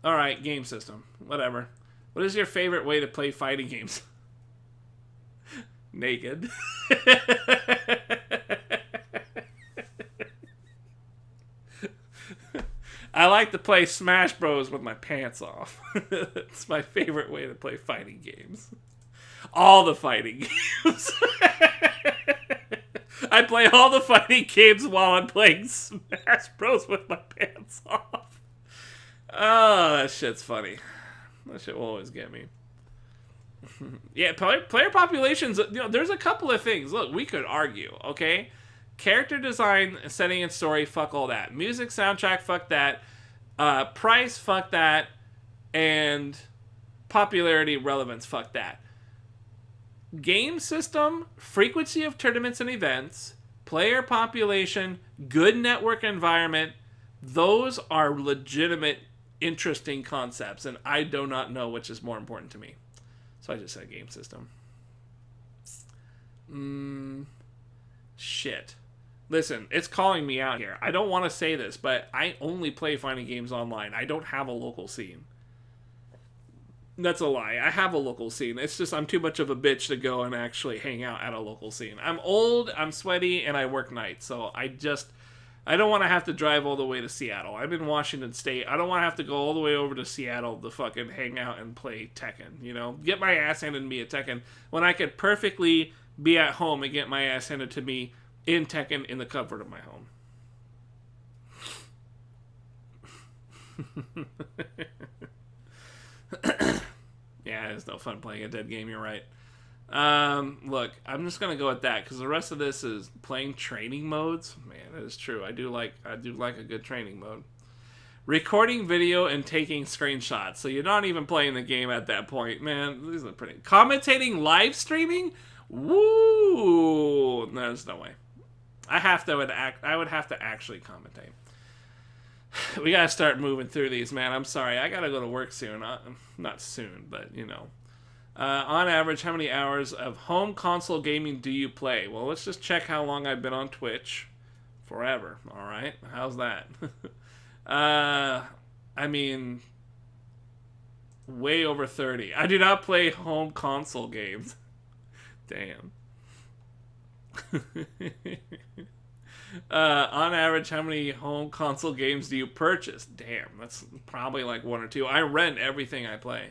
Alright, game system. Whatever. What is your favorite way to play fighting games? Naked. I like to play Smash Bros with my pants off. It's my favorite way to play fighting games. All the fighting games. I play all the fighting games while I'm playing Smash Bros with my pants off. Oh, that shit's funny. That shit will always get me. Yeah, player populations, there's a couple of things. Look, we could argue, okay? Character design, setting and story, fuck all that. Music, soundtrack, fuck that. Price, fuck that. And popularity, relevance, fuck that. game system, frequency of tournaments and events, player population, good network environment, those are legitimate, interesting concepts, and I do not know which is more important to me. So I just said game system. Shit. Listen, it's calling me out here. I don't want to say this, but I only play fighting games online. I don't have a local scene. That's a lie. I have a local scene. It's just I'm too much of a bitch to go and actually hang out at a local scene. I'm old, I'm sweaty, and I work nights. So I don't want to have to drive all the way to Seattle. I'm in Washington State. I don't want to have to go all the way over to Seattle to fucking hang out and play Tekken. You know, get my ass handed to me at Tekken when I could perfectly be at home and get my ass handed to me in Tekken in the comfort of my home. Yeah, it's no fun playing a dead game, you're right. Look, I'm just gonna go with that because the rest of this is playing training modes. Man, that is true. I do like a good training mode. Recording video and taking screenshots. So you're not even playing the game at that point, man. These are pretty. Commentating live streaming. Woo! There's no way. I would have to actually commentate. We gotta start moving through these, man. I'm sorry. I gotta go to work soon. Not soon, but you know. On average, how many hours of home console gaming do you play? Well, let's just check how long I've been on Twitch. Forever. All right. How's that? I mean, way over 30. I do not play home console games. Damn. On average, how many home console games do you purchase? Damn, that's probably like 1 or 2. I rent everything I play.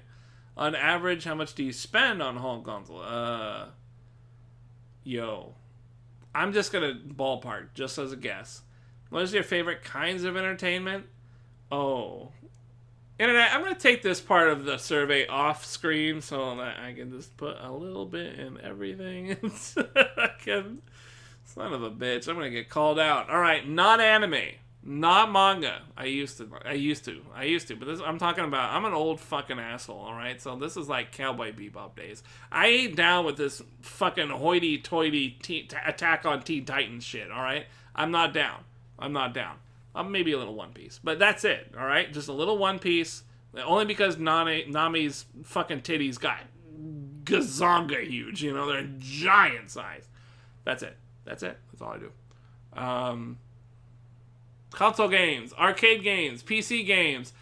On average, how much do you spend on home console? I'm just gonna ballpark, just as a guess. What is your favorite kinds of entertainment? Oh. Internet, I'm gonna take this part of the survey off screen so that I can just put a little bit in everything. Son of a bitch, I'm gonna get called out. Alright, not anime. Not manga. I used to, but I'm talking about, I'm an old fucking asshole, alright? So this is like Cowboy Bebop days. I ain't down with this fucking hoity-toity Attack on Teen Titans shit, alright? I'm not down. I'm maybe a little One Piece. But that's it, alright? Just a little One Piece. Only because Nami's fucking titties got gazonga huge, you know? They're giant size. That's it. That's all I do. Console games, arcade games, PC games,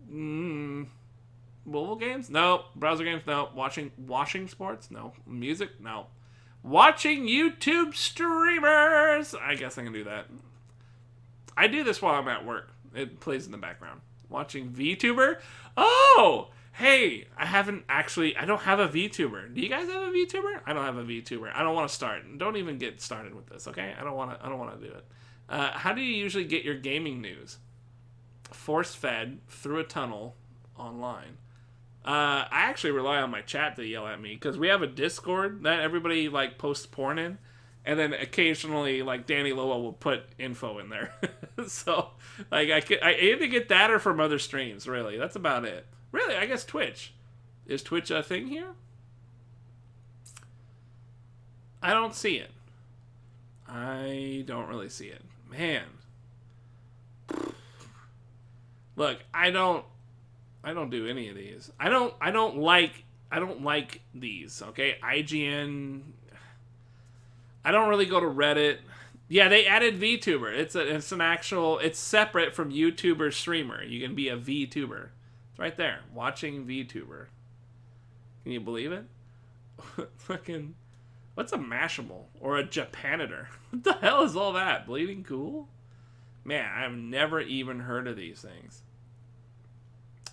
mobile games? No. Browser games? No. Watching sports? No. Music? No. Watching YouTube streamers? I guess I can do that. I do this while I'm at work. It plays in the background. Watching VTuber? Oh! Hey, I don't have a VTuber. Do you guys have a VTuber? I don't have a VTuber. I don't want to start. Don't even get started with this, okay? I don't want to do it. How do you usually get your gaming news? Force-fed through a tunnel online. I actually rely on my chat to yell at me because we have a Discord that everybody like posts porn in, and then occasionally like Danny Lowell will put info in there. So like I either get that or from other streams. Really, that's about it. Really, I guess Twitch. Is Twitch a thing here? I don't see it. I don't really see it. Man. Look, I don't do any of these. I don't like these, okay? IGN. I don't really go to Reddit. Yeah, they added VTuber. It's separate from YouTuber streamer. You can be a VTuber. It's right there. Watching VTuber. Can you believe it? Fucking, what's a Mashable? Or a Japanitor? What the hell is all that? Bleeding Cool? Man, I've never even heard of these things.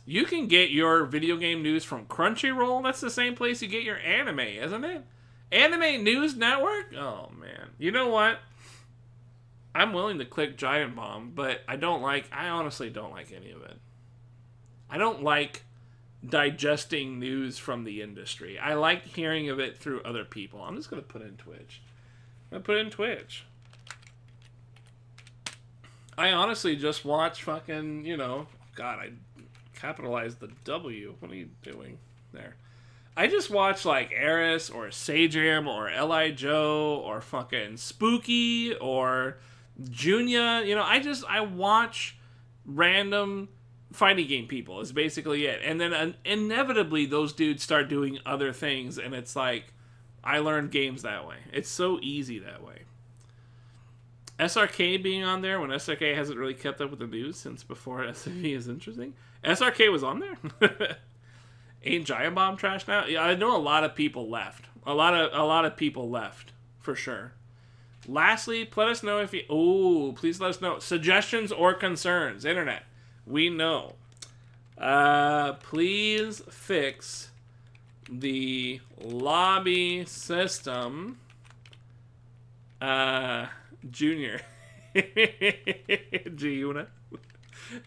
You can get your video game news from Crunchyroll. That's the same place you get your anime, isn't it? Anime News Network? Oh, man. You know what? I'm willing to click Giant Bomb, but I honestly don't like any of it. I don't like digesting news from the industry. I like hearing of it through other people. I'm just going to put in Twitch. I honestly just watch fucking, God, I capitalized the W. What are you doing there? I just watch like Eris or Sajam or Li Joe or fucking Spooky or Junya. You know, I watch random fighting game people is basically it. And then inevitably those dudes start doing other things, and it's like I learned games that way. It's so easy that way. SRK being on there when SRK hasn't really kept up with the news since before SMV is interesting. SRK was on there. Ain't Giant Bomb trash now? Yeah, I know a lot of people left. A lot of people left for sure. Lastly, let us know if you. Oh, please let us know suggestions or concerns. Internet, we know. Please fix the lobby system. Junior. Giuna.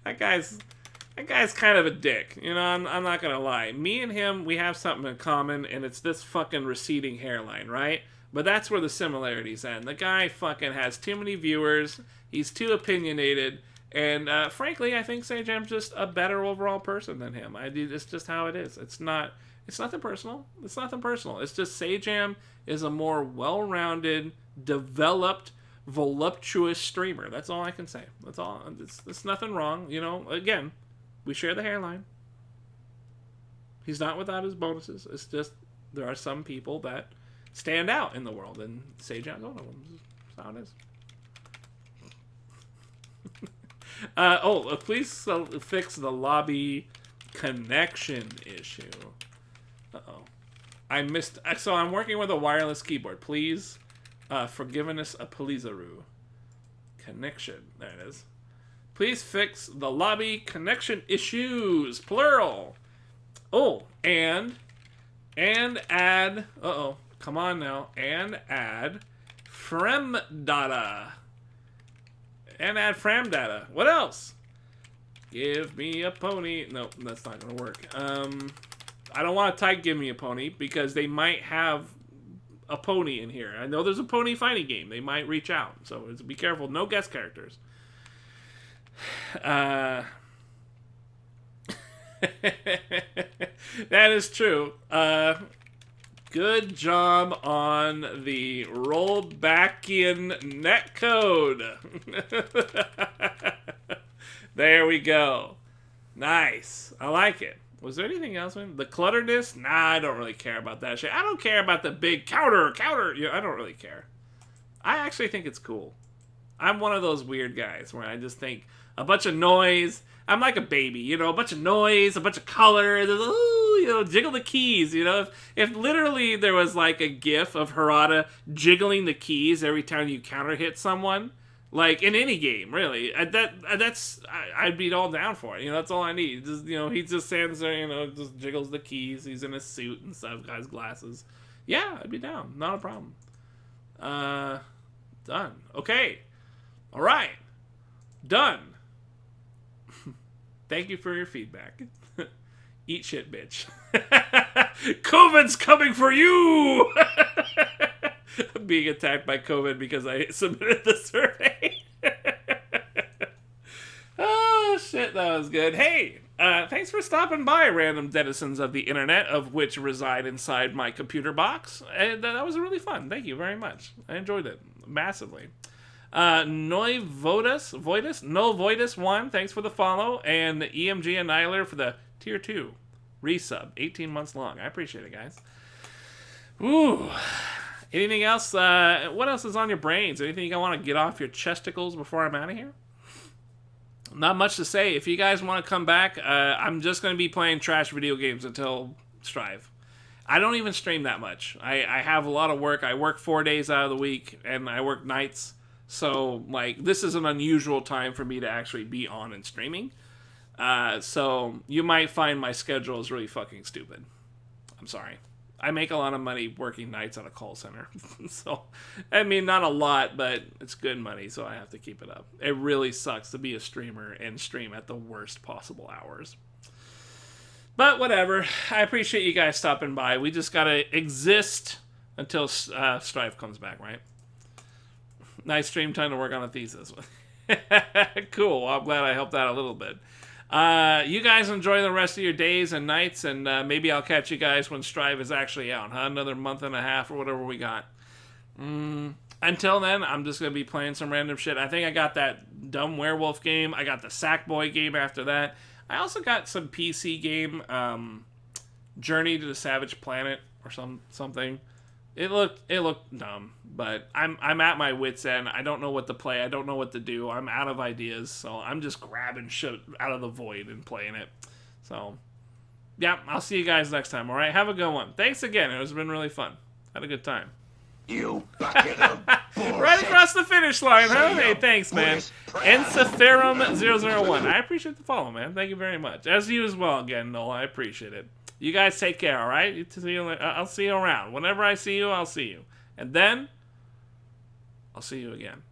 That guy's kind of a dick. You know, I'm not gonna lie. Me and him, we have something in common, and it's this fucking receding hairline, right? But that's where the similarities end. The guy fucking has too many viewers. He's too opinionated. And frankly, I think Sajam's just a better overall person than him. It's just how it is. It's nothing personal. It's nothing personal. It's just Sajam is a more well-rounded, developed, voluptuous streamer. That's all I can say. That's all. It's nothing wrong. You know, again, we share the hairline. He's not without his bonuses. It's just there are some people that stand out in the world, and Sajam's one of them. That's how it is. Please fix the lobby connection issue. Uh-oh. I missed... So I'm working with a wireless keyboard. Please, forgiveness a pleaseroo. Connection. There it is. Please fix the lobby connection issues. Plural. Oh, and add... Uh-oh. Come on now. And add frem data. And add frame data. What else? Give me a pony. No, that's not going to work. I don't want to type give me a pony because they might have a pony in here. I know there's a pony fighting game. They might reach out. So be careful. No guest characters. That is true. Good job on the rollbackian netcode. There we go. Nice. I like it. Was there anything else? The clutterness? Nah, I don't really care about that shit. I don't care about the big counter. Yeah, I don't really care. I actually think it's cool. I'm one of those weird guys where I just think a bunch of noise. I'm like a baby, you know, a bunch of noise, a bunch of color, ooh, you know, jiggle the keys, you know. If literally there was like a gif of Harada jiggling the keys every time you counter hit someone, like in any game, really, I'd be all down for it. You know, that's all I need. Just, you know, he just stands there, you know, just jiggles the keys. He's in a suit and stuff, got his glasses. Yeah, I'd be down. Not a problem. Done. Okay. All right. Done. Thank you for your feedback. Eat shit, bitch. COVID's coming for you! I'm being attacked by COVID because I submitted the survey. Oh, shit, that was good. Hey, thanks for stopping by, random denizens of the internet, of which reside inside my computer box. And that was really fun. Thank you very much. I enjoyed it massively. Voidus 1, thanks for the follow, and EMG Annihilator for the tier 2 resub, 18 months long. I appreciate it, guys. Ooh. Anything else? What else is on your brains? Anything you want to get off your chesticles before I'm out of here? Not much to say. If you guys want to come back, I'm just going to be playing trash video games until Strive. I don't even stream that much. I have a lot of work. I work 4 days out of the week, and I work nights. So, like, this is an unusual time for me to actually be on and streaming. So, you might find my schedule is really fucking stupid. I'm sorry. I make a lot of money working nights at a call center. So, I mean, not a lot, but it's good money, so I have to keep it up. It really sucks to be a streamer and stream at the worst possible hours. But whatever. I appreciate you guys stopping by. We just gotta exist until Strive comes back, right? Nice stream time to work on a thesis. Cool. Well, I'm glad I helped out a little bit. You guys enjoy the rest of your days and nights, and maybe I'll catch you guys when Strive is actually out, huh? Another month and a half or whatever we got. Until then, I'm just going to be playing some random shit. I think I got that dumb werewolf game. I got the Sackboy game after that. I also got some PC game, Journey to the Savage Planet or something. It looked dumb, but I'm at my wit's end. I don't know what to play. I don't know what to do. I'm out of ideas, so I'm just grabbing shit out of the void and playing it. So, yeah, I'll see you guys next time, all right? Have a good one. Thanks again. It's been really fun. Had a good time. You bucket of bullshit. Right across the finish line, huh? Hey, thanks, man. Encepharum001. I appreciate the follow, man. Thank you very much. As you as well, again, Noel. I appreciate it. You guys take care, all right? I'll see you around. Whenever I see you, I'll see you. And then, I'll see you again.